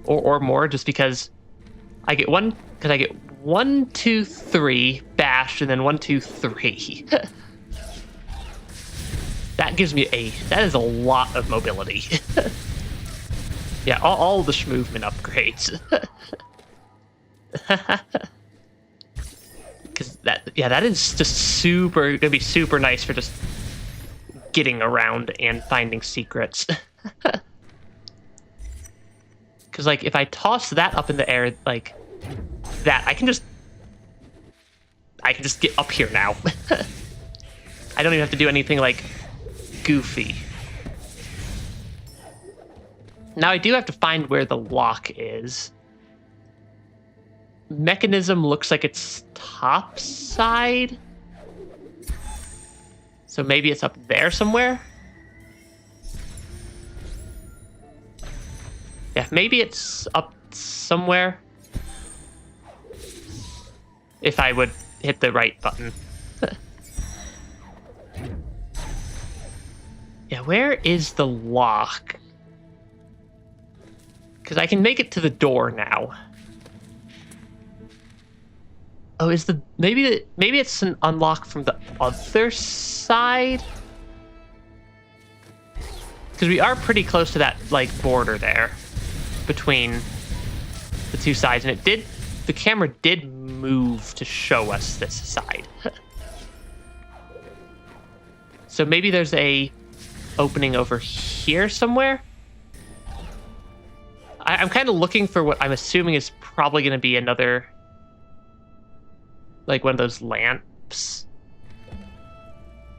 or more, just because I get 1, 2, 3 bash, and then 1, 2, 3. That gives me that is a lot of mobility. Yeah, all the movement upgrades. Because that is just gonna be super nice for just getting around and finding secrets. Because like if I toss that up in the air like that, I can just get up here now. I don't even have to do anything like goofy. Now I do have to find where the lock is. Mechanism looks like it's top side. So maybe it's up there somewhere. Yeah, maybe it's up somewhere. If I would hit the right button. Yeah, where is the lock? Because I can make it to the door now. Oh, maybe it's an unlock from the other side? Because we are pretty close to that like border there between the two sides, and the camera did move to show us this side. So maybe there's a opening over here somewhere. I'm kind of looking for what I'm assuming is probably going to be another, like one of those lamps.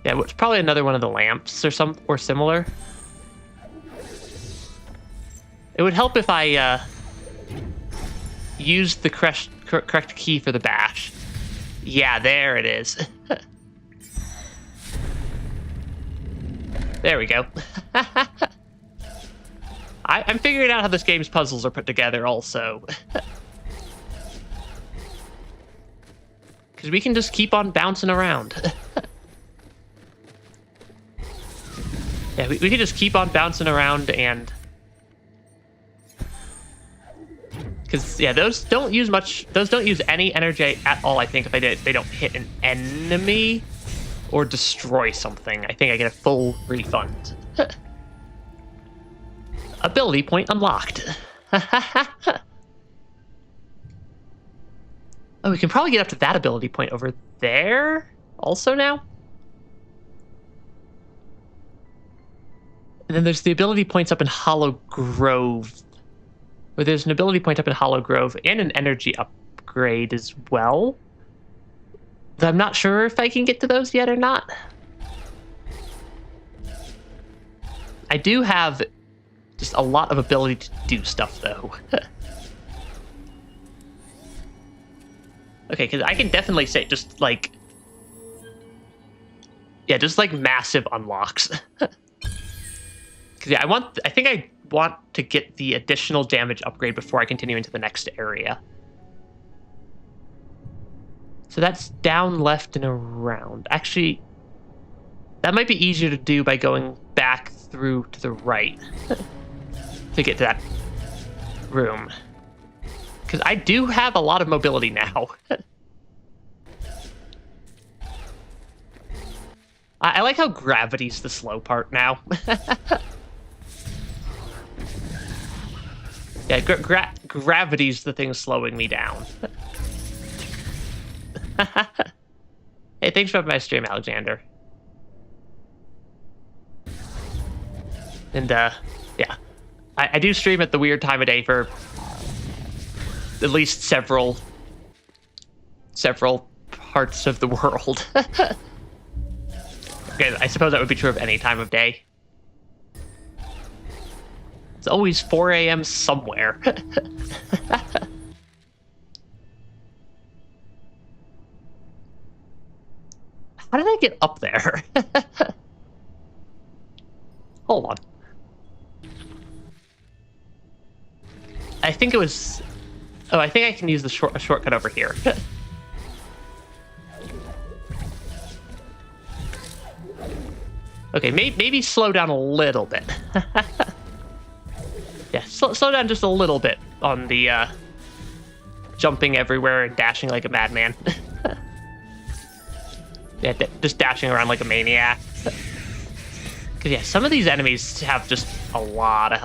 Yeah, it's probably another one of the lamps or similar. It would help if I used the correct key for the bash. Yeah, there it is. There we go. I'm figuring out how this game's puzzles are put together also. Because we can just keep on bouncing around. Yeah, we can just keep on bouncing around and... Because, yeah, those don't use much... Those don't use any energy at all, I think, if they don't hit an enemy or destroy something. I think I get a full refund. Ability point unlocked. Oh, we can probably get up to that ability point over there also now. And then there's the ability points up in Hollow Grove. Where there's an ability point up in Hollow Grove and an energy upgrade as well. But I'm not sure if I can get to those yet or not. I do have just a lot of ability to do stuff, though. Okay, because I can definitely say just, like... Yeah, just, like, massive unlocks. Because, yeah, I think I want to get the additional damage upgrade before I continue into the next area. So that's down, left, and around. Actually, that might be easier to do by going back through to the right to get to that room. Because I do have a lot of mobility now. I like how gravity's the slow part now. Yeah, gravity's the thing slowing me down. Hey, thanks for my stream, Alexander. And, yeah. I do stream at the weird time of day for at least several parts of the world. Okay, I suppose that would be true of any time of day. It's always 4 a.m. somewhere. How did I get up there? Hold on. I think it was... Oh, I think I can use the shortcut over here. Okay, maybe slow down a little bit. Yeah, slow down just a little bit on the jumping everywhere and dashing like a madman. Yeah, just dashing around like a maniac. Because, yeah, some of these enemies have just a lot of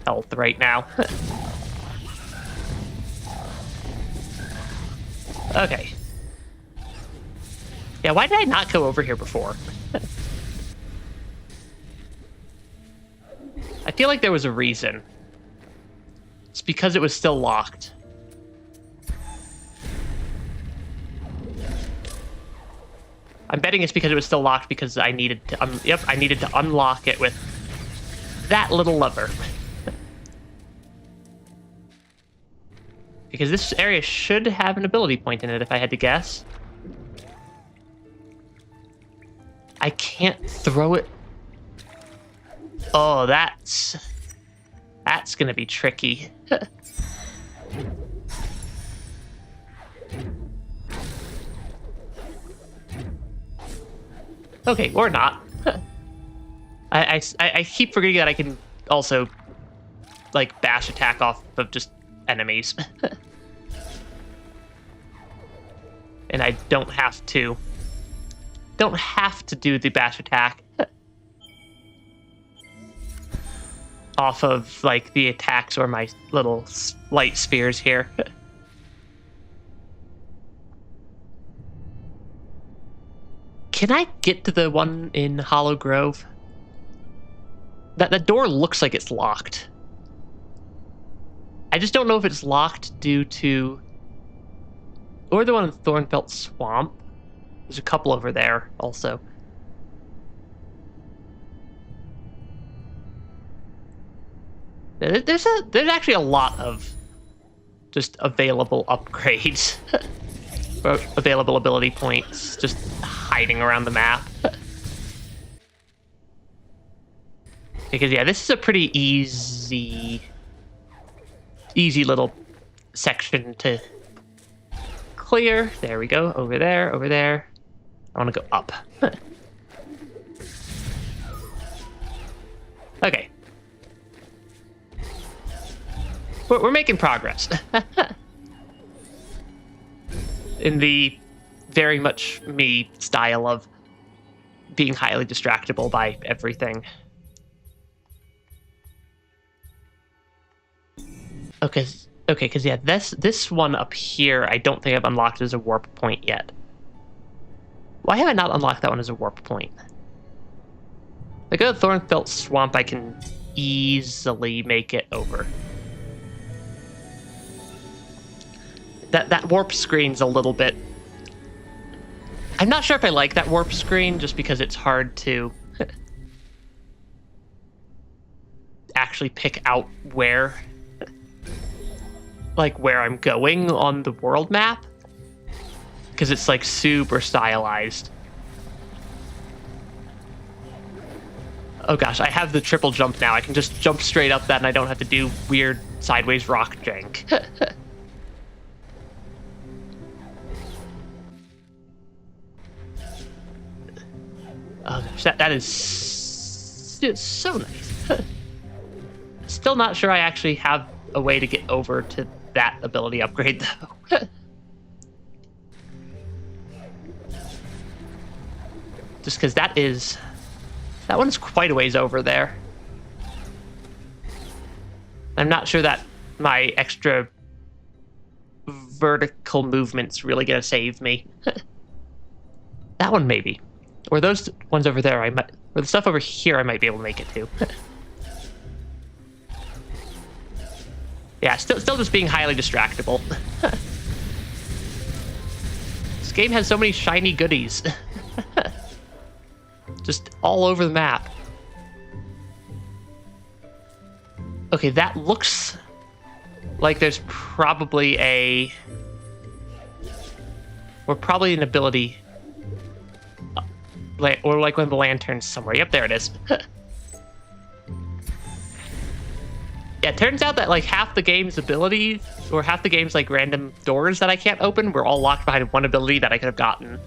health right now. Okay. Yeah, why did I not go over here before? I feel like there was a reason. It's because it was still locked. I'm betting it's because it was still locked because I needed to... yep, I needed to unlock it with that little lever. Because this area should have an ability point in it, if I had to guess. I can't throw it. Oh, that's gonna be tricky. Okay, or not. I keep forgetting that I can also, like, bash attack off of just enemies. And I don't have to do the bash attack off of, like, the attacks or my little light spears here. Can I get to the one in Hollow Grove? That door looks like it's locked. I just don't know if it's locked due to... Or the one in Thornfelt Swamp. There's a couple over there also. There's actually a lot of just available upgrades, or available ability points, just hiding around the map. Because yeah, this is a pretty easy little section to clear. There we go. Over there, over there. I want to go up. Okay. We're making progress. In the very much me style of being highly distractible by everything. Okay, because yeah, this one up here, I don't think I've unlocked as a warp point yet. Why have I not unlocked that one as a warp point? The good Thornfelt Swamp, I can easily make it over. That warp screen's a little bit... I'm not sure if I like that warp screen, just because it's hard to actually pick out where I'm going on the world map, because it's like super stylized. Oh gosh, I have the triple jump now. I can just jump straight up that and I don't have to do weird sideways rock jank. Oh gosh, that is so nice. Still not sure I actually have a way to get over to that ability upgrade though. Just because that one's quite a ways over there. I'm not sure that my extra vertical movement's really gonna save me. That one maybe. Or those ones over there, or the stuff over here I might be able to make it to. Yeah, still just being highly distractible. This game has so many shiny goodies. Just all over the map. Okay, that looks like there's probably probably an ability, or like one of the lanterns somewhere. Yep, there it is. Yeah, it turns out that like half the game's abilities, or half the game's like random doors that I can't open, were all locked behind one ability that I could have gotten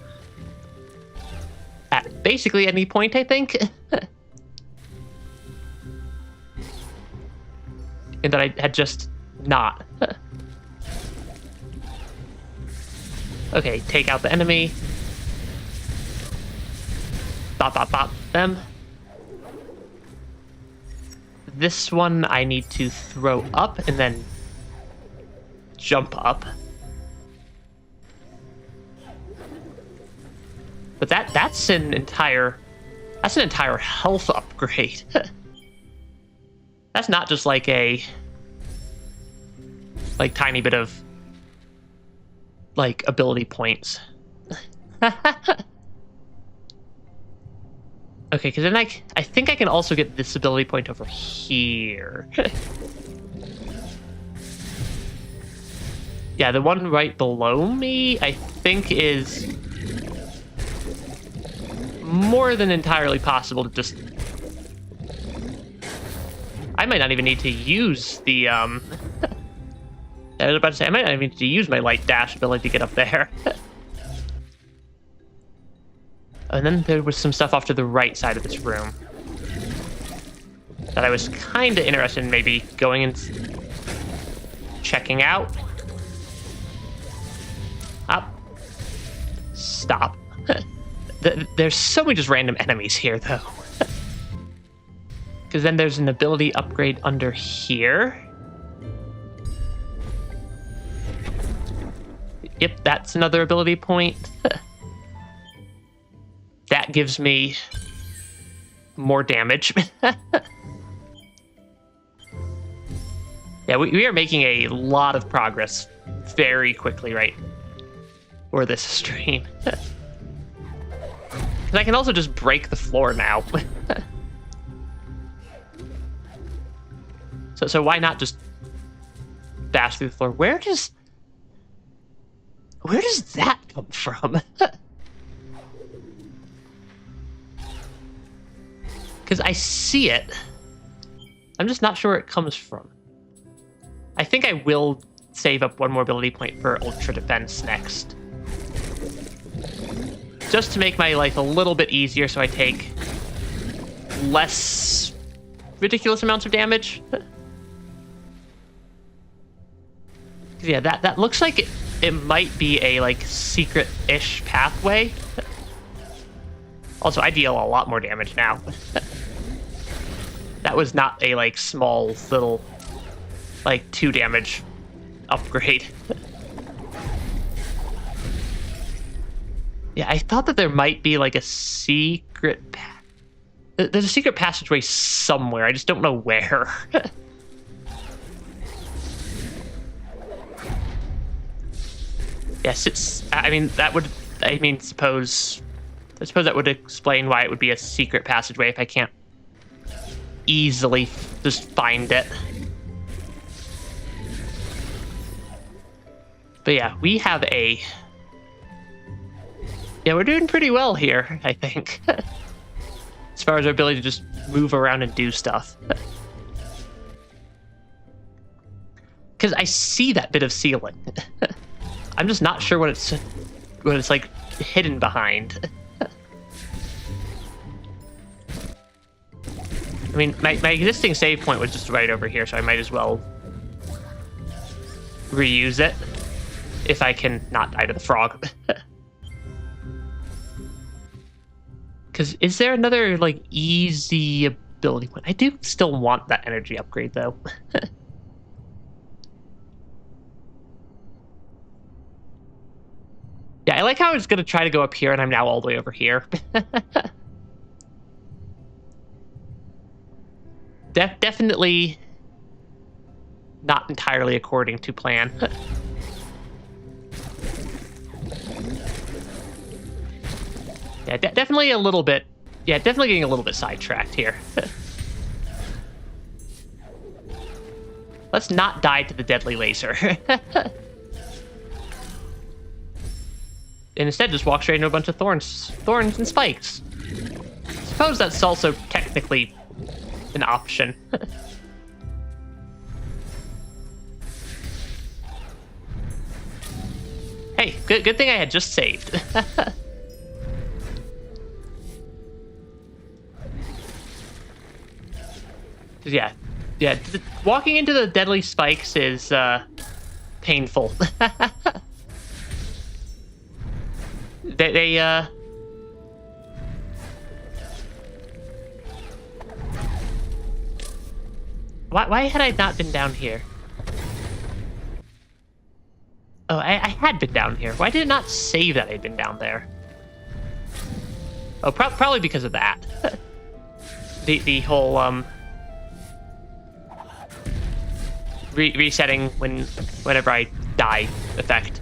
at basically any point, I think. And that I had just not. Okay, take out the enemy. Bop, bop, bop them. This one I need to throw up and then jump up. But that's an entire health upgrade. That's not just like a tiny bit of like ability points. Okay, because then I think I can also get this ability point over here. Yeah, the one right below me, I think, is more than entirely possible to just... I might not even need to use the, I was about to say, I might not even need to use my light dash ability to get up there. And then there was some stuff off to the right side of this room that I was kind of interested in maybe going and checking out. Up. Stop. There's so many just random enemies here, though. Because then there's an ability upgrade under here. Yep, that's another ability point. That gives me more damage. Yeah, we are making a lot of progress very quickly right for this stream. And I can also just break the floor now. So why not just bash through the floor? Where does that come from? Because I see it. I'm just not sure where it comes from. I think I will save up one more ability point for Ultra Defense next. Just to make my life a little bit easier so I take less ridiculous amounts of damage. Yeah, that looks like it might be a, like, secret-ish pathway. Also, I deal a lot more damage now. That was not a, like, small little, like, 2 damage upgrade. Yeah, I thought that there might be, like, a secret there's a secret passageway somewhere. I just don't know where. Yes, I suppose that would explain why it would be a secret passageway if I can't easily just find it. But yeah, we're doing pretty well here, I think. As far as our ability to just move around and do stuff. Because I see that bit of ceiling. I'm just not sure what it's like hidden behind. I mean, my existing save point was just right over here, so I might as well reuse it if I can not die to the frog. Because is there another, like, easy ability point? I do still want that energy upgrade, though. Yeah, I like how I was going to try to go up here, and I'm now all the way over here. Definitely not entirely according to plan. Yeah, definitely a little bit. Yeah, definitely getting a little bit sidetracked here. Let's not die to the deadly laser. And instead just walk straight into a bunch of thorns and spikes. Suppose that's also technically an option. Hey, good thing I had just saved. Yeah, walking into the deadly spikes is painful. Why had I not been down here? Oh, I had been down here. Why did it not save that I'd been down there? Oh, probably because of that. the whole resetting whenever I die effect.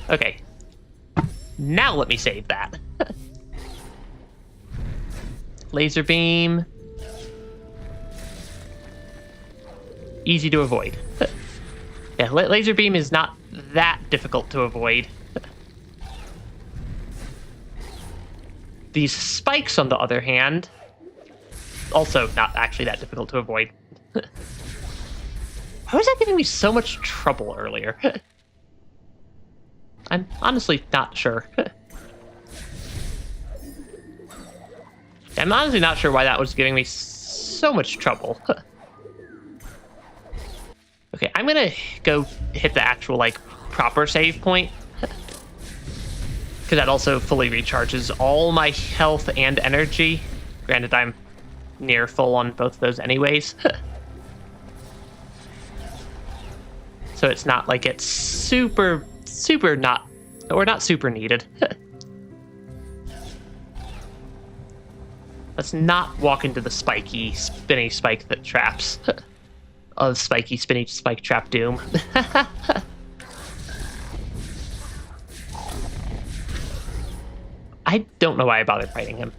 Okay. Now let me save that. Laser beam. Easy to avoid. Yeah, laser beam is not that difficult to avoid. These spikes, on the other hand, also not actually that difficult to avoid. Why was that giving me so much trouble earlier? I'm honestly not sure. I'm honestly not sure why that was giving me so much trouble. Okay, I'm gonna go hit the actual, like, proper save point. Because that also fully recharges all my health and energy. Granted, I'm near full on both of those anyways. So it's not like it's super not, or not super needed. Let's not walk into the spiky, spinny spike that traps. Of spiky, spinny spike trap doom. I don't know why I bothered fighting him.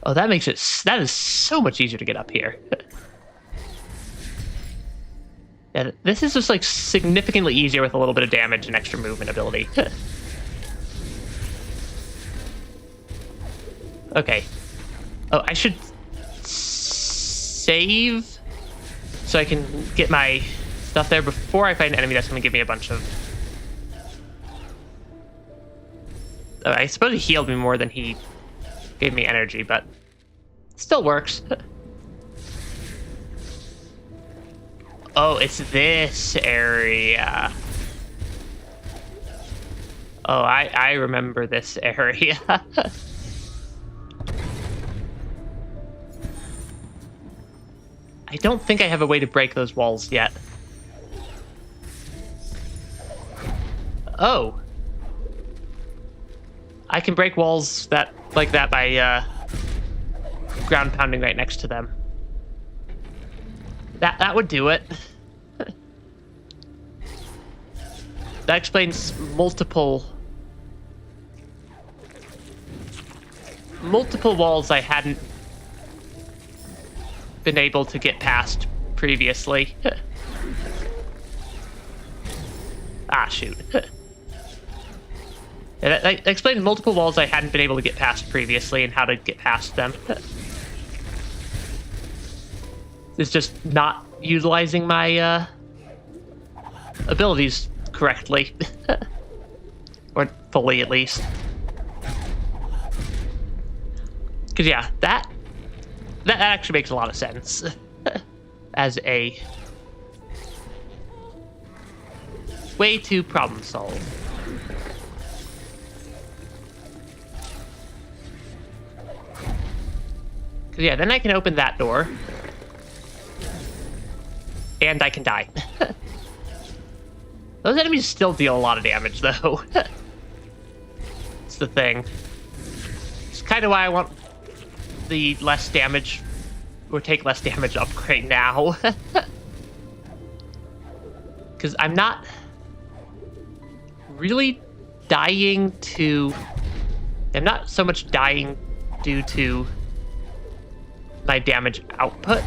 Oh, that makes it... That is so much easier to get up here. Yeah, this is just, like, significantly easier with a little bit of damage and extra movement ability. Okay. Oh, I should save so I can get my stuff there before I find an enemy that's going to give me a bunch of... Oh, I suppose he healed me more than he gave me energy, but still works. Oh, it's this area. Oh, I remember this area. I don't think I have a way to break those walls yet. Oh. I can break walls like that by ground pounding right next to them. That would do it. That explains multiple walls I hadn't been able to get past previously. Ah, shoot. Yeah, that explains multiple walls I hadn't been able to get past previously and how to get past them. It's just not utilizing my abilities correctly. Or fully, at least. Because, yeah, that actually makes a lot of sense. As a way to problem solve. Because, yeah, then I can open that door. And I can die. Those enemies still deal a lot of damage, though. It's the thing. It's kind of why I want the less damage, or take less damage upgrade now. Because I'm not really dying to... I'm not so much dying due to my damage output.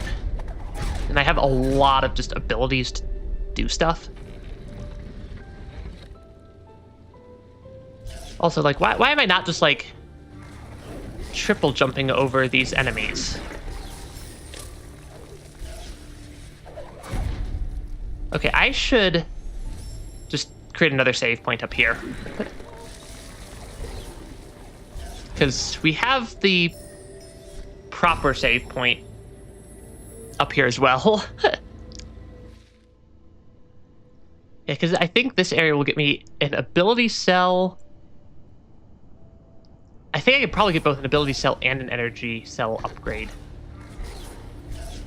And I have a lot of just abilities to do stuff. Also, like, why am I not just, like, triple jumping over these enemies? Okay, I should just create another save point up here. Because we have the proper save point up here as well. Yeah, because I think this area will get me an ability cell. I think I could probably get both an ability cell and an energy cell upgrade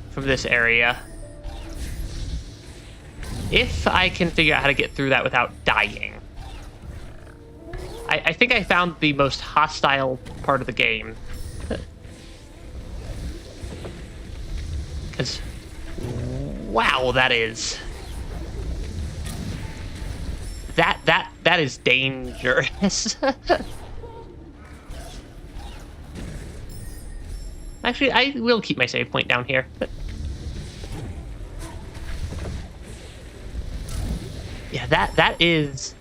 from this area. If I can figure out how to get through that without dying. I think I found the most hostile part of the game. Because, wow, that is... That is dangerous. Actually, I will keep my save point down here. Yeah, that is...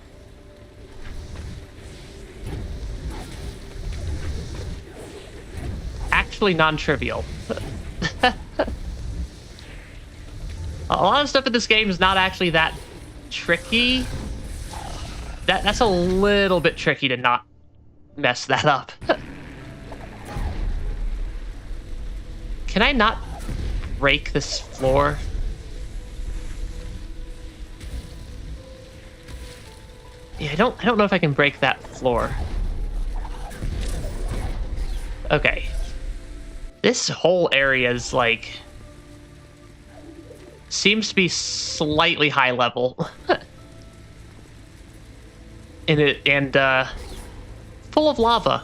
actually non-trivial. A lot of stuff in this game is not actually that tricky. That's a little bit tricky to not mess that up. Can I not break this floor? Yeah, I don't know if I can break that floor. Okay. This whole area is like... seems to be slightly high level. And full of lava.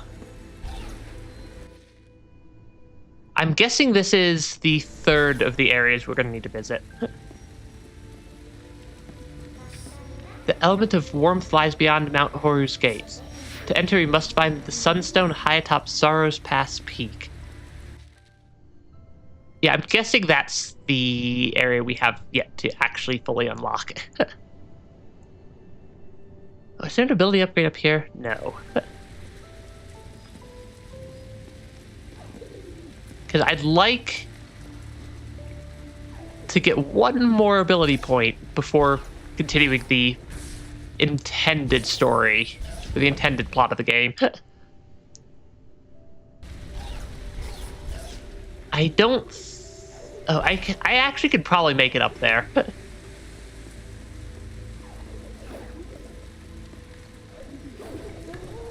I'm guessing this is the third of the areas we're going to need to visit. The element of warmth lies beyond Mount Horu's gates. To enter, we must find the sunstone high atop Sorrow's Pass peak. Yeah, I'm guessing that's the area we have yet to actually fully unlock. Oh, is there an ability upgrade up here? No. Because I'd like to get one more ability point before continuing the intended story, or the intended plot of the game. I don't... Oh, I actually could probably make it up there.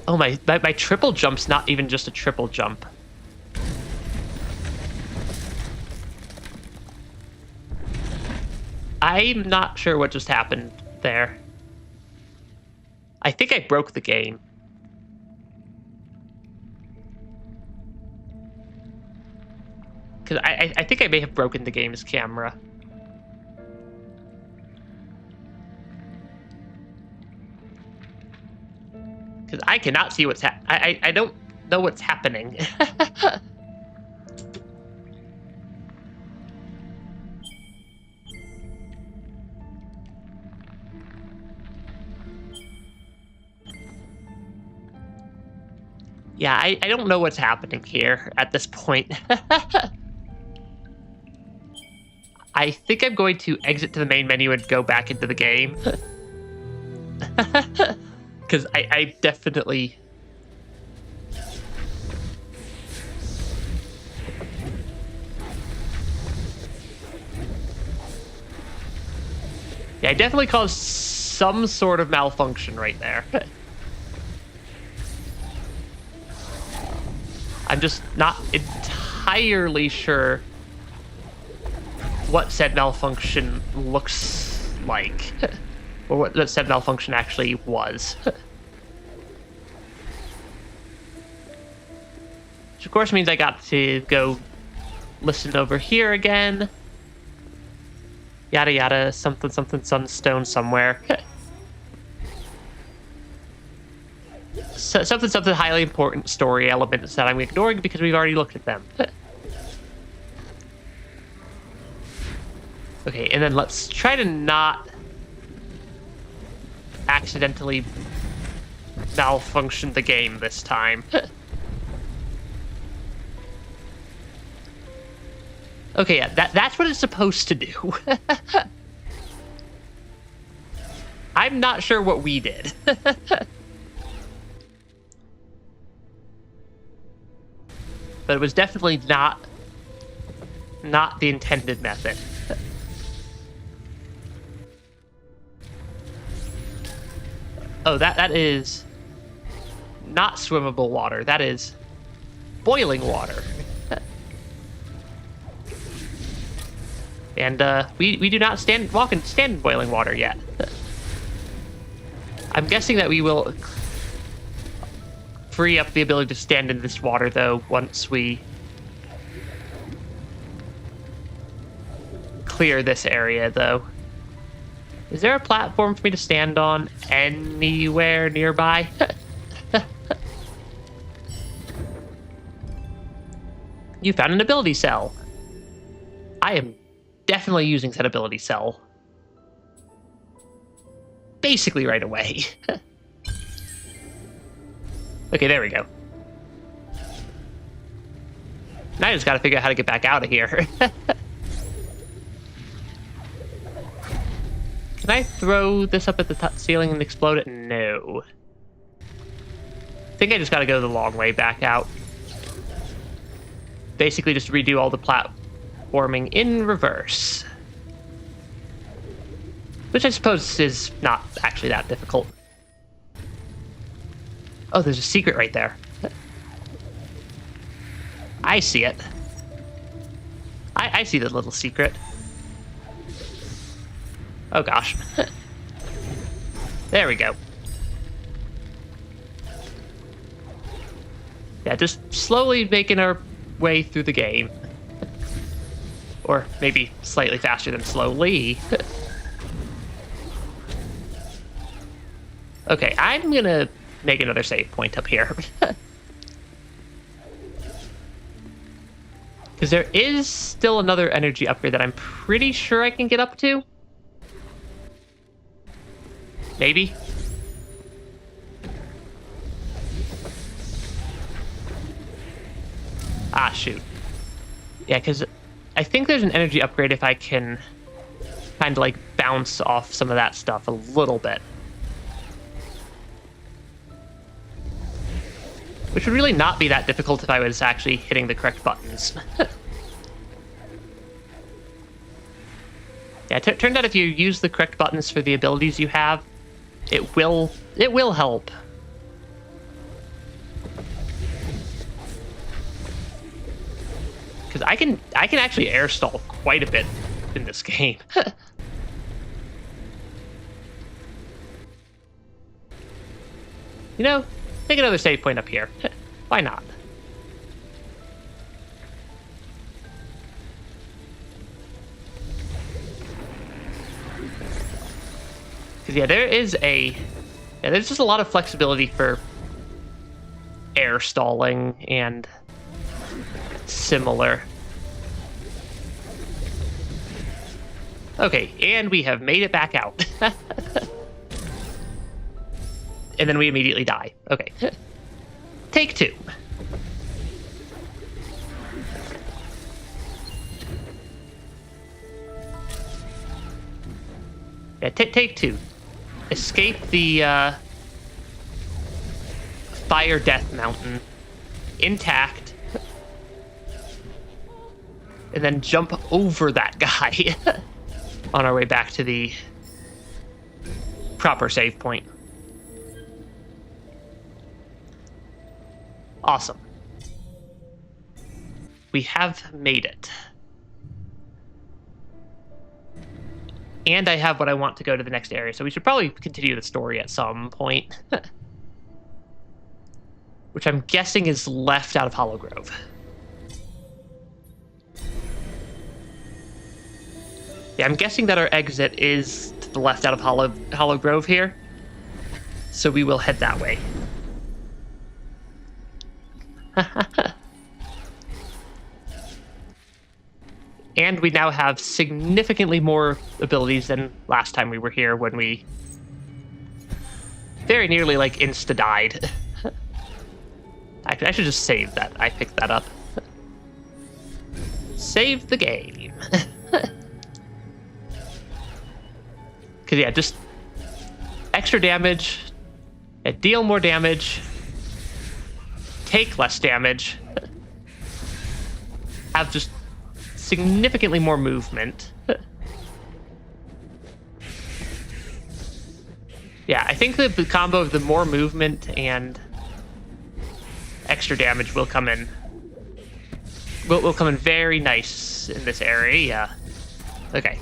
Oh, my triple jump's not even just a triple jump. I'm not sure what just happened there. I think I broke the game. Because I think I may have broken the game's camera. Because I cannot see what's I don't know what's happening. Yeah, I don't know what's happening here at this point. I think I'm going to exit to the main menu and go back into the game. Because I definitely... Yeah, I definitely caused some sort of malfunction right there. I'm just not entirely sure what said malfunction looks like, or what that said malfunction actually was. Which of course means I got to go listen over here again. Yada yada, something something sunstone somewhere. So, something highly important story elements that I'm ignoring because we've already looked at them. Okay, and then let's try to not accidentally malfunction the game this time. Okay, yeah, that's what it's supposed to do. I'm not sure what we did. But it was definitely not the intended method. Oh, that is not swimmable water. That is boiling water. And we do not stand in boiling water yet. I'm guessing that we will free up the ability to stand in this water, though, once we clear this area, though. Is there a platform for me to stand on anywhere nearby? You found an ability cell. I am definitely using said ability cell. Basically right away. Okay, there we go. Now I just gotta figure out how to get back out of here. Can I throw this up at the top ceiling and explode it? No. I think I just gotta go the long way back out. Basically just redo all the platforming in reverse. Which I suppose is not actually that difficult. Oh, there's a secret right there. I see it. I see the little secret. Oh gosh. There we go. Yeah, just slowly making our way through the game. Or maybe slightly faster than slowly. Okay, I'm gonna make another save point up here. Because Because there is still another energy upgrade that I'm pretty sure I can get up to. Maybe. Ah, shoot. Yeah, because I think there's an energy upgrade if I can kind of like bounce off some of that stuff a little bit. Which would really not be that difficult if I was actually hitting the correct buttons. Yeah, it turned out if you use the correct buttons for the abilities you have, it will help. Because I can actually air stall quite a bit in this game. You know, take another save point up here. Why not? Because yeah, there's just a lot of flexibility for air stalling and similar. Okay, and we have made it back out. And then we immediately die. Okay. Take two. Yeah, take two. Escape the Fire Death Mountain intact. And then jump over that guy on our way back to the proper save point. Awesome. We have made it. And I have what I want to go to the next area, so we should probably continue the story at some point. Which I'm guessing is left out of Hollow Grove. Yeah, I'm guessing that our exit is to the left out of Hollow Grove here. So we will head that way. And we now have significantly more abilities than last time we were here, when we very nearly like insta-died. Actually, I should just save that. I picked that up. Save the game. Because yeah, just extra damage, deal more damage, take less damage, have just significantly more movement. Yeah, I think that the combo of the more movement and extra damage will come in. Will come in very nice in this area. Okay.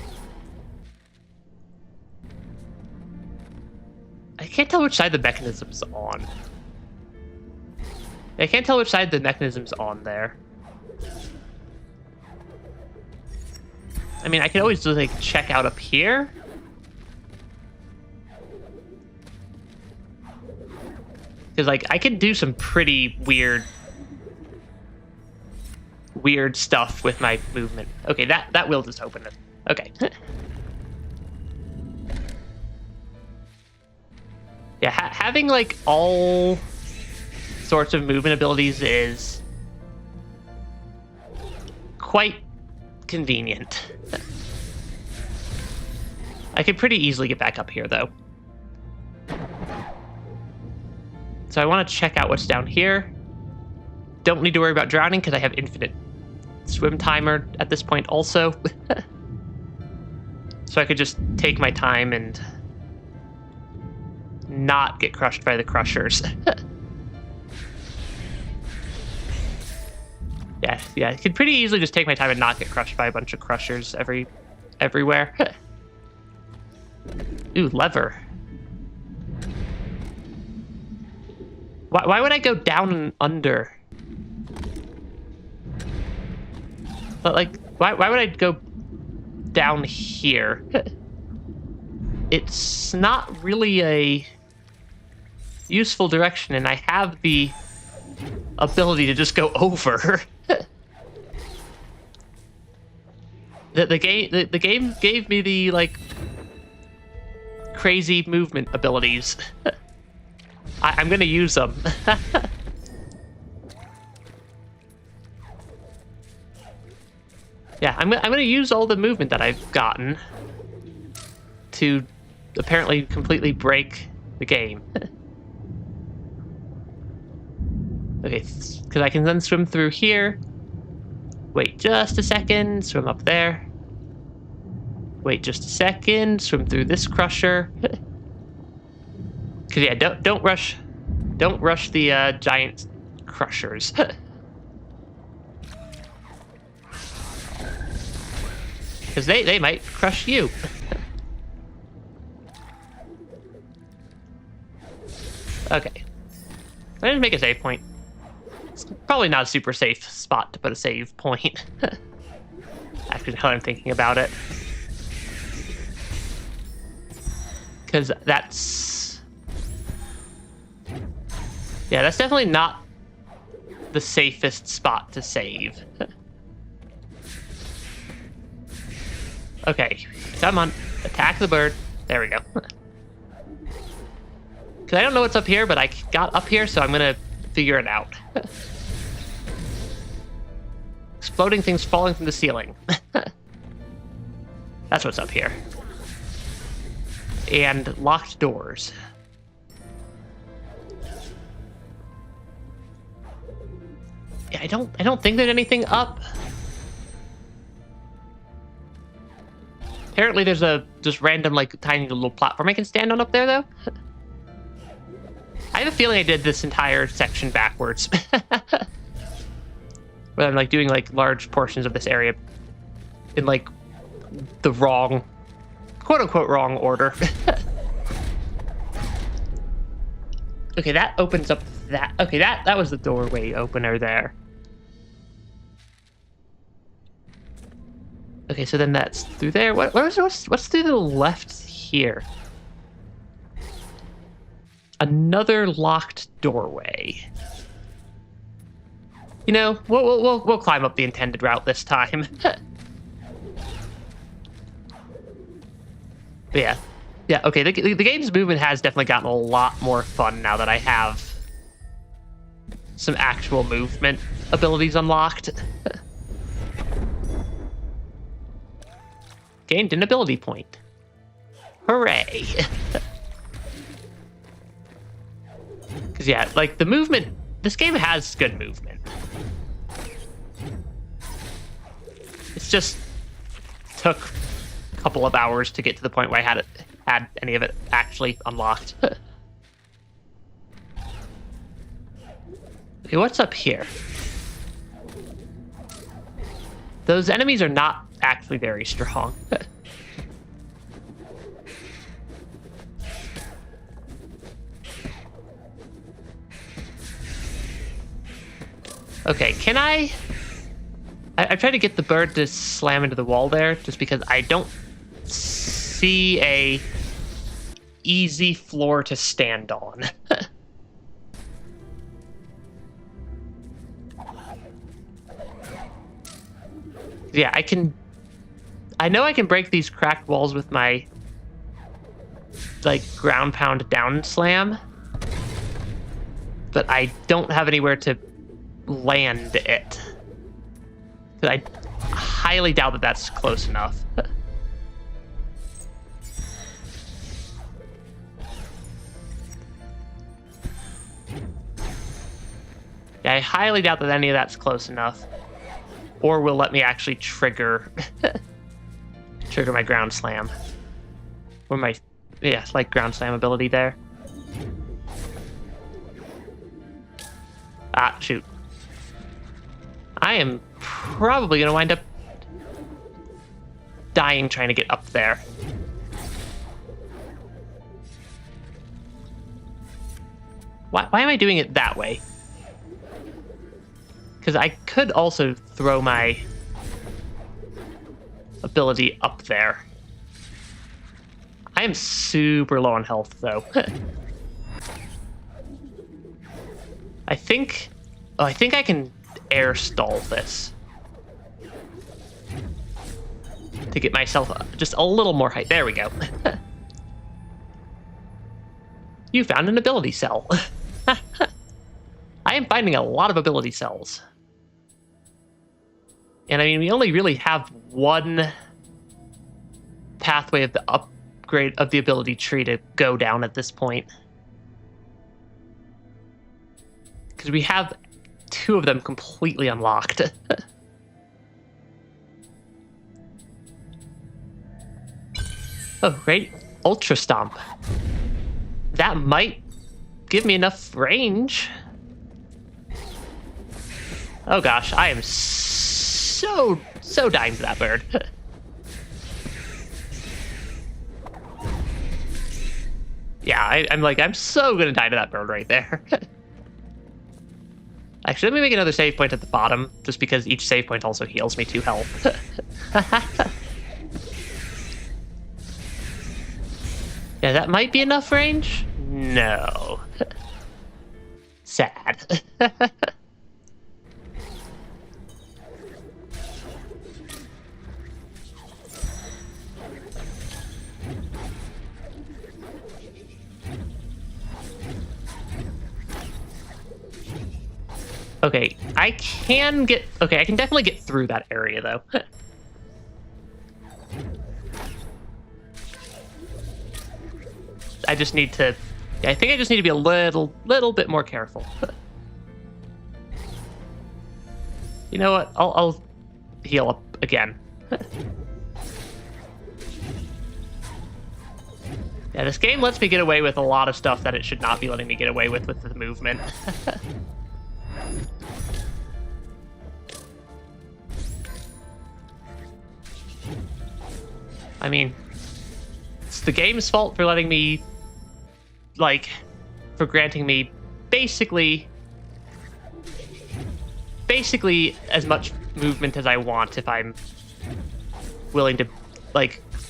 I can't tell which side the mechanism's on. I can't tell which side the mechanism's on there. I mean, I could always just like check out up here. Because like I could do some pretty weird stuff with my movement. Okay, that will just open it. Okay. Yeah, having like all sorts of movement abilities is quite convenient. I could pretty easily get back up here though. So I want to check out what's down here. Don't need to worry about drowning because I have infinite swim timer at this point also. So I could just take my time and not get crushed by the crushers. Yeah, I could pretty easily just take my time and not get crushed by a bunch of crushers everywhere. Ooh, lever. Why would I go down and under? But like, why would I go down here? It's not really a useful direction, and I have the ability to just go over. The game gave me the like crazy movement abilities. I'm gonna use them. Yeah, I'm gonna use all the movement that I've gotten to apparently completely break the game. Okay, because I can then swim through here. Wait just a second, swim up there. Wait just a second, swim through this crusher. Because yeah, don't rush the giant crushers. Because they might crush you. Okay. I didn't make a save point. It's probably not a super safe spot to put a save point. Actually, now I'm thinking about it. Because that's... Yeah, that's definitely not the safest spot to save. Okay, come on. Attack the bird. There we go. Because I don't know what's up here, but I got up here, so I'm going to figure it out. Exploding things falling from the ceiling. That's what's up here. And locked doors. Yeah, I don't think there's anything up. Apparently there's a just random like tiny little platform I can stand on up there though. I have a feeling I did this entire section backwards. Where I'm like doing like large portions of this area in like the wrong, quote unquote wrong order. Okay, that opens up that. Okay, that was the doorway opener there. Okay, so then that's through there. What's through the left here? Another locked doorway. You know, we'll climb up the intended route this time. But yeah, okay. The game's movement has definitely gotten a lot more fun now that I have some actual movement abilities unlocked. Gained an ability point. Hooray! Because yeah, like the movement, this game has good movement. It's just took a couple of hours to get to the point where I had any of it actually unlocked. Okay, what's up here? Those enemies are not actually very strong. Okay, can I tried to get the bird to slam into the wall there just because I don't see a easy floor to stand on. Yeah, I know I can break these cracked walls with my like ground pound down slam, but I don't have anywhere to land it. I highly doubt that that's close enough. Yeah, I highly doubt that any of that's close enough. Or will let me actually trigger my ground slam. Or my, yeah, like ground slam ability there. Ah, shoot. I am probably going to wind up dying trying to get up there. Why am I doing it that way? Because I could also throw my ability up there. I am super low on health, though. I think I can air stall this. to get myself just a little more height. There we go. You found an ability cell. I am finding a lot of ability cells. And I mean, we only really have one pathway of the upgrade of the ability tree to go down at this point. Because we have 2 of them completely unlocked. Oh, great. Ultra Stomp. That might give me enough range. Oh gosh, I am so dying to that bird. Yeah, I'm so gonna die to that bird right there. Actually, let me make another save point at the bottom, just because each save point also heals me 2 health. Yeah, that might be enough range? No. Sad. Okay, I can definitely get through that area, though. I just need to... I think I just need to be a little bit more careful. You know what? I'll heal up again. Yeah, this game lets me get away with a lot of stuff that it should not be letting me get away with the movement. I mean, it's the game's fault for letting me, for granting me basically as much movement as I want if I'm willing to,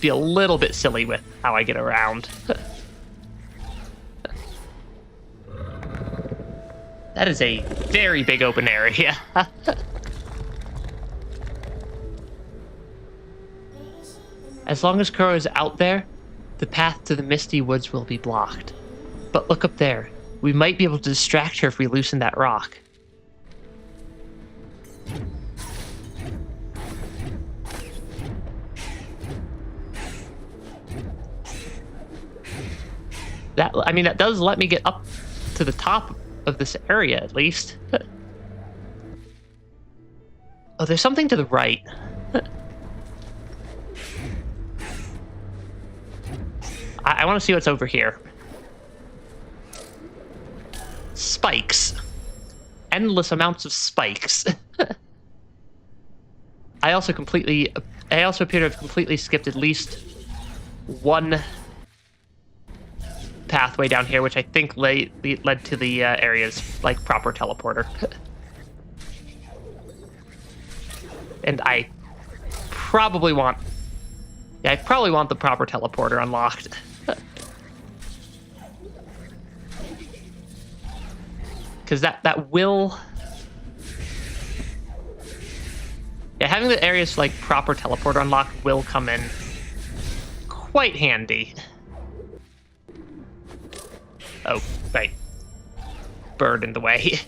be a little bit silly with how I get around. That is a very big open area. As long as Kuro is out there, the path to the Misty Woods will be blocked. But look up there. We might be able to distract her if we loosen that rock. That does let me get up to the top of this area, at least. Oh, there's something to the right. I want to see what's over here. Spikes. Endless amounts of spikes. I also appear to have completely skipped at least one pathway down here, which I think led to the area's proper teleporter. And I probably want the proper teleporter unlocked. Because that will... Yeah, having the area's proper teleporter unlocked will come in quite handy. Oh, right. Bird in the way.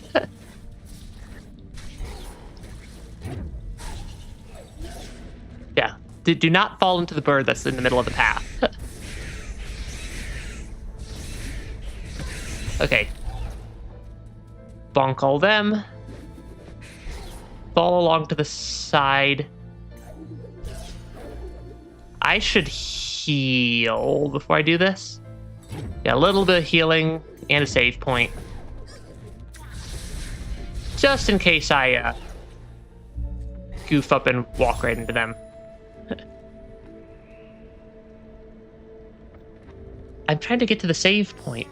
Yeah. Do not fall into the bird that's in the middle of the path. Okay. Bonk all them. Fall along to the side. I should heal before I do this. Yeah, a little bit of healing and a save point. Just in case I goof up and walk right into them. I'm trying to get to the save point.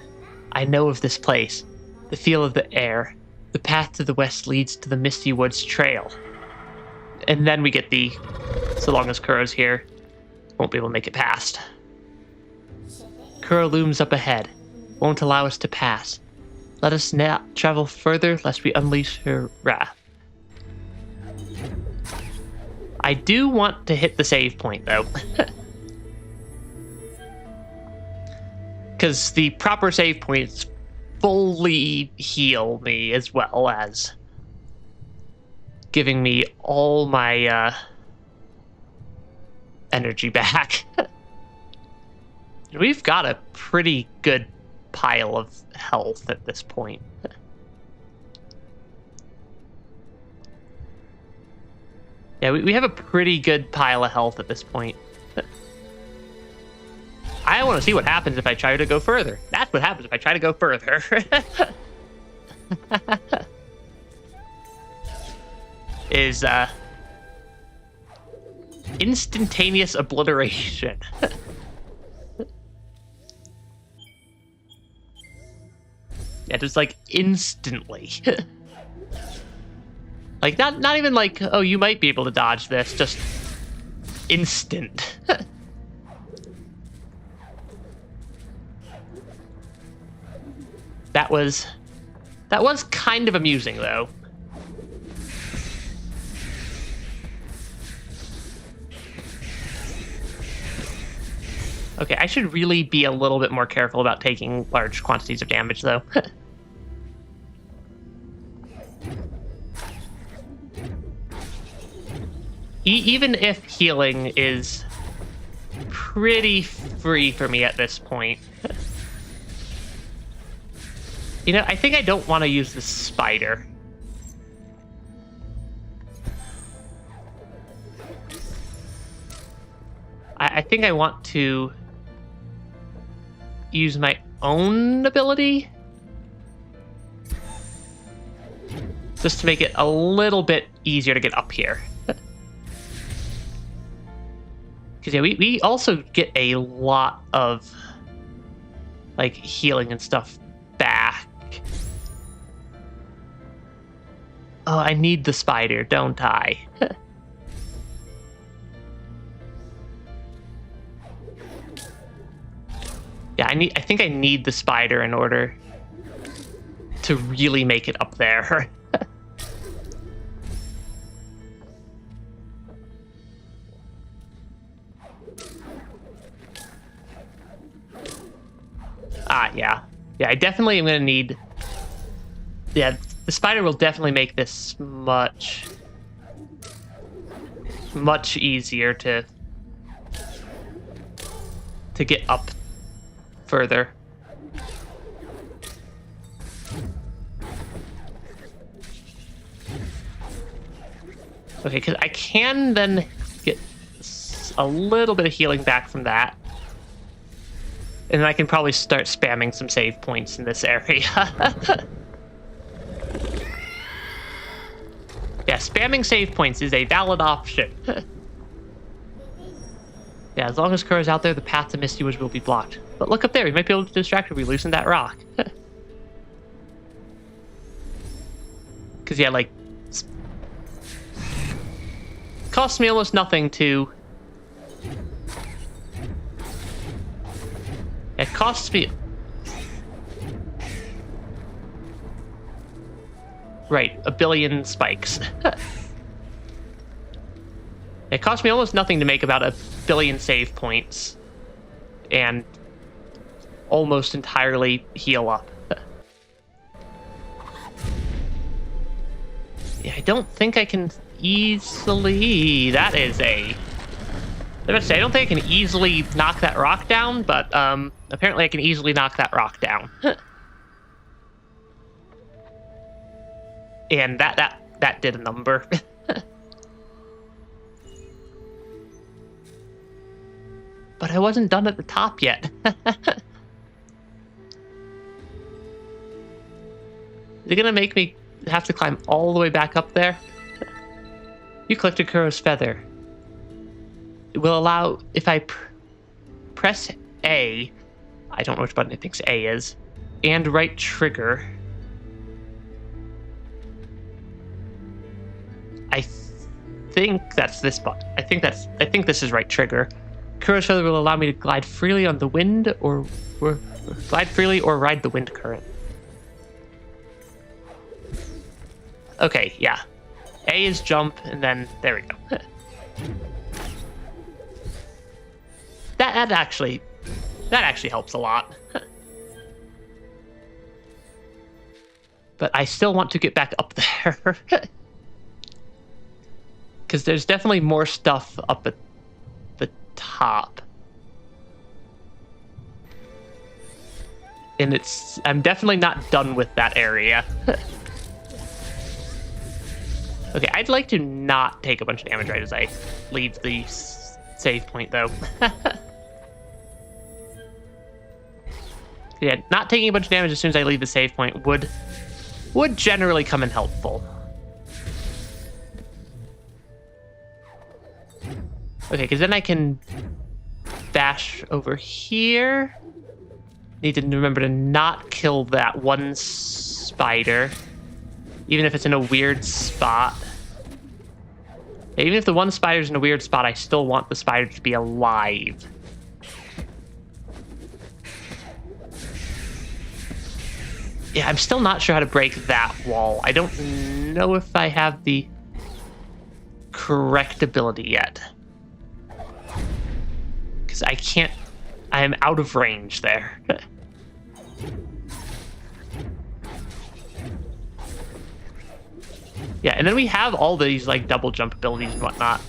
I know of this place. The feel of the air. The path to the west leads to the Misty Woods Trail. And then we get the... So long as Kuro's here, won't be able to make it past. Kuro looms up ahead. Won't allow us to pass. Let us not travel further lest we unleash her wrath. I do want to hit the save point, though. Because the proper save points fully heal me, as well as giving me all my energy back. We've got a pretty good pile of health at this point. Yeah, we have a pretty good pile of health at this point. I want to see what happens if I try to go further. That's what happens if I try to go further. Is instantaneous obliteration. Yeah, just like instantly. Like not even like, oh, you might be able to dodge this, just instant. That was kind of amusing, though. Okay, I should really be a little bit more careful about taking large quantities of damage, though. Even if healing is pretty free for me at this point. You know, I think I don't want to use the spider. I think I want to use my own ability just to make it a little bit easier to get up here. Because yeah, we also get a lot of like healing and stuff back. Oh, I need the spider, don't I? Yeah, I think I need the spider in order to really make it up there. Yeah. Yeah, I definitely am going to need... Yeah, the spider will definitely make this much easier to get up further. Okay, because I can then get a little bit of healing back from that. And then I can probably start spamming some save points in this area. Yeah, spamming save points is a valid option. Yeah, as long as Kura's out there, the path to Misty Woods will be blocked. But look up there, we might be able to distract her if we loosen that rock. Because, yeah, like... costs me almost nothing to... It costs me... Right, 1 billion spikes. It cost me almost nothing to make about 1 billion save points. And almost entirely heal up. Yeah, I don't think I can easily... That is a... I don't think I can easily knock that rock down, but apparently I can easily knock that rock down. And that did a number. But I wasn't done at the top yet. Is it gonna make me have to climb all the way back up there? You collected Kuro's feather. It will allow, if I press A, I don't know which button it thinks A is, and right trigger. I think that's this button. I think this is right trigger. Kuro's feather will allow me to glide freely on the wind, or glide freely or ride the wind current. Okay, yeah. A is jump, and then there we go. That actually helps a lot. But I still want to get back up there. Because there's definitely more stuff up at the top. And I'm definitely not done with that area. Okay, I'd like to not take a bunch of damage right as I leave the save point, though. Yeah, not taking a bunch of damage as soon as I leave the save point would generally come in helpful. Okay, because then I can bash over here. Need to remember to not kill that one spider, even if it's in a weird spot. Even if the one spider's in a weird spot, I still want the spider to be alive. Yeah, I'm still not sure how to break that wall. I don't know if I have the correct ability yet. Because I can't... I am out of range there. Yeah, and then we have all these, like, double jump abilities and whatnot.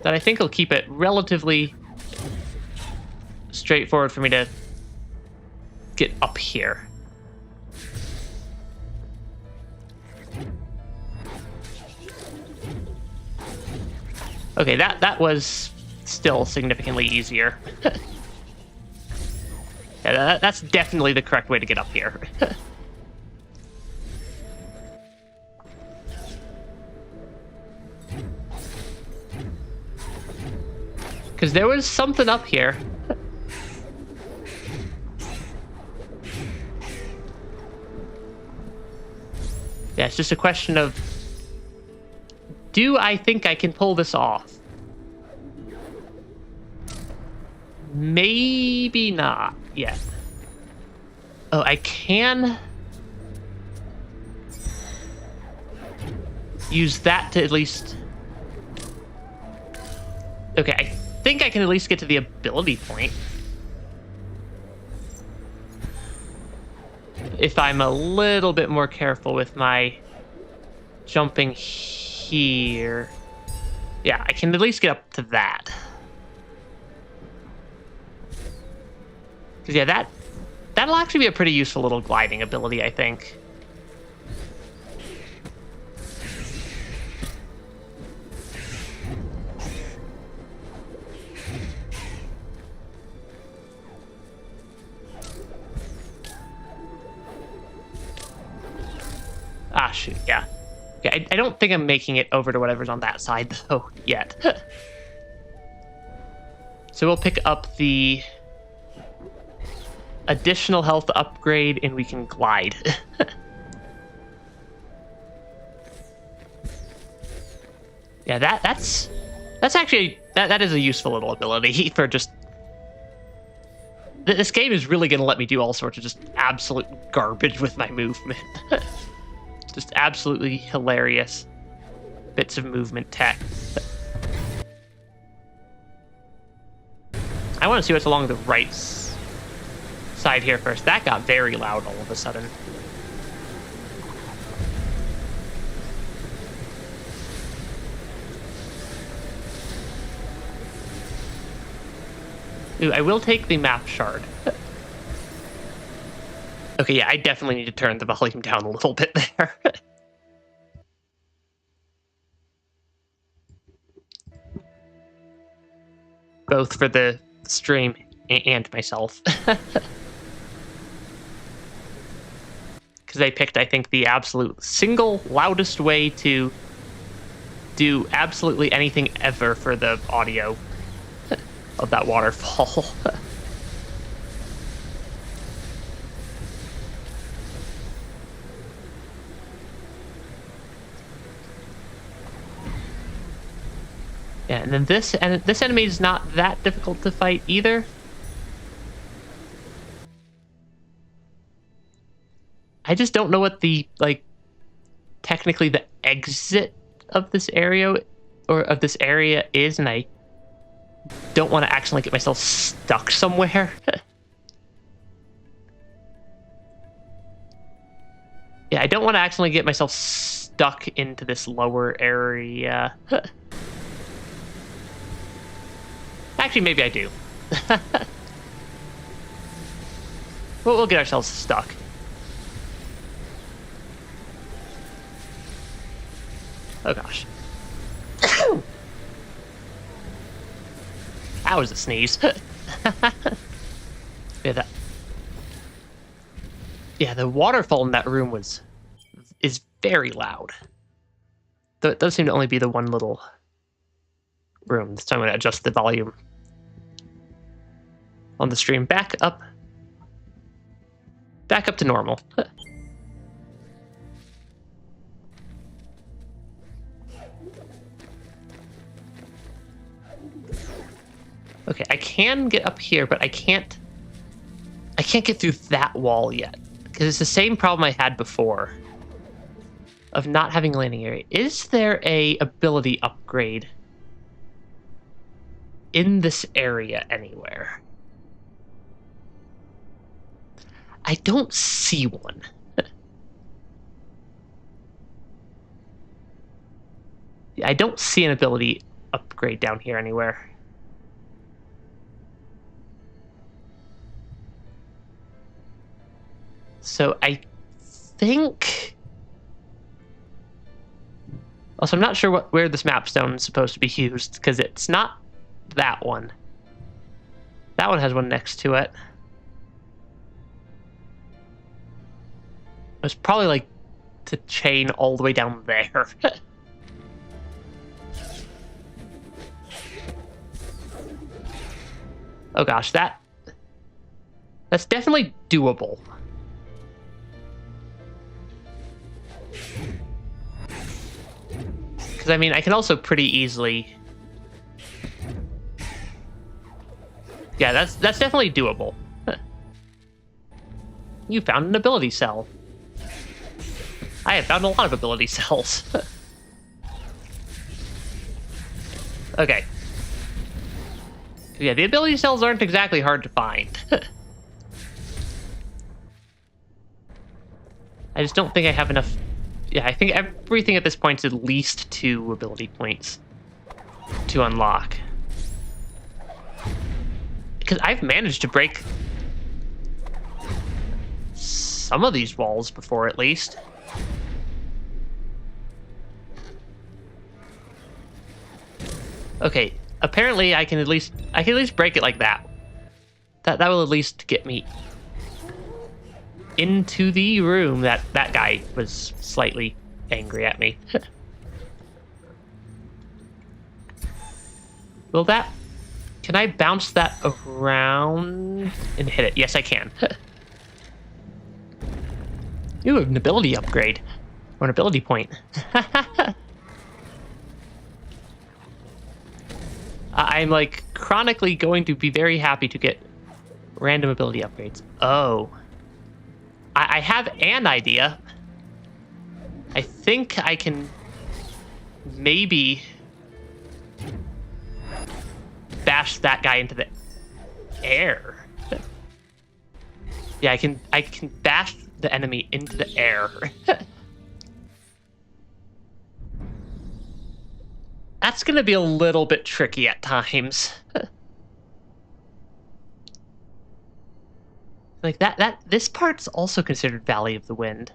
That I think will keep it relatively straightforward for me to get up here. Okay, that was still significantly easier. Yeah, that's definitely the correct way to get up here. Because there was something up here. Yeah, it's just a question of, do I think I can pull this off? Maybe not yet. Oh, I can use that to at least... Okay, I think I can at least get to the ability point. If I'm a little bit more careful with my jumping here. Yeah, I can at least get up to that. Because, yeah, that'll actually be a pretty useful little gliding ability, I think. Ah, shoot, yeah. Okay, I don't think I'm making it over to whatever's on that side, though, yet. So we'll pick up the additional health upgrade, and we can glide. Yeah, that's actually... That is a useful little ability for just... This game is really going to let me do all sorts of just absolute garbage with my movement. Just absolutely hilarious bits of movement tech. I want to see what's along the right side here first. That got very loud all of a sudden. Ooh, I will take the map shard. Okay, yeah, I definitely need to turn the volume down a little bit there. Both for the stream and myself. Because I picked, I think, the absolute single loudest way to do absolutely anything ever for the audio of that waterfall. Yeah, and then this enemy is not that difficult to fight either. I just don't know what the, like, technically the exit of this area is, and I don't want to accidentally get myself stuck somewhere. Yeah, I don't want to accidentally get myself stuck into this lower area. Actually, maybe I do. We'll get ourselves stuck. Oh gosh. That was a sneeze. Yeah, the waterfall in that room is very loud. Though it does seem to only be the one little room. This time I'm going to adjust the volume on the stream back up to normal. Okay, I can get up here, but I can't get through that wall yet. Because it's the same problem I had before of not having a landing area. Is there a ability upgrade in this area anywhere? I don't see one. I don't see an ability upgrade down here anywhere. So I think... Also, I'm not sure where this map stone is supposed to be used, because it's not that one. That one has one next to it. It's probably like to chain all the way down there. Oh gosh, that's definitely doable. Because I mean, I can also pretty easily... Yeah, that's definitely doable. You found an ability cell. I have found a lot of ability cells. Okay. Yeah, the ability cells aren't exactly hard to find. I just don't think I have enough... Yeah, I think everything at this point is at least 2 ability points to unlock. Because I've managed to break some of these walls before, at least. Okay, apparently I can at least break it like that. That will at least get me into the room that guy was slightly angry at me. Will that... Can I bounce that around and hit it? Yes, I can. Ooh, an ability upgrade. Or an ability point. I'm, like, chronically going to be very happy to get random ability upgrades. Oh. I have an idea. I think I can maybe bash that guy into the air. Yeah, I can bash the enemy into the air. That's gonna be a little bit tricky at times. Like this part's also considered Valley of the Wind.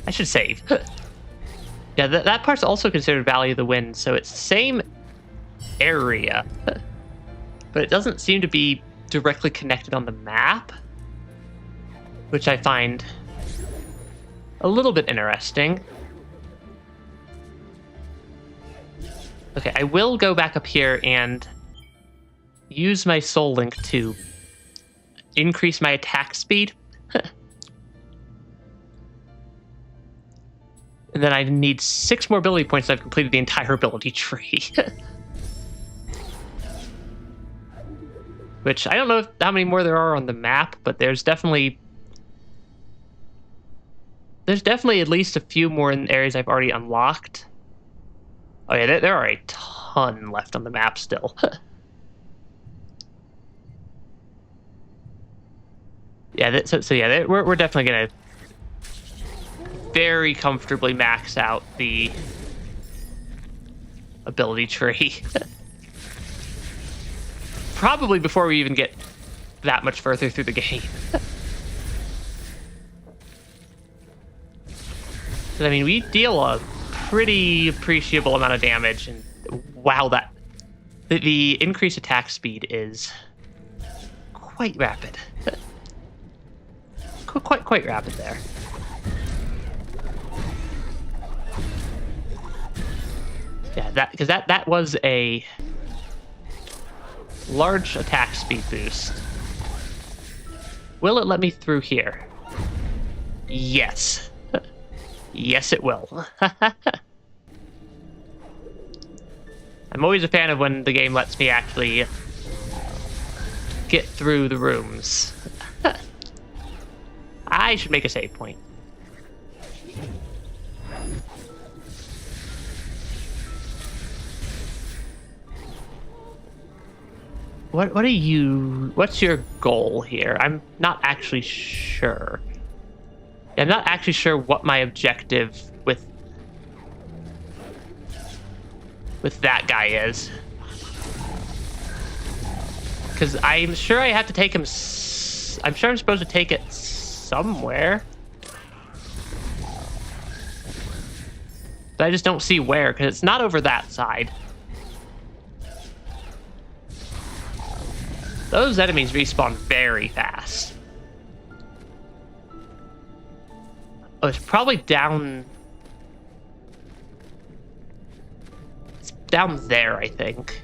I should save. Yeah, that part's also considered Valley of the Wind, so it's the same area. But it doesn't seem to be directly connected on the map, which I find a little bit interesting. Okay, I will go back up here and use my soul link to increase my attack speed. And then I need 6 more ability points and I've completed the entire ability tree. Which, I don't know how many more there are on the map, but there's definitely There's definitely at least a few more in areas I've already unlocked. Oh yeah, there are a ton left on the map still. Yeah, so yeah, we're definitely gonna very comfortably max out the ability tree. Probably before we even get that much further through the game. I mean, we deal a pretty appreciable amount of damage, and wow, the increased attack speed is quite rapid. quite rapid there. Yeah, because that was a large attack speed boost. Will it let me through here? Yes. Yes, it will. I'm always a fan of when the game lets me actually get through the rooms. I should make a save point. What are you... What's your goal here? I'm not actually sure. I'm not actually sure what my objective with that guy is. Because I'm sure I have to take him... I'm sure I'm supposed to take it somewhere. But I just don't see where, because it's not over that side. Those enemies respawn very fast. Oh, it's probably down... It's down there, I think.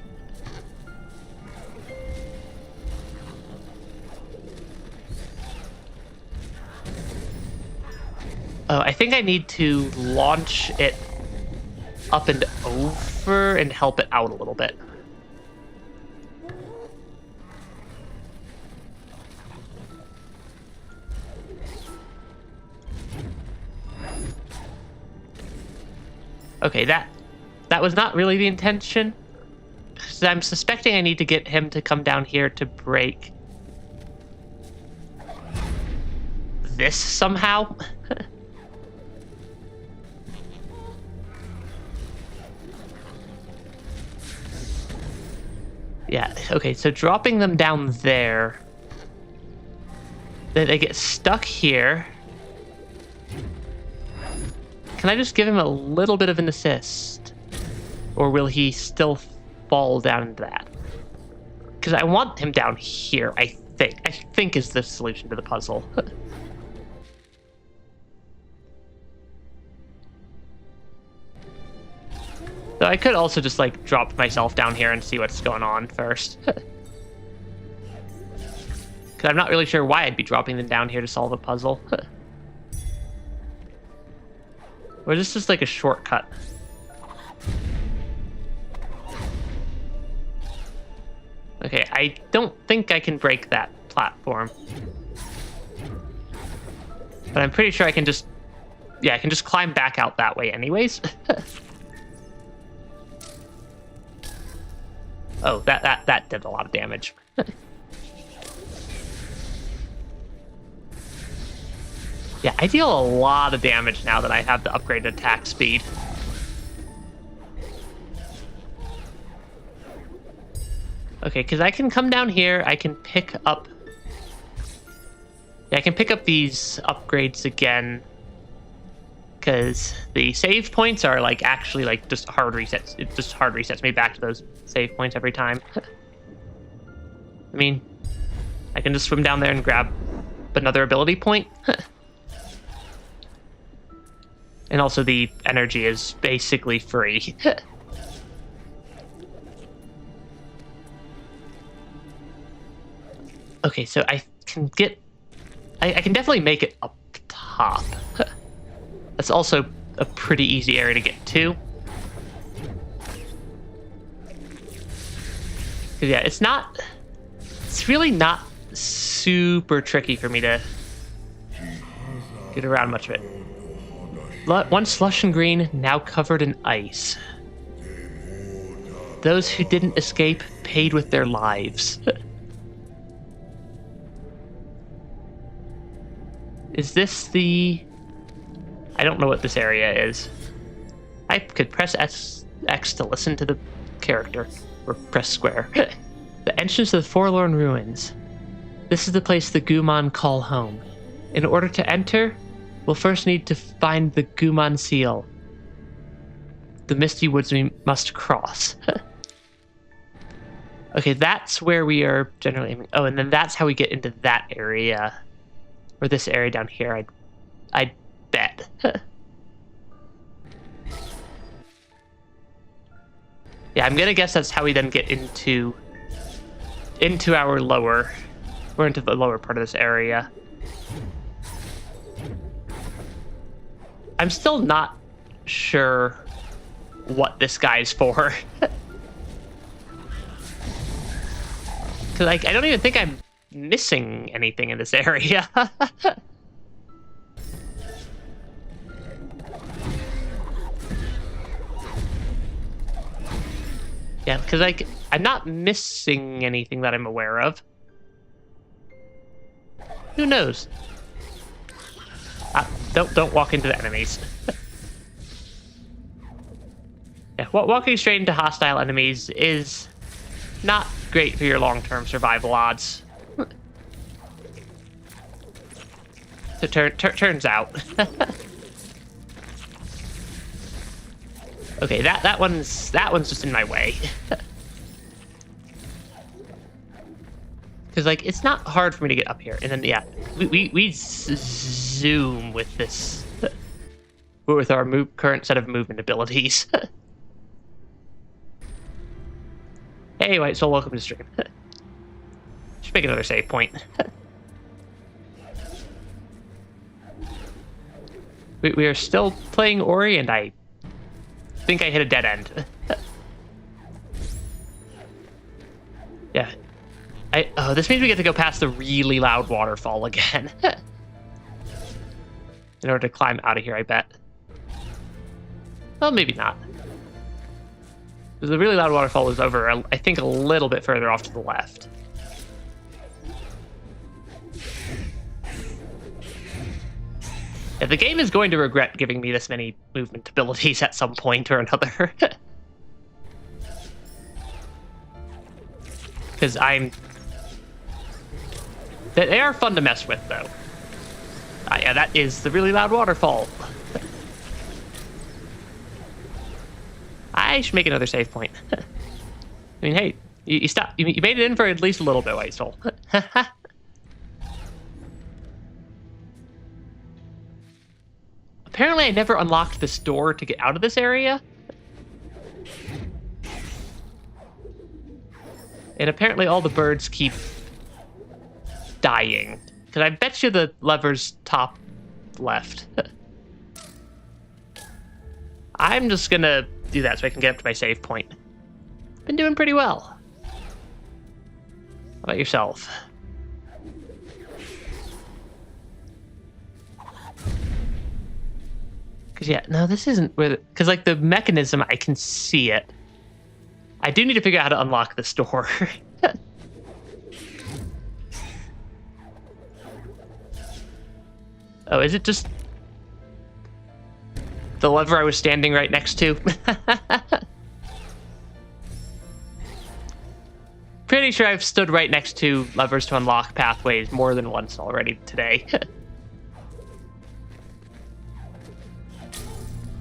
Oh, I think I need to launch it up and over and help it out a little bit. Okay, that was not really the intention. So I'm suspecting I need to get him to come down here to break this somehow. Yeah, okay, so dropping them down there, they get stuck here. Can I just give him a little bit of an assist? Or will he still fall down into that? Because I want him down here, I think is the solution to the puzzle. So I could also just, like, drop myself down here and see what's going on first. Because I'm not really sure why I'd be dropping them down here to solve a puzzle. Or is this just like a shortcut? Okay, I don't think I can break that platform. But I'm pretty sure I can just... Yeah, I can just climb back out that way anyways. Oh, that did a lot of damage. Yeah, I deal a lot of damage now that I have the upgraded attack speed. Okay, because I can come down here, I can pick up... Yeah, I can pick up these upgrades again. Because the save points are, like, actually, like, just hard resets. It just hard resets me back to those save points every time. I mean, I can just swim down there and grab another ability point. And also the energy is basically free. Okay, so I can get... I can definitely make it up top. That's also a pretty easy area to get to. Yeah, it's not... It's really not super tricky for me to get around much of it. Once lush and green, now covered in ice. Those who didn't escape paid with their lives. Is this the... I don't know what this area is. I could press X to listen to the character, or press square. The entrance to the Forlorn Ruins. This is the place the Guman call home. In order to enter, we'll first need to find the Guman seal. The misty woods we must cross. Okay, that's where we are generally aiming. Oh, and then that's how we get into that area. Or this area down here, I'd bet. Yeah, I'm gonna guess that's how we then get into our lower... We're into the lower part of this area. I'm still not sure what this guy's for. Because I don't even think I'm missing anything in this area. Yeah, because I'm not missing anything that I'm aware of. Who knows? Don't walk into the enemies. Yeah, walking straight into hostile enemies is not great for your long-term survival odds. So turns out. Okay, that one's just in my way. Because like it's not hard for me to get up here, and then yeah, we zoom with this, with our current set of movement abilities. Hey, White Soul, welcome to stream. Should make another save point. We are still playing Ori, and I think I hit a dead end. Yeah. Oh, this means we get to go past the really loud waterfall again. In order to climb out of here, I bet. Well, maybe not. The really loud waterfall is over, I think, a little bit further off to the left. Yeah, the game is going to regret giving me this many movement abilities at some point or another. Because they are fun to mess with, though. Yeah, that is the really loud waterfall. I should make another save point. I mean, hey, you made it in for at least a little bit, White Soul. Apparently, I never unlocked this door to get out of this area. And apparently all the birds keep dying. Because I bet you the lever's top left. I'm just gonna do that so I can get up to my save point. Been doing pretty well. How about yourself? Because yeah, no, this isn't where because like the mechanism, I can see it. I do need to figure out how to unlock this door. Oh, is it just the lever I was standing right next to? Pretty sure I've stood right next to levers to unlock pathways more than once already today.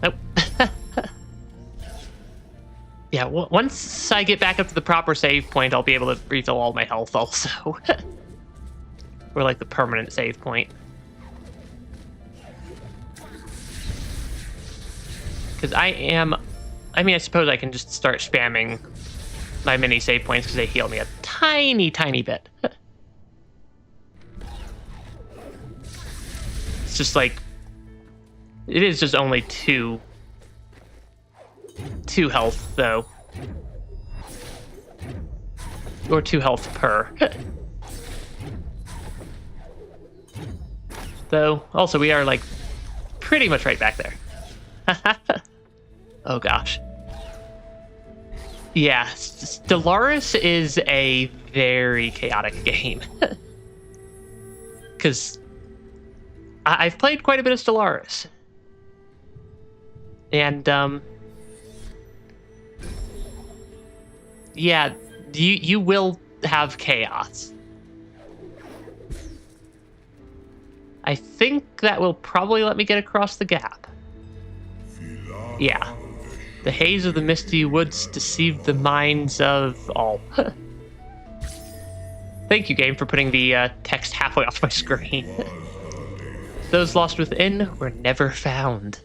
Nope. Yeah, once I get back up to the proper save point, I'll be able to refill all my health also. Or like the permanent save point. Because I suppose I can just start spamming my mini save points because they heal me a tiny, tiny bit. It's just like, it is just only two health though. Or 2 health per. Though, also we are like pretty much right back there. Oh gosh. Yeah, Stellaris is a very chaotic game. Because I've played quite a bit of Stellaris. And, yeah, you will have chaos. I think that will probably let me get across the gap. Yeah. The haze of the misty woods deceived the minds of all. Thank you, game, for putting the text halfway off my screen. Those lost within were never found.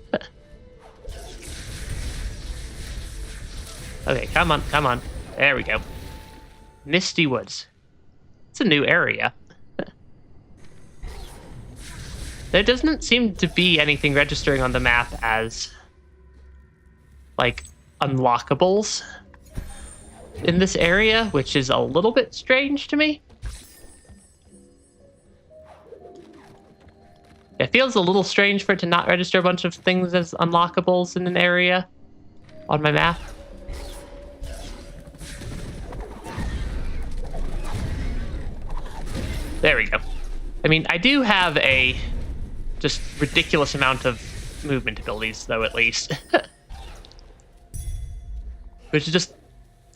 Okay, come on, come on. There we go. Misty Woods. It's a new area. There doesn't seem to be anything registering on the map as, like, unlockables in this area, which is a little bit strange to me. It feels a little strange for it to not register a bunch of things as unlockables in an area on my map. There we go. I mean, I do have a just ridiculous amount of movement abilities, though, at least. Which is just...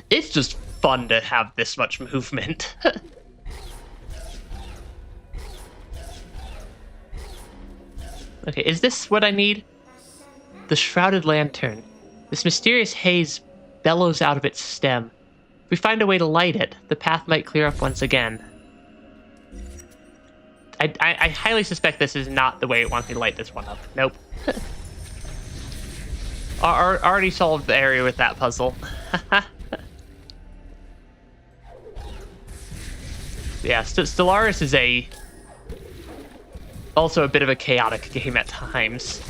it's just fun to have this much movement. Okay, is this what I need? The Shrouded Lantern. This mysterious haze bellows out of its stem. If we find a way to light it, the path might clear up once again. I highly suspect this is not the way it wants me to light this one up. Nope. Already solved the area with that puzzle. Yeah, Stellaris is also a bit of a chaotic game at times.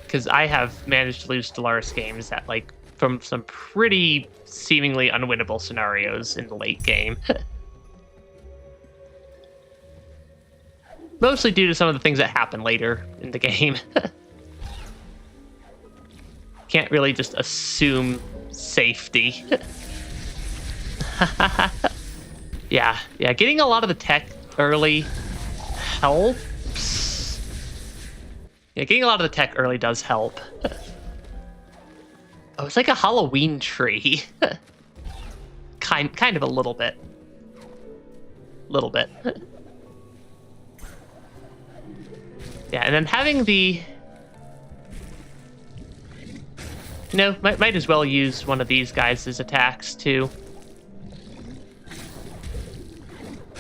Because I have managed to lose Stellaris games at, like, from some pretty seemingly unwinnable scenarios in the late game. Mostly due to some of the things that happen later in the game. Can't really just assume safety. Yeah, getting a lot of the tech early helps. Yeah, getting a lot of the tech early does help. Oh, it's like a Halloween tree. Kind of a little bit. Little bit. Yeah, and then having the... you know, might as well use one of these guys as attacks, too.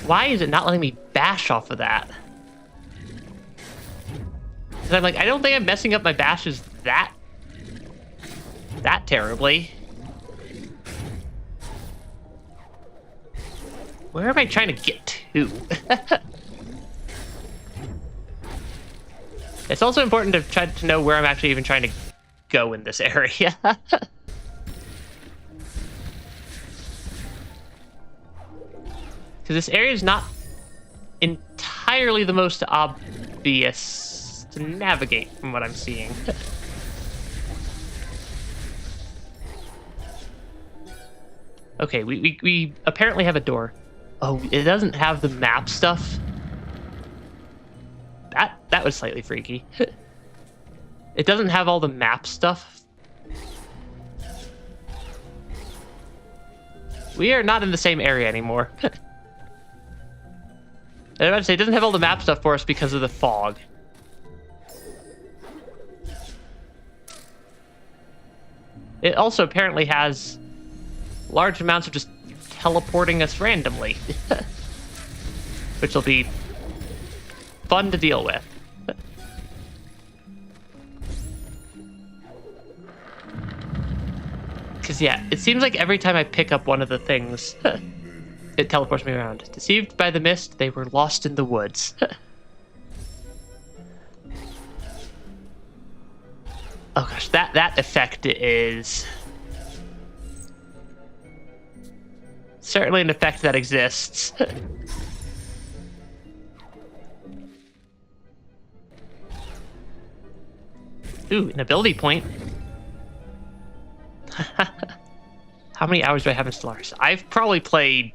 Why is it not letting me bash off of that? And I'm like, I don't think I'm messing up my bashes that terribly. Where am I trying to get to? It's also important to try to know where I'm actually even trying to go in this area. Because this area is not entirely the most obvious to navigate from what I'm seeing. Okay, we apparently have a door. Oh, it doesn't have the map stuff. That was slightly freaky. It doesn't have all the map stuff. We are not in the same area anymore. I was about to say, it doesn't have all the map stuff for us because of the fog. It also apparently has large amounts of just teleporting us randomly. Which will be fun to deal with. Because, yeah, it seems like every time I pick up one of the things, it teleports me around. Deceived by the mist, they were lost in the woods. Oh gosh, that effect is certainly an effect that exists. Ooh, an ability point. How many hours do I have in Stellaris? I've probably played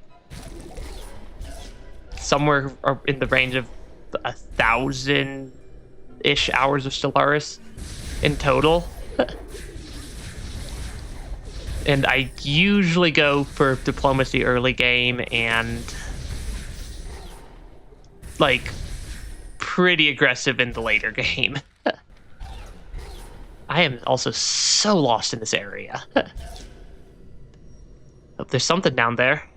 somewhere in the range of 1,000-ish hours of Stellaris in total. And I usually go for diplomacy early game and like pretty aggressive in the later game. I am also so lost in this area. Oh, there's something down there.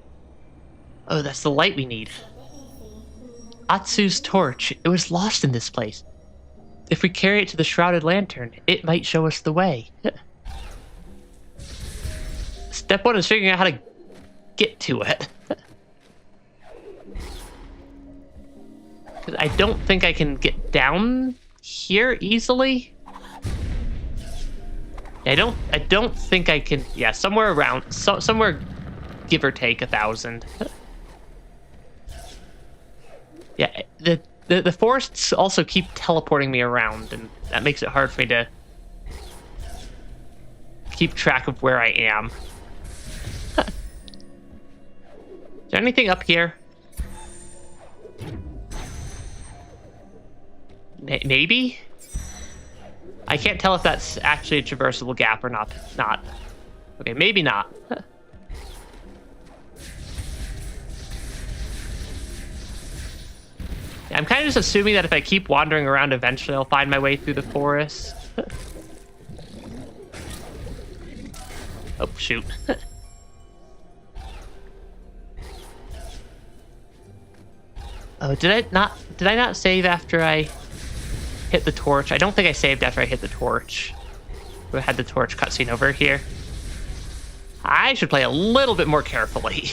Oh, that's the light we need. Atsu's torch. It was lost in this place. If we carry it to the Shrouded Lantern, it might show us the way. Step 1 is figuring out how to get to it. I don't think I can get down here easily. I don't think I can. Yeah, somewhere around, somewhere, give or take 1,000. Yeah, the forests also keep teleporting me around, and that makes it hard for me to keep track of where I am. Is there anything up here? Maybe? I can't tell if that's actually a traversable gap or not. Okay, maybe not. I'm kind of just assuming that if I keep wandering around, eventually I'll find my way through the forest. Oh, shoot. Oh, did I not save after I hit the torch? I don't think I saved after I hit the torch. We had the torch cutscene over here. I should play a little bit more carefully.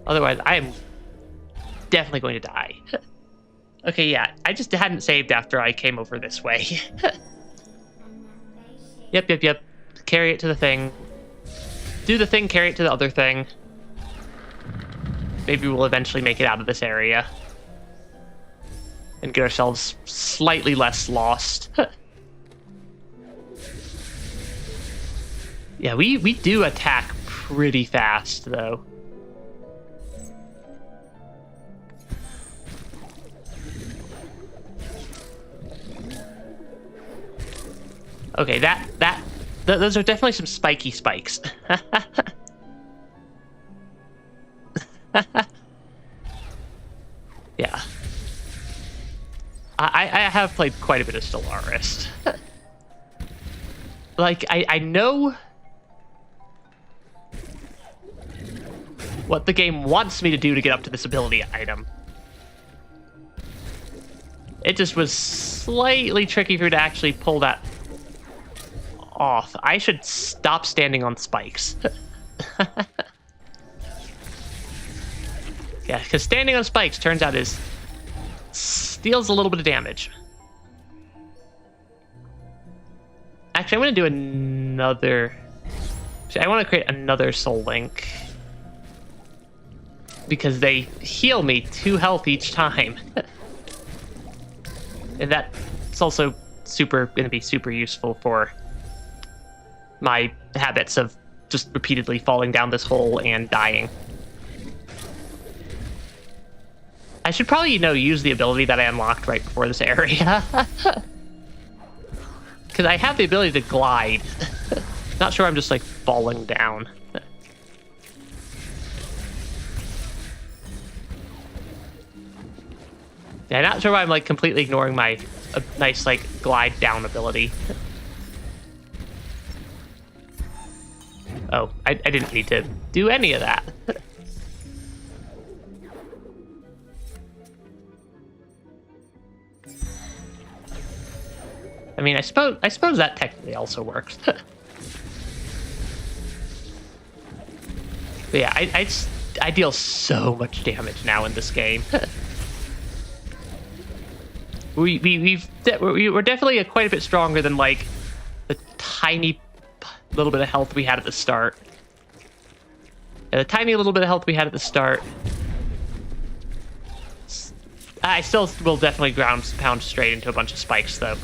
Otherwise, I am definitely going to die. Okay, yeah, I just hadn't saved after I came over this way. Yep. Carry it to the thing. Do the thing, carry it to the other thing. Maybe we'll eventually make it out of this area. And get ourselves slightly less lost. Yeah, we do attack pretty fast, though. Okay, those are definitely some spiky spikes. Yeah. I have played quite a bit of Stellaris. Like, I know what the game wants me to do to get up to this ability item. It just was slightly tricky for me to actually pull that off. I should stop standing on spikes. Yeah, because standing on spikes turns out deals a little bit of damage. Actually, I'm going to do another... I want to create another soul link. Because they heal me 2 health each time. And that's also going to be super useful for my habits of just repeatedly falling down this hole and dying. I should probably, use the ability that I unlocked right before this area. Because I have the ability to glide. Not sure I'm just, falling down. Yeah, not sure why I'm, completely ignoring my nice, glide down ability. Oh, I didn't need to do any of that. I mean, I suppose that technically also works. But yeah, I deal so much damage now in this game. We're definitely quite a bit stronger than the tiny little bit of health we had at the start. Yeah, the tiny little bit of health we had at the start I still will definitely ground pound straight into a bunch of spikes, though.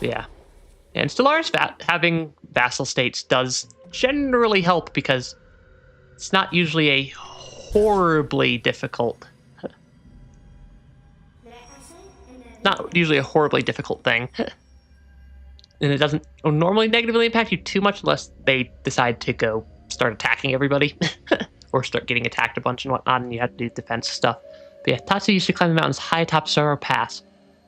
Yeah. And Stellaris having vassal states does generally help because it's not usually a horribly difficult... Not usually a horribly difficult thing. And it doesn't normally negatively impact you too much unless they decide to go start attacking everybody. Or start getting attacked a bunch and whatnot, and you have to do defense stuff. But yeah, Tatsu used to climb the mountains high atop Sorrow Pass.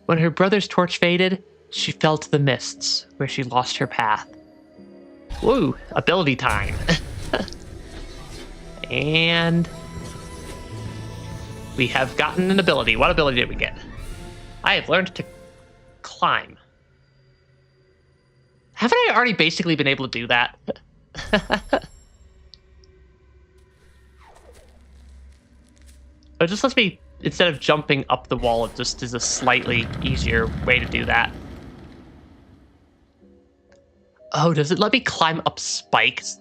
When her brother's torch faded, she fell to the mists, where she lost her path. Woo! Ability time. And... we have gotten an ability. What ability did we get? I have learned to climb. Haven't I already basically been able to do that? It just lets me, instead of jumping up the wall, it just is a slightly easier way to do that. Oh, does it let me climb up spikes?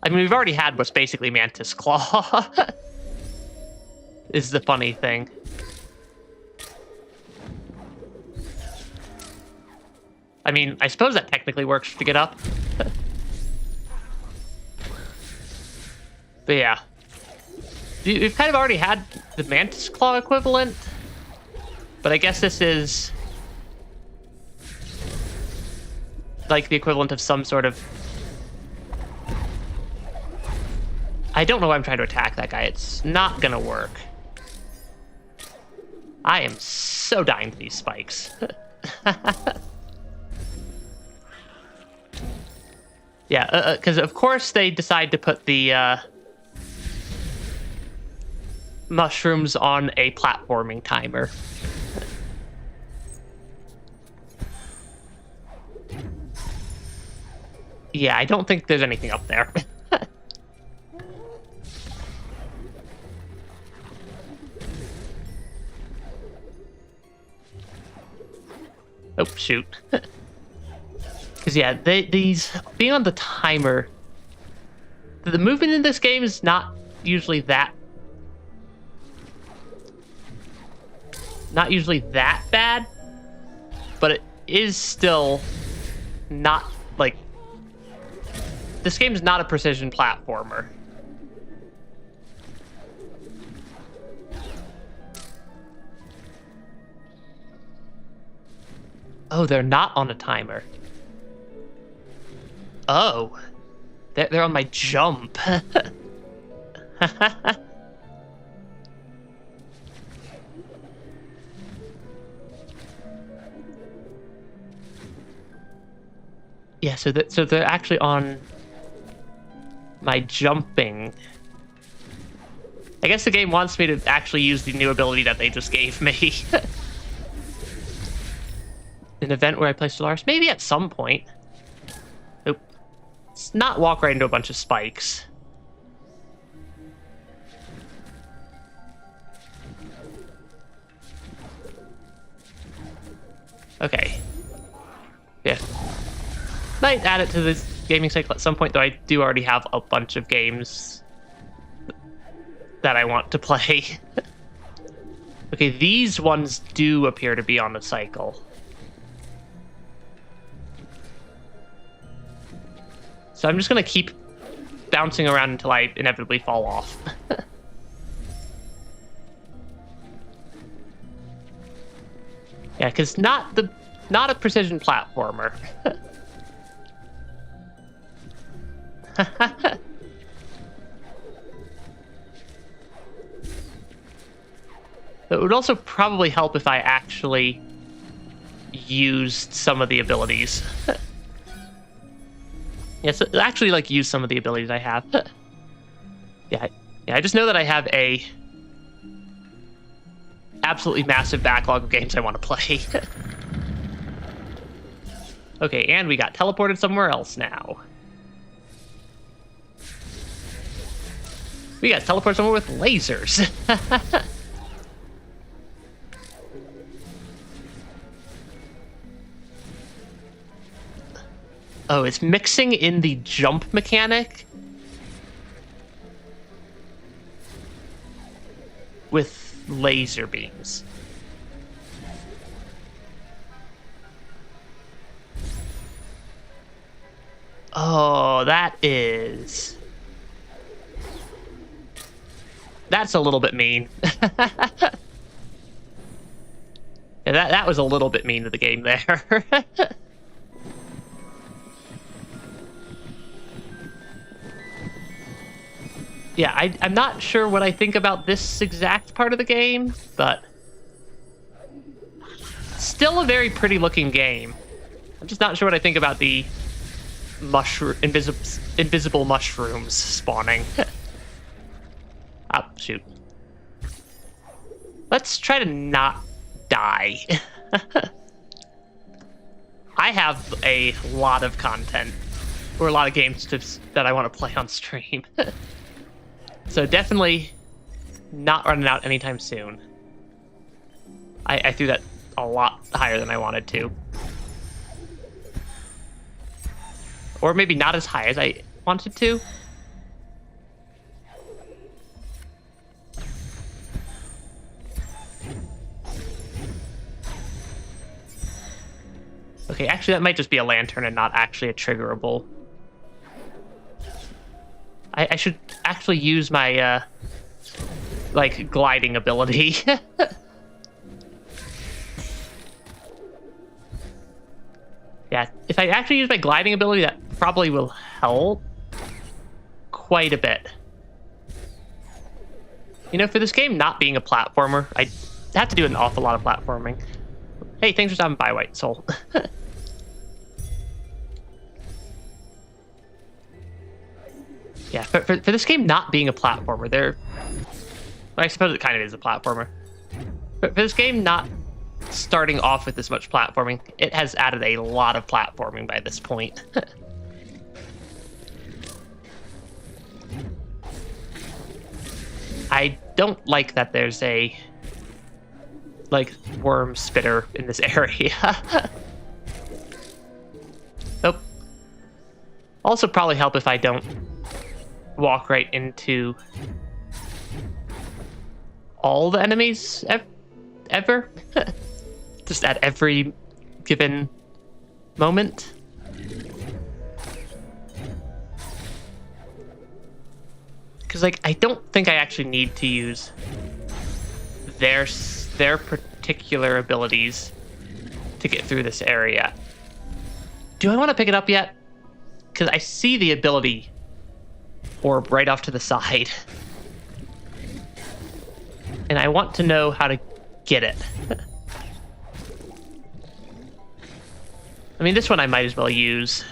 I mean, we've already had what's basically Mantis Claw. Is the funny thing. I mean, I suppose that technically works to get up. But yeah. We've kind of already had the Mantis Claw equivalent. But I guess this is... like the equivalent of some sort of... I don't know why I'm trying to attack that guy. It's not gonna work. I am so dying to these spikes. Yeah, because of course they decide to put the mushrooms on a platforming timer. Yeah, I don't think there's anything up there. Oh, shoot. Because, yeah, these... being on the timer... the movement in this game is not usually that... not usually that bad. But it is still not, like... this game's not a precision platformer. Oh, they're not on a timer. Oh. They're on my jump. Yeah, so they're actually on my jumping. I guess the game wants me to actually use the new ability that they just gave me. An event where I play Stellaris? Maybe at some point. Nope. Let's not walk right into a bunch of spikes. Okay. Yeah. Might add it to this gaming cycle at some point, though I do already have a bunch of games that I want to play. Okay, these ones do appear to be on the cycle. So I'm just going to keep bouncing around until I inevitably fall off. Yeah, because not a precision platformer. It would also probably help if I actually used some of the abilities. Yes, actually, like, use some of the abilities I have. Yeah, I just know that I have a absolutely massive backlog of games I want to play. Okay, and we got teleported somewhere else now. We got teleported somewhere with lasers. Oh, it's mixing in the jump mechanic? with laser beams. Oh, that's a little bit mean. Yeah, that was a little bit mean to the game there. Yeah, I'm not sure what I think about this exact part of the game, but still a very pretty looking game. I'm just not sure what I think about the invisible mushrooms spawning. Oh, shoot. Let's try to not die. I have a lot of content, or a lot of games that I want to play on stream. So definitely not running out anytime soon. I threw that a lot higher than I wanted to. Or maybe not as high as I wanted to. Okay, actually that might just be a lantern and not actually a triggerable. I should actually use my, like, gliding ability. Yeah, if I actually use my gliding ability, that probably will help quite a bit. You know, for this game not being a platformer, I have to do an awful lot of platforming. Hey, thanks for stopping by, White Soul. Yeah, for this game not being a platformer, well, I suppose it kind of is a platformer. But for this game not starting off with this much platforming, it has added a lot of platforming by this point. I don't like that there's a, like, worm spitter in this area. Nope. Also probably help if I don't walk right into all the enemies ever. Just at every given moment. Because, like, I don't think I actually need to use their particular abilities to get through this area. Do I want to pick it up yet? Because I see the ability orb right off to the side. And I want to know how to get it. I mean, this one I might as well use.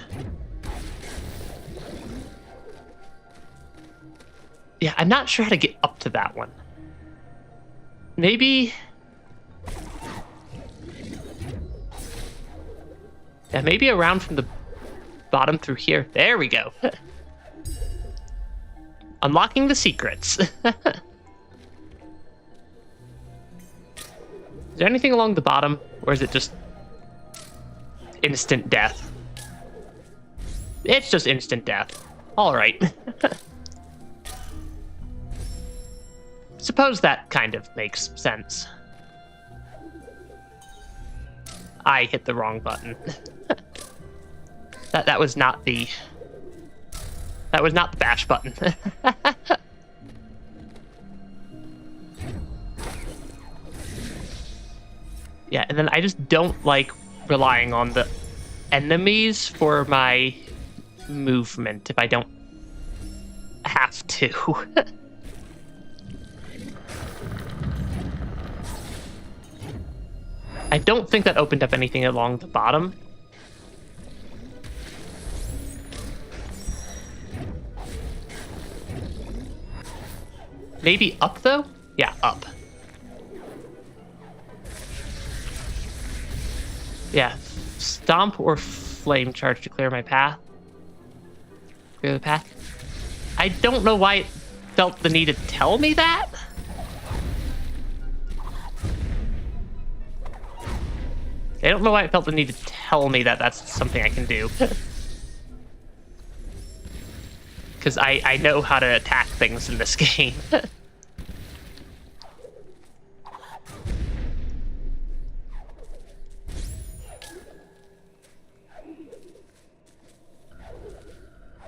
Yeah, I'm not sure how to get up to that one. Maybe... Yeah, maybe around from the bottom through here. There we go. Unlocking the secrets. Is there anything along the bottom, or is it just instant death? It's just instant death. All right. Suppose that kind of makes sense. I hit the wrong button. That was not the bash button. Yeah, and then I just don't like relying on the enemies for my movement if I don't have to. I don't think that opened up anything along the bottom. Maybe up, though? Yeah, up. Yeah, stomp or flame charge to clear my path. Clear the path. I don't know why it felt the need to tell me that. I don't know why it felt the need to tell me that that's something I can do. Because I know how to attack things in this game.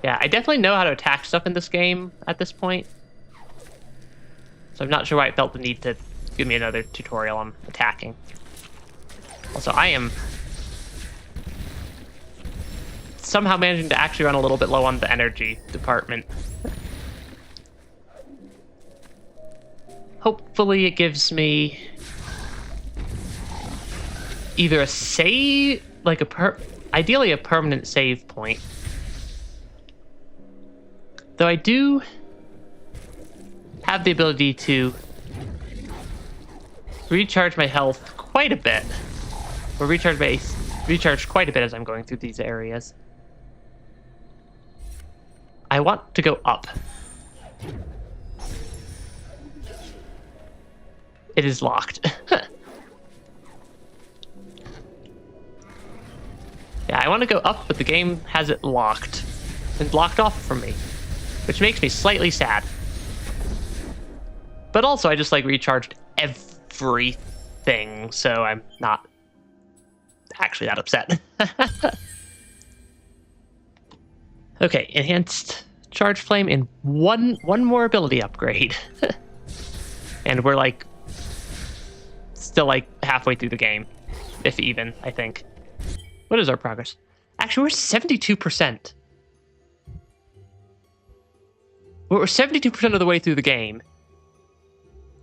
Yeah, I definitely know how to attack stuff in this game at this point. So I'm not sure why it felt the need to give me another tutorial on attacking. Also, I am somehow managing to actually run a little bit low on the energy department. Hopefully it gives me either a save, like ideally a permanent save point. Though I do have the ability to recharge my health quite a bit, or recharge quite a bit as I'm going through these areas. I want to go up. It is locked. Yeah, I want to go up, but the game has it locked and blocked off from me, which makes me slightly sad. But also, I just like recharged everything, so I'm not actually that upset. Okay, enhanced charge flame and one more ability upgrade. And we're like still like halfway through the game, if even, I think. What is our progress? Actually, we're 72%. We're 72% of the way through the game.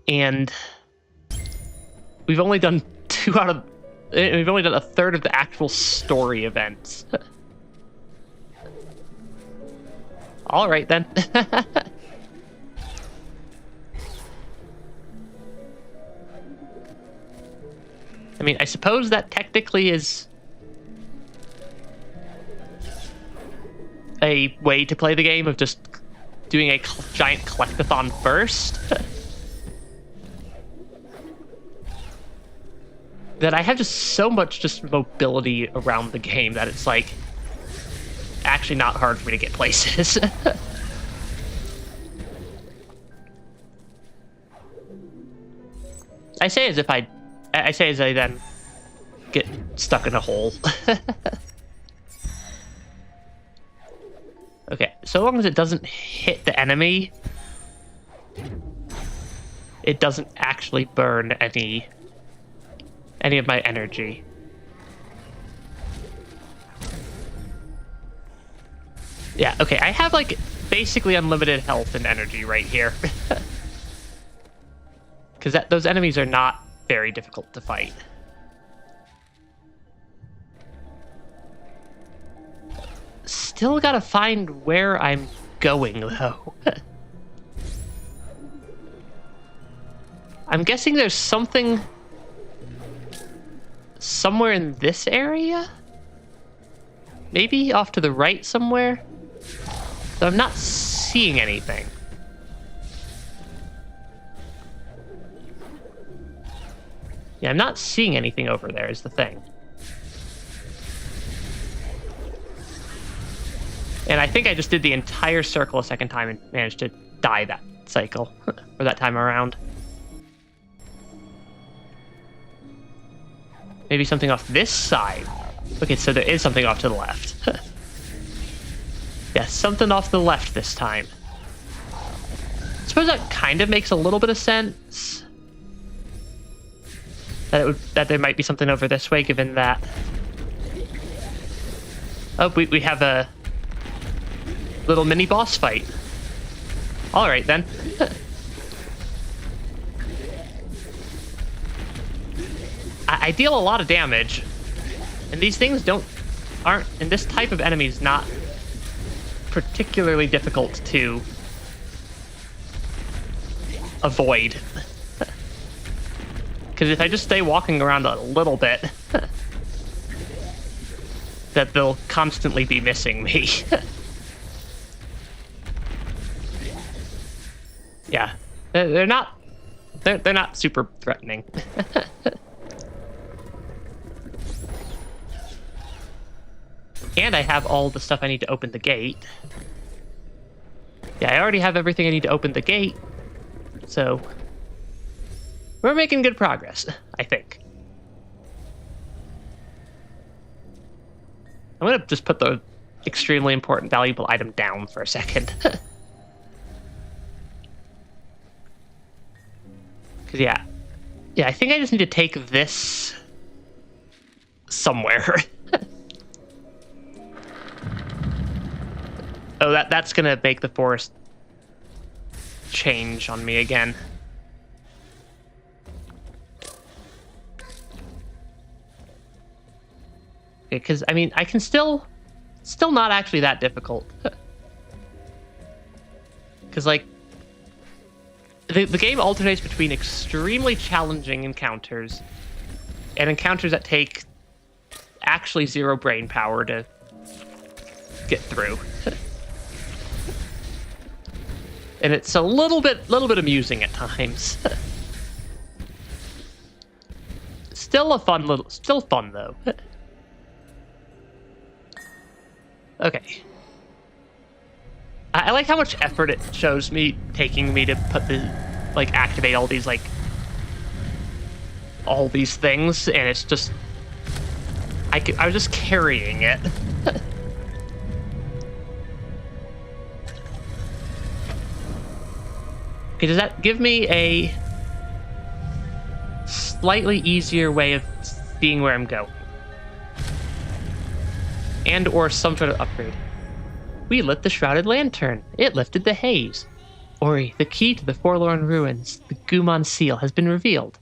And we've only done we've only done a third of the actual story events. All right, then. I mean, I suppose that technically is a way to play the game of just doing a giant collectathon first. That I have just so much just mobility around the game that it's like actually not hard for me to get places. I say as I then get stuck in a hole. Okay, so long as it doesn't hit the enemy, it doesn't actually burn any of my energy. Yeah, okay, I have like basically unlimited health and energy right here. Because those enemies are not very difficult to fight. Still gotta find where I'm going, though. I'm guessing there's something somewhere in this area? Maybe off to the right somewhere? So I'm not seeing anything. Yeah, I'm not seeing anything over there is the thing. And I think I just did the entire circle a second time and managed to die that cycle, or that time around. Maybe something off this side. Okay, so there is something off to the left. Yeah, something off the left this time. I suppose that kind of makes a little bit of sense. That there might be something over this way, given that... Oh, we have a little mini boss fight. All right, then. I deal a lot of damage, and these things aren't, and this type of enemy is not particularly difficult to avoid. Because if I just stay walking around a little bit, that they'll constantly be missing me. Yeah, they're not super threatening. And I have all the stuff I need to open the gate. Yeah, I already have everything I need to open the gate. So we're making good progress, I think. I'm gonna just put the extremely important, valuable item down for a second. Because, yeah, I think I just need to take this somewhere. Oh, that's gonna make the forest change on me again. Because, I mean, I can still not actually that difficult. Because, like, the game alternates between extremely challenging encounters and encounters that take actually 0 brain power to get through. And it's a little bit amusing at times. Still fun though. Okay. I like how much effort it shows me taking me to put activate all these things, and it's just I was just carrying it. Okay, does that give me a slightly easier way of seeing where I'm going? And or some sort of upgrade. We lit the shrouded lantern. It lifted the haze. Ori, the key to the forlorn ruins, the Gumon seal, has been revealed.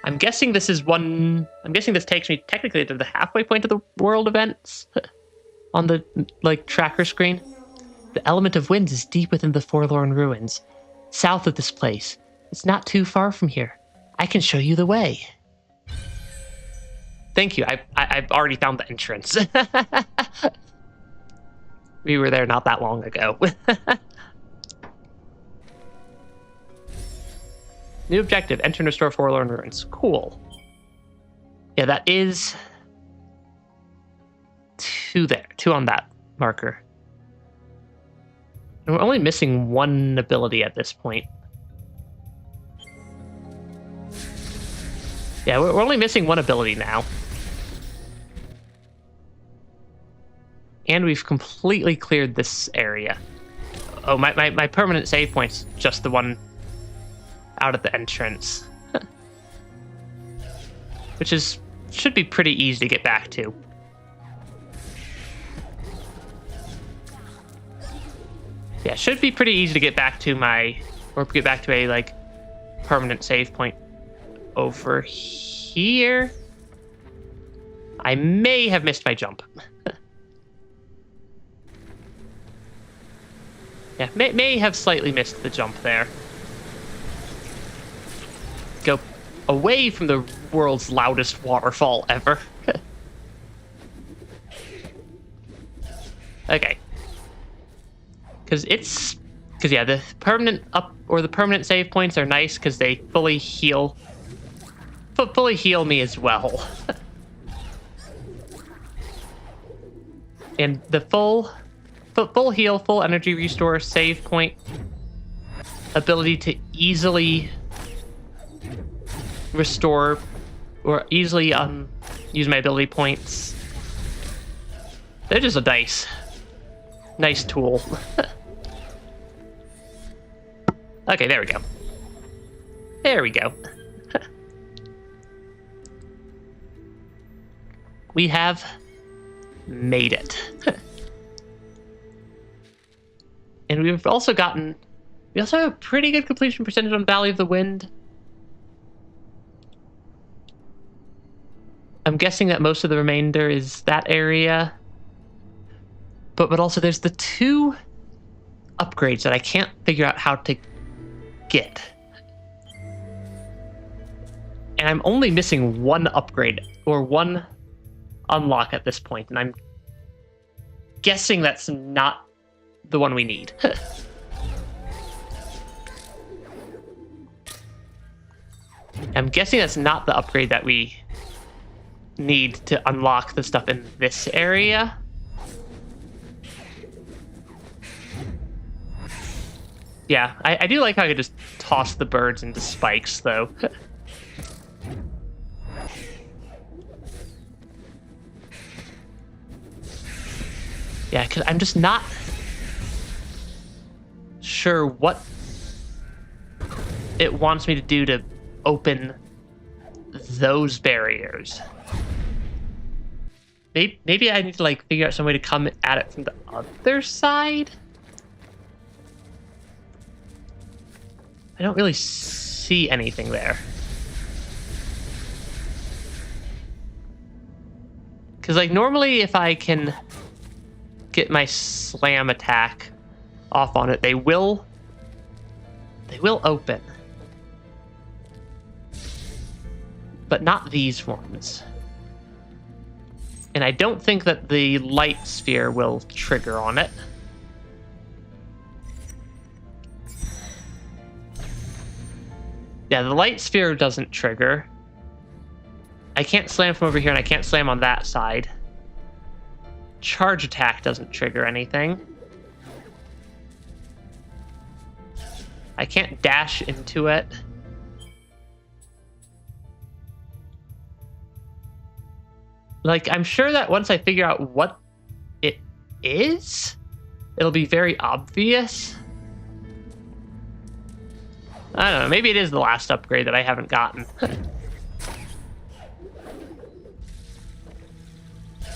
I'm guessing this takes me technically to the halfway point of the world events on the tracker screen. The element of wind is deep within the forlorn ruins, south of this place. It's not too far from here. I can show you the way. Thank you. I've already found the entrance. We were there not that long ago. New objective, enter and restore forlorn ruins. Cool. Yeah, that is 2 there. 2 on that marker. And we're only missing 1 ability at this point. Yeah, we're only missing 1 ability now. And we've completely cleared this area. Oh, my permanent save point's just the one out at the entrance. Which should be pretty easy to get back to. Yeah, should be pretty easy to get back to a permanent save point over here. I may have missed my jump. Yeah, may have slightly missed the jump there. Go away from the world's loudest waterfall ever. Okay. Because yeah, the permanent the permanent save points are nice because they fully heal me as well. And the full heal, full energy restore save point ability to easily restore or easily use my ability points. They're just a nice tool. Okay, there we go. There we go. We have made it. And we also have a pretty good completion percentage on Valley of the Wind. I'm guessing that most of the remainder is that area. But also there's the 2 upgrades that I can't figure out how to get. And I'm only missing 1 upgrade or 1 unlock at this point, and I'm guessing that's not the one we need. I'm guessing that's not the upgrade that we need to unlock the stuff in this area. Yeah, I do like how I could just toss the birds into spikes, though. Yeah, because I'm just not sure what it wants me to do to open those barriers. Maybe I need to like figure out some way to come at it from the other side. I don't really see anything there. Because like normally if I can get my slam attack off on it, they will open. But not these ones. And I don't think that the light sphere will trigger on it. Yeah, the light sphere doesn't trigger. I can't slam from over here, and I can't slam on that side. Charge attack doesn't trigger anything. I can't dash into it. Like, I'm sure that once I figure out what it is, it'll be very obvious. I don't know, maybe it is the last upgrade that I haven't gotten.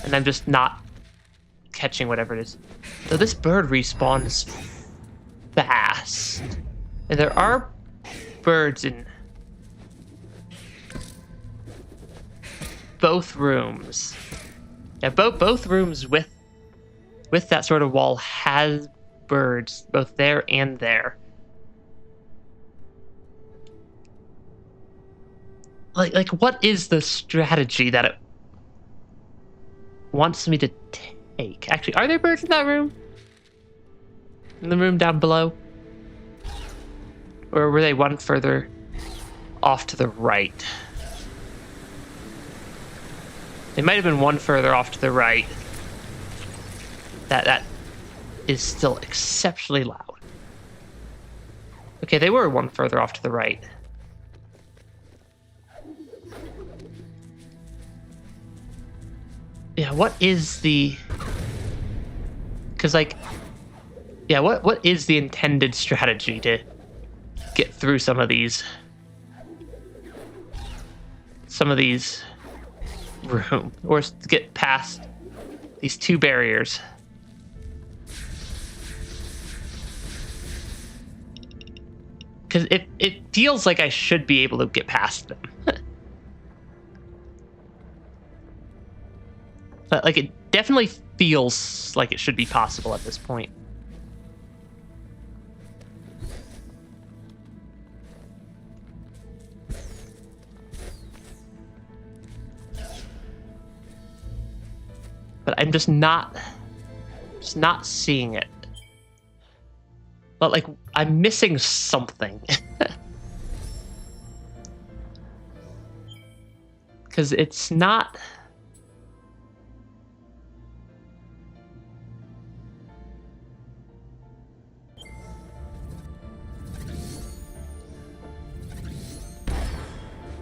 And I'm just not catching whatever it is. So this bird respawns fast. And there are birds in both rooms. Yeah, both rooms with that sort of wall has birds, both there and there. Like what is the strategy that it wants me to take? Actually, are there birds in that room? In the room down below? Or were they one further off to the right? They might have been one further off to the right. That is still exceptionally loud. Okay, they were one further off to the right. Yeah, what is the... Because, like... Yeah, what is the intended strategy to get through some of these room, or to get past these two barriers? Because it feels like I should be able to get past them. But like it definitely feels like it should be possible at this point. But I'm just not seeing it. But like I'm missing something. Because it's not...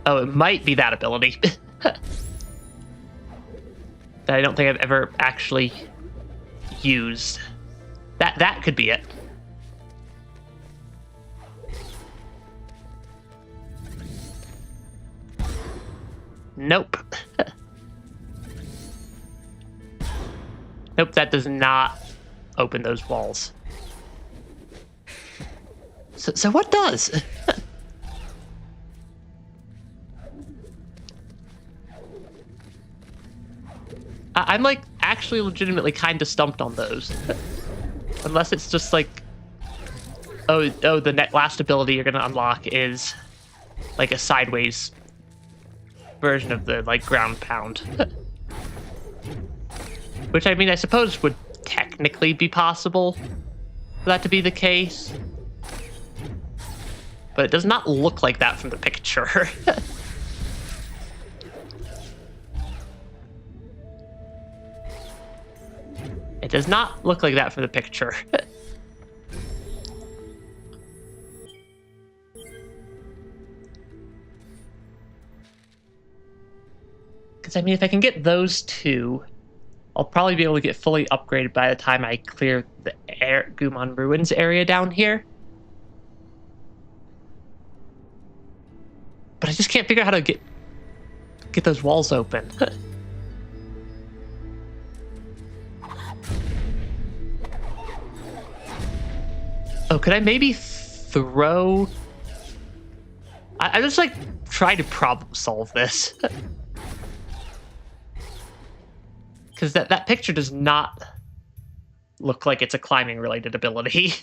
Oh, it might be that ability. That I don't think I've ever actually used. That could be it. Nope. Nope, that does not open those walls. So what does? I'm like actually legitimately kind of stumped on those. Unless it's just like, oh, the last ability you're gonna unlock is like a sideways version of the like ground pound. Which I mean, I suppose would technically be possible for that to be the case. But it does not look like that from the picture. It does not look like that from the picture. Because, I mean, if I can get those two, I'll probably be able to get fully upgraded by the time I clear the Gumon Ruins area down here. But I just can't figure out how to get those walls open. Oh, could I maybe throw... I just, like, try to problem solve this. Because that picture does not look like it's a climbing-related ability.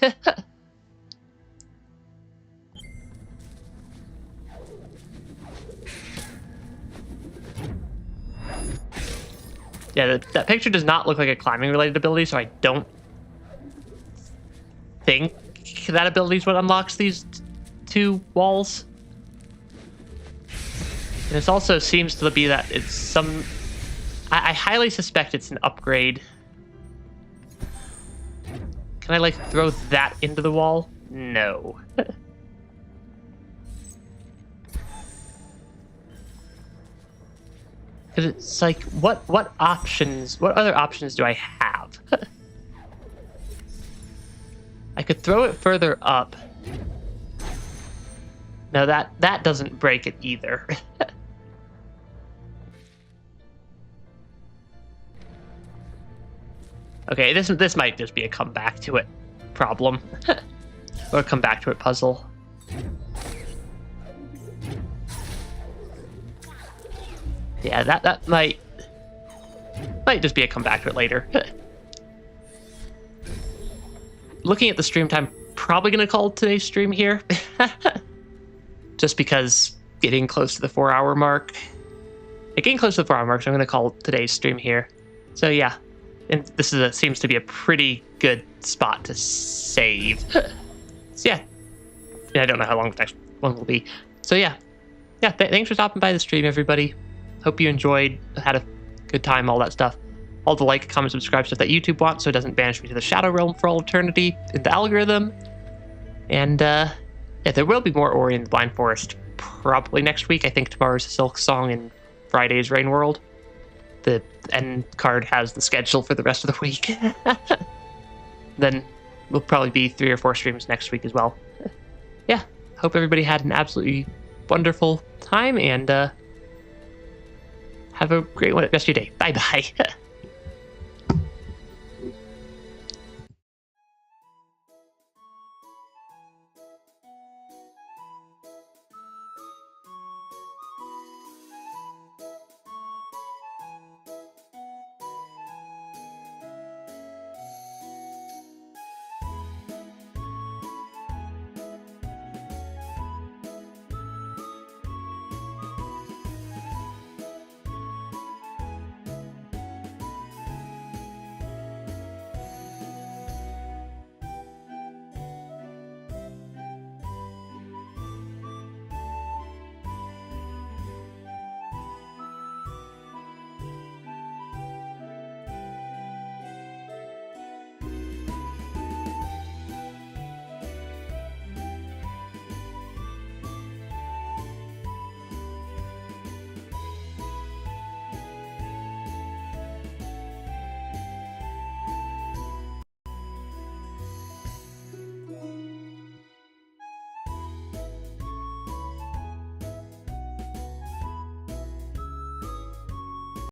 Yeah, that picture does not look like a climbing-related ability, so I don't think that ability is what unlocks these two walls. And it also seems to be that it's some... I highly suspect it's an upgrade. Can I, like, throw that into the wall? No. Because it's like, what other options do I have? I could throw it further up. No, that doesn't break it either. Okay, this might just be a come back to it problem. Or a come back to it puzzle. Yeah, that might just be a come back to it later. Looking at the stream time, probably gonna call today's stream here. Just because getting close to the 4-hour mark. Getting close to the 4-hour mark, so I'm gonna call today's stream here. So yeah. And this seems to be a pretty good spot to save. So yeah. I don't know how long the next one will be. So yeah. Yeah, thanks for stopping by the stream, everybody. Hope you enjoyed, had a good time, all that stuff. All the like, comment, subscribe stuff that YouTube wants so it doesn't banish me to the Shadow Realm for all eternity in the algorithm. And yeah, there will be more Ori and the Blind Forest probably next week. I think tomorrow's Silk Song and Friday's Rain World. The end card has the schedule for the rest of the week. Then we'll probably be 3 or 4 streams next week as well. Yeah, hope everybody had an absolutely wonderful time, and have a great rest of your day. Bye-bye.